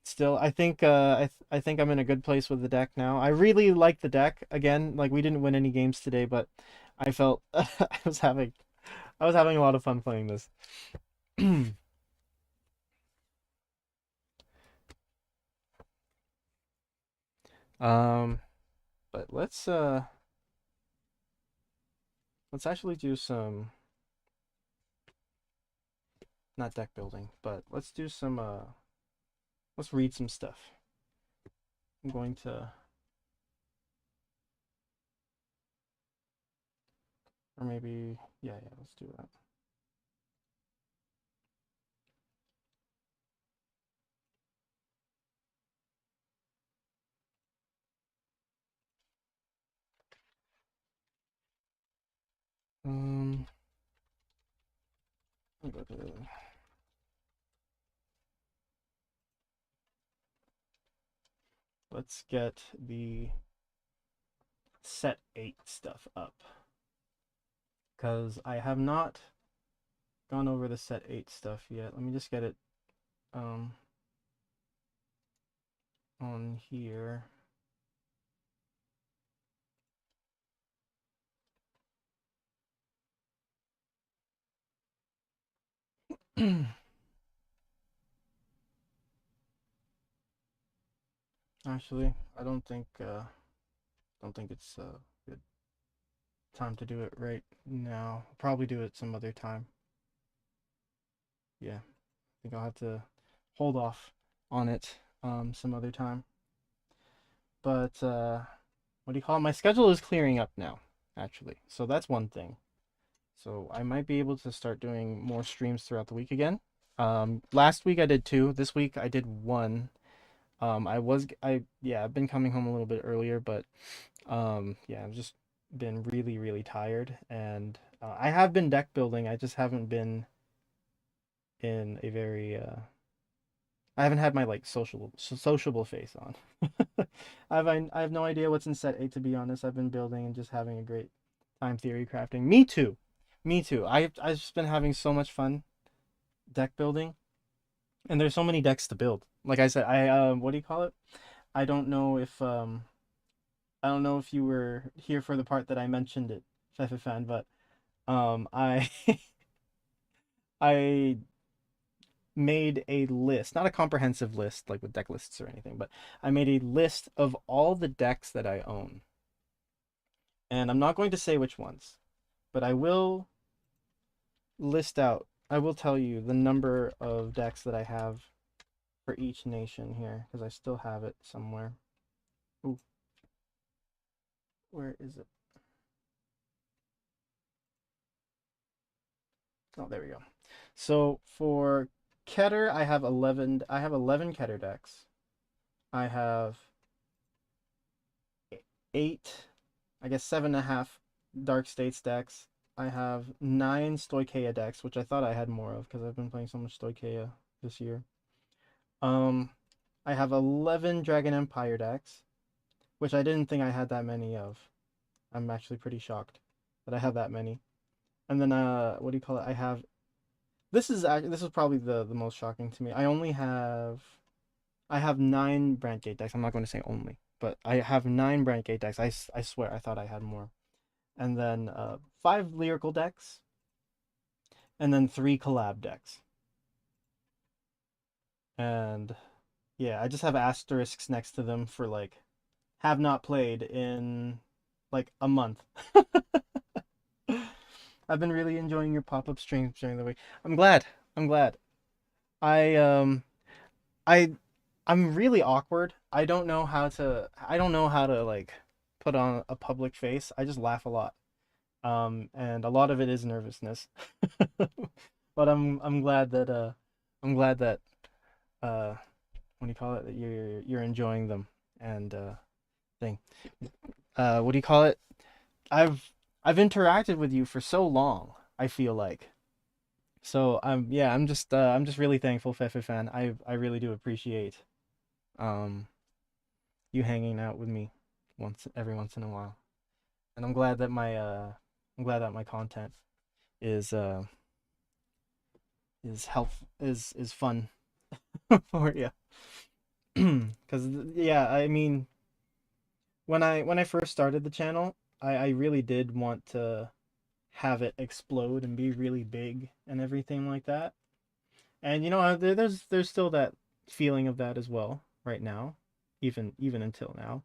still, I think I think I'm in a good place with the deck now. I really like the deck. Again, like we didn't win any games today, but I felt I was having a lot of fun playing this. um, but let's actually do some, not deck building, but let's do some let's read some stuff. I'm going to, or maybe yeah, let's do that. Um, I'll go to, let's get the set 8 stuff up, because I have not gone over the set 8 stuff yet. Let me just get it um on here. Actually, I don't think it's a good time to do it right now. I'll probably do it some other time. Yeah, I think I'll have to hold off on it some other time. But what do you call it? My schedule is clearing up now, actually. So that's one thing. So I might be able to start doing more streams throughout the week again. Last week I did 2. This week I did 1. I've been coming home a little bit earlier, but yeah, I've just been really, really tired, and I have been deck building. I just haven't been in a very I haven't had my like sociable face on. I have no idea what's in set 8, to be honest. I've been building and just having a great time theory crafting. Me too. Me too. I've just been having so much fun deck building, and there's so many decks to build. Like I said, what do you call it? I don't know if I don't know if you were here for the part that I mentioned it, Fan, but I I made a list, not a comprehensive list like with deck lists or anything, but I made a list of all the decks that I own. And I'm not going to say which ones, but I will list out, I will tell you the number of decks that I have for each nation here, because I still have it somewhere. Ooh, where is it? Oh, there we go. So for Keter, I have 11. I have 11 Keter decks. I have 8, I guess 7.5 Dark States decks. I have 9 Stoicheia decks, which I thought I had more of because I've been playing so much Stoicheia this year. Um, I have 11 Dragon Empire decks, which I didn't think I had that many of. I'm actually pretty shocked that I have that many. And then what do you call it? I have, this is probably the most shocking to me. I have 9 Brandgate decks. I'm not going to say only, but I have 9 Brandgate decks. I swear I thought I had more. And then 5 lyrical decks, and then 3 collab decks. And yeah, I just have asterisks next to them for like have not played in like a month. I've been really enjoying your pop-up streams during the week. I'm glad. I'm glad. I I I'm really awkward. I don't know how to like put on a public face. I just laugh a lot. And a lot of it is nervousness. But I'm glad that I'm glad that uh what do you call it, that you're enjoying them and thing. What do you call it? I've I've interacted with you for so long, I feel like. So I'm just really thankful, Fefe fan. I really do appreciate um you hanging out with me every once in a while. And I'm glad that my content is is fun for you. Cuz yeah, I mean, when I first started the channel, I really did want to have it explode and be really big and everything like that. And you know, there's still that feeling of that as well right now, even until now.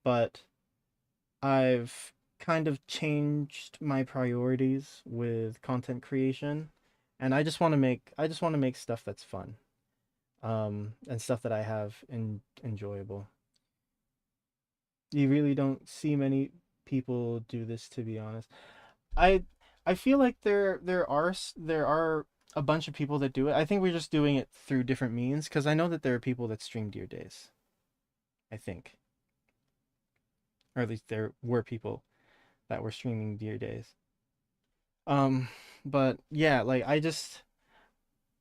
But I've kind of changed my priorities with content creation, and I just want to make stuff that's fun, and stuff that I have enjoyable. You really don't see many people do this, to be honest. I I feel like there are a bunch of people that do it. I think we're just doing it through different means because I know that there are people that stream Dear Days. I think, or at least there were people that were streaming Dear Days. Um, but yeah, like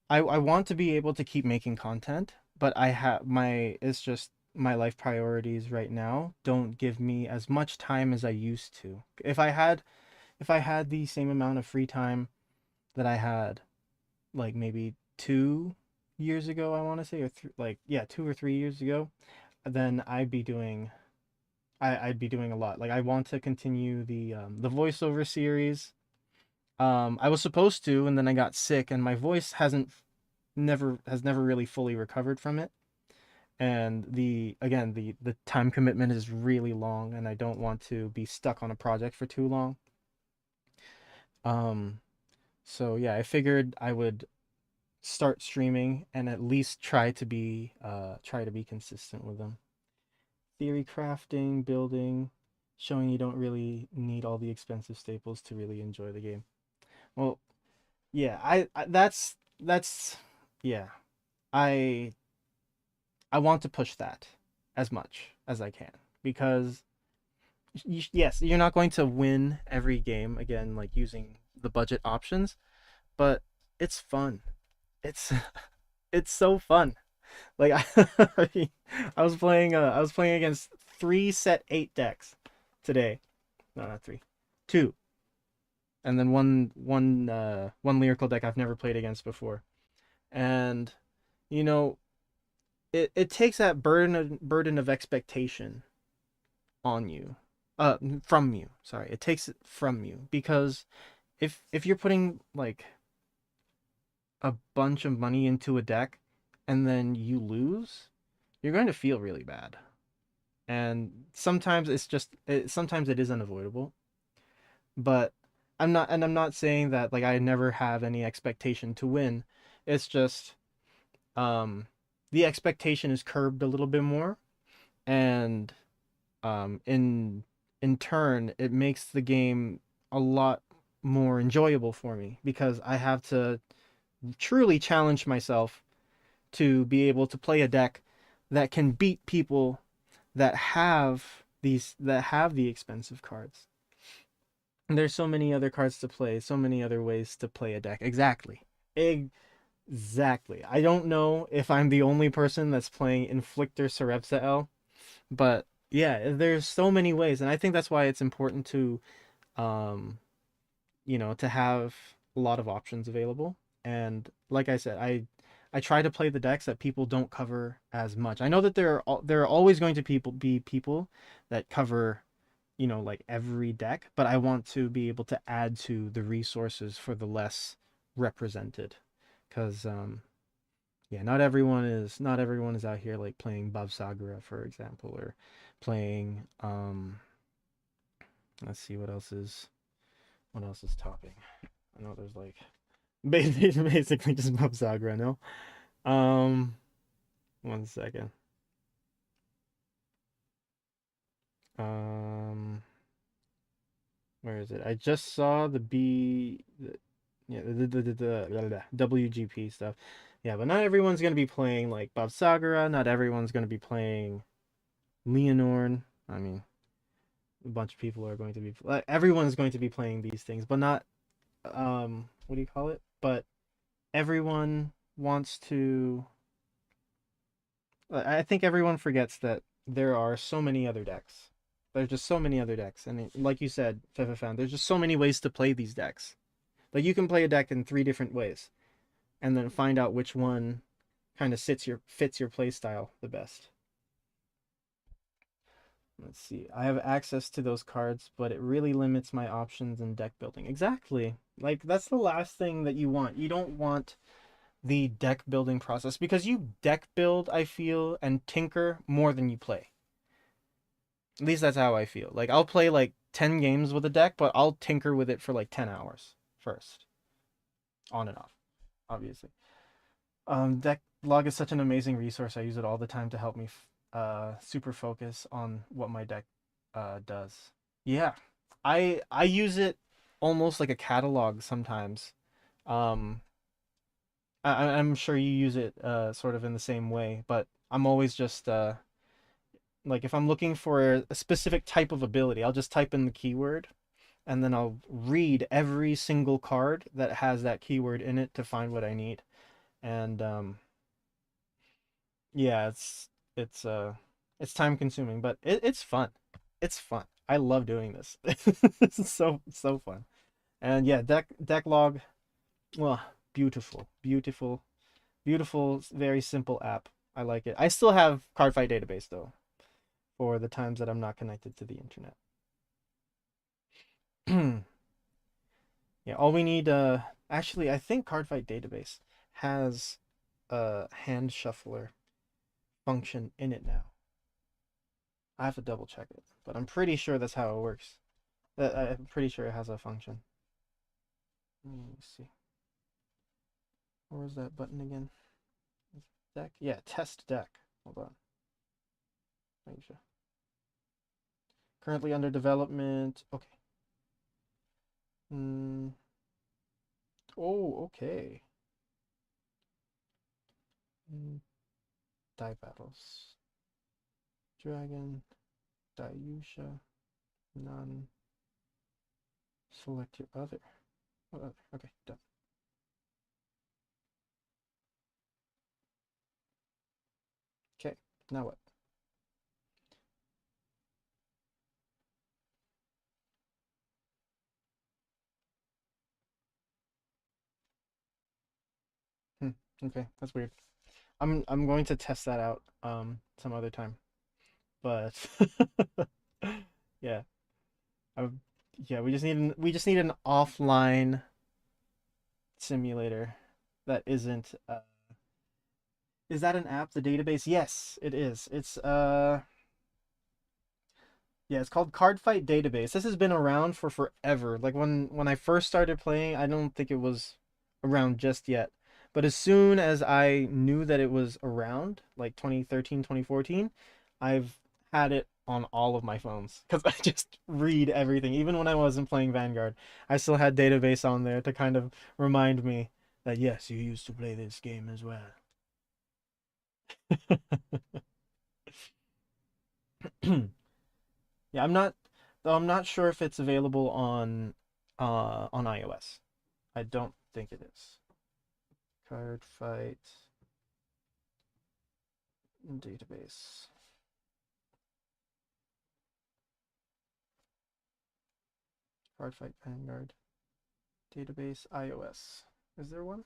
I want to be able to keep making content, but I have my it's just my life priorities right now don't give me as much time as I used to. If I had the same amount of free time that I had like maybe 2 years ago, I want to say, or like yeah, 2 or 3 years ago, then I'd be doing a lot. Like I want to continue the voiceover series. I was supposed to, and then I got sick, and my voice has never really fully recovered from it. And the time commitment is really long, and I don't want to be stuck on a project for too long. Um, so yeah, I figured I would start streaming and at least try to be consistent with them. Theory crafting, building, showing you don't really need all the expensive staples to really enjoy the game. Well, yeah, I that's yeah. I I want to push that as much as I can because yes, you're not going to win every game again like using the budget options, but it's fun. It's it's so fun. Like I, mean, I was playing against three set 8 decks today. No, not three. Two. And then one lyrical deck I've never played against before. And you know, it takes that burden of expectation on you. From you. Sorry. It takes it from you because if you're putting like a bunch of money into a deck and then you lose, you're going to feel really bad. And sometimes it is unavoidable, but I'm not saying that like I never have any expectation to win. It's just um the expectation is curbed a little bit more, and in turn it makes the game a lot more enjoyable for me because I have to truly challenge myself to be able to play a deck that can beat people that have the expensive cards. And there's so many other cards to play, so many other ways to play a deck. Exactly. Exactly. I don't know if I'm the only person that's playing Inflictor Sarevsael, but yeah, there's so many ways, and I think that's why it's important to um to have a lot of options available. And like I said, I try to play the decks that people don't cover as much. I know that there are always going to be people that cover, like every deck, but I want to be able to add to the resources for the less represented. Because yeah, not everyone is out here like playing Bab Sagra, for example, or playing let's see what else is topping. I know there's like Basically just Mob Sagra, no? Um, 1 second. Um, where is it? I just saw the yeah, the WGP stuff. Yeah, but not everyone's gonna be playing like Bob Sagara. Not everyone's gonna be playing Leonorn. I mean, a bunch of people are going to be like, everyone's going to be playing these things, but not what do you call it? But everyone wants to. I think everyone forgets that there are so many other decks. There's just so many other decks, and like you said, Fan, there's just so many ways to play these decks. Like you can play a deck in 3 different ways, and then find out which one kind of fits your play style the best. Let's see. I have access to those cards, but it really limits my options in deck building. Exactly. Like that's the last thing that you want. You don't want the deck building process because you deck build, I feel, and tinker more than you play. At least that's how I feel. Like I'll play like 10 games with a deck, but I'll tinker with it for like 10 hours first, on and off, obviously. Deck log is such an amazing resource. I use it all the time to help me super focus on what my deck does. Yeah. I use it almost like a catalog sometimes. Um I'm sure you use it sort of in the same way, but I'm always just like if I'm looking for a specific type of ability, I'll just type in the keyword and then I'll read every single card that has that keyword in it to find what I need. And yeah, it's time consuming, but it's fun. It's fun. I love doing this. This is so fun. And yeah, deck log, well, beautiful, beautiful, beautiful, very simple app. I like it. I still have Cardfight database though, for the times that I'm not connected to the internet. Yeah, all we need actually I think Cardfight database has a hand shuffler function in it now. I have to double check it, but I'm pretty sure that's how it works. I'm pretty sure it has a function. Let me see. Where was that button again? Deck? Yeah, test deck. Hold on. Make sure. Currently under development. Okay. Oh, okay. Die battles. Dragon. Dayusha. None. Select your other. What other? Okay, done. Okay, now what? Hmm. Okay, that's weird. I'm going to test that out some other time. But yeah. I, yeah, we just need an offline simulator that isn't is that an app, the database? Yes, it is. It's yeah, it's called Cardfight Database. This has been around for forever. Like when I first started playing, I don't think it was around just yet. But as soon as I knew that it was around, like 2013, 2014, I've had it on all of my phones because I just read everything. Even when I wasn't playing Vanguard, I still had database on there to kind of remind me that yes, you used to play this game as well. Yeah, I'm not sure if it's available on iOS. I don't think it is. Card fight database. Card fight Vanguard database iOS. Is there one?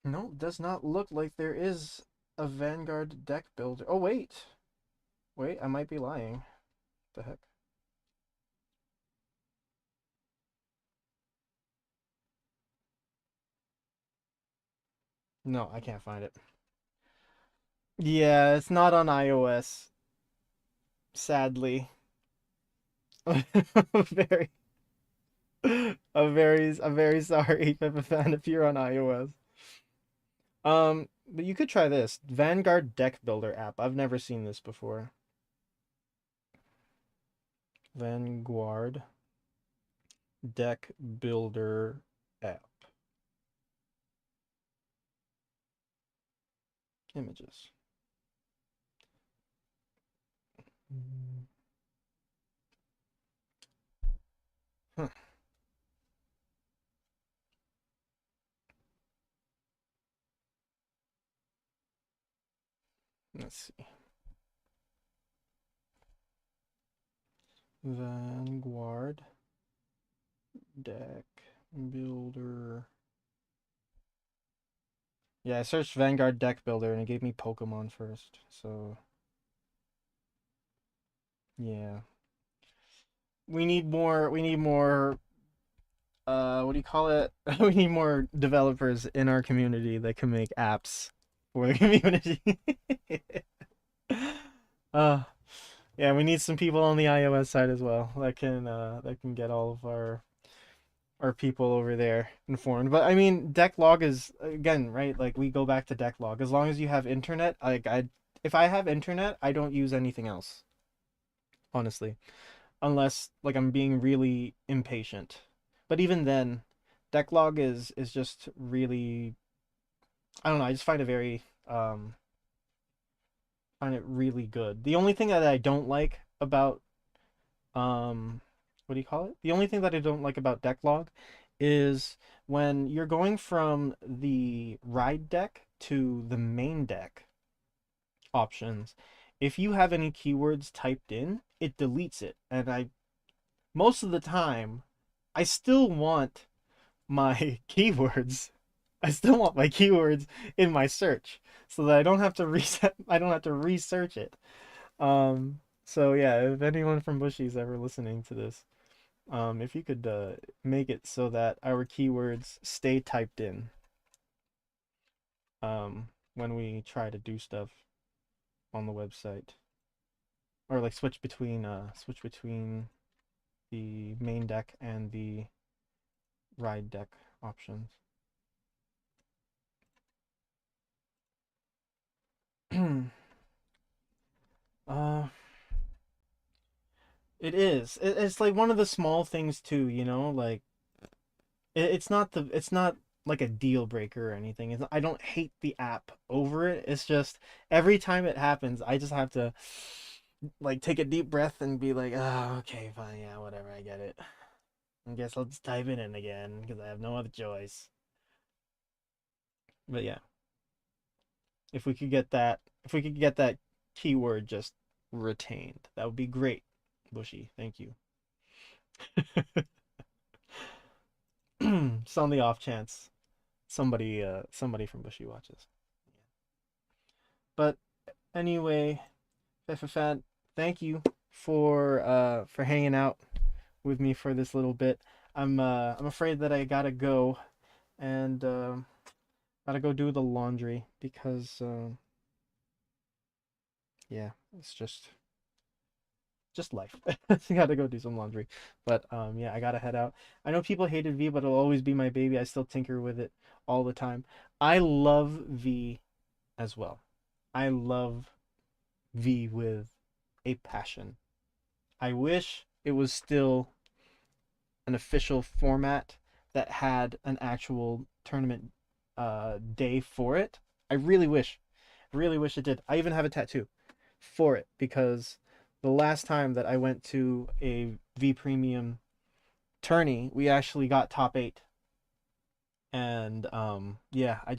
No, does not look like there is a Vanguard deck builder. Oh wait. Wait, I might be lying. The heck? No, I can't find it. Yeah, it's not on iOS, sadly. Very, I'm very sorry, Peppa Fan, if you're on iOS. But you could try this Vanguard Deck Builder app. I've never seen this before. Vanguard Deck Builder app. Images. Huh. Let's see. Vanguard Deck Builder. Yeah, I searched Vanguard Deck Builder and it gave me Pokemon first. So, yeah. We need more what do you call it? We need more developers in our community that can make apps for the community. uh yeah, we need some people on the iOS side as well that can get all of our people over there informed. But I mean, Decklog is again, right? Like we go back to Decklog. As long as you have internet, like I if I have internet, I don't use anything else, honestly. Unless like I'm being really impatient. But even then, Decklog is just really I don't know, I just find it really good. The only thing that I don't like about what do you call it? The only thing that I don't like about Decklog is when you're going from the ride deck to the main deck options, if you have any keywords typed in, it deletes it. And I most of the time I still want my keywords. I still want my keywords in my search so that I don't have to research it. So yeah, if anyone from Bushy's ever listening to this, if you could make it so that our keywords stay typed in when we try to do stuff on the website or like switch between the main deck and the ride deck options. uh It is. It's like one of the small things too, you know, like it's not like a deal breaker or anything. I don't hate the app over it. It's just every time it happens, I just have to like take a deep breath and be like, "Oh, okay, fine, yeah, whatever, I get it. I guess I'll just type it in again because I have no other choice." But yeah, if we could get that keyword just retained, that would be great. Bushy, thank you. Just on the off chance somebody from Bushy watches. But anyway, Fan, thank you for hanging out with me for this little bit. I'm afraid that I gotta go and gotta go do the laundry because yeah, it's just life. Gotta go do some laundry. But yeah, I gotta head out. I know people hated V, but it'll always be my baby. I still tinker with it all the time. I love V as well. I love V with a passion. I wish it was still an official format that had an actual tournament day for it. I really wish it did. I even have a tattoo for it because the last time that I went to a V Premium tourney, we actually got top 8. And yeah, I'm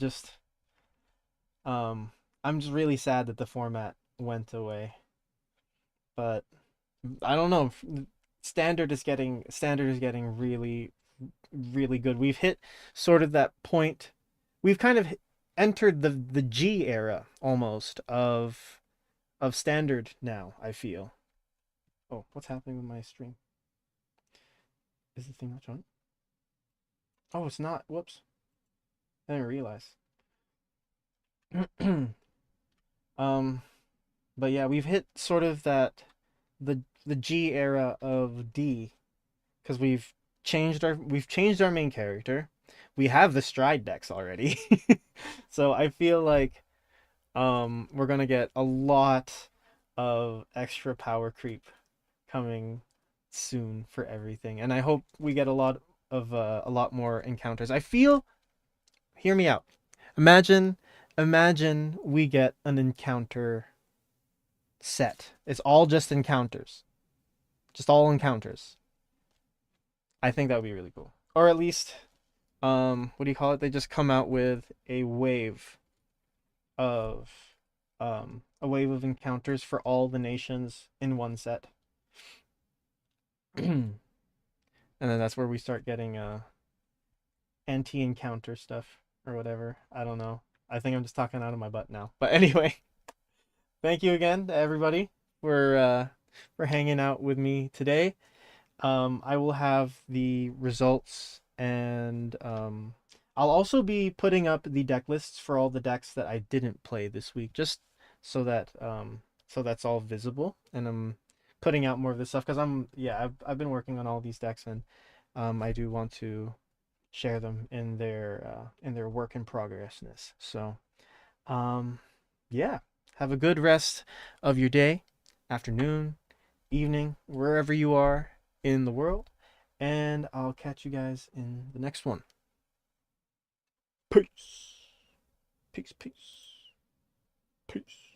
just really sad that the format went away. But I don't know. Standard is getting really good. We've hit sort of that point. We've kind of entered the G era almost of standard now, I feel. Oh, what's happening with my stream? Is the thing not showing? Oh, it's not. Whoops. I didn't realize. Um, but yeah, we've hit sort of the G era of D because we've changed our main character. We have the stride decks already. So I feel like we're gonna get a lot of extra power creep coming soon for everything. And I hope we get a lot more encounters. I feel, hear me out. Imagine imagine we get an encounter set. It's all just encounters. Just all encounters. I think that would be really cool. Or at least what do you call it? They just come out with of a wave of encounters for all the nations in one set. And then that's where we start getting anti-encounter stuff or whatever. I don't know. I think I'm just talking out of my butt now. But anyway, thank you again to everybody for hanging out with me today. I will have the results and I'll also be putting up the deck lists for all the decks that I didn't play this week, just so that so that's all visible. And I'm putting out more of this stuff because I've been working on all these decks and I do want to share them in their work in progressness. So yeah, have a good rest of your day, afternoon, evening, wherever you are in the world, and I'll catch you guys in the next one. Peace. Peace, peace. Peace.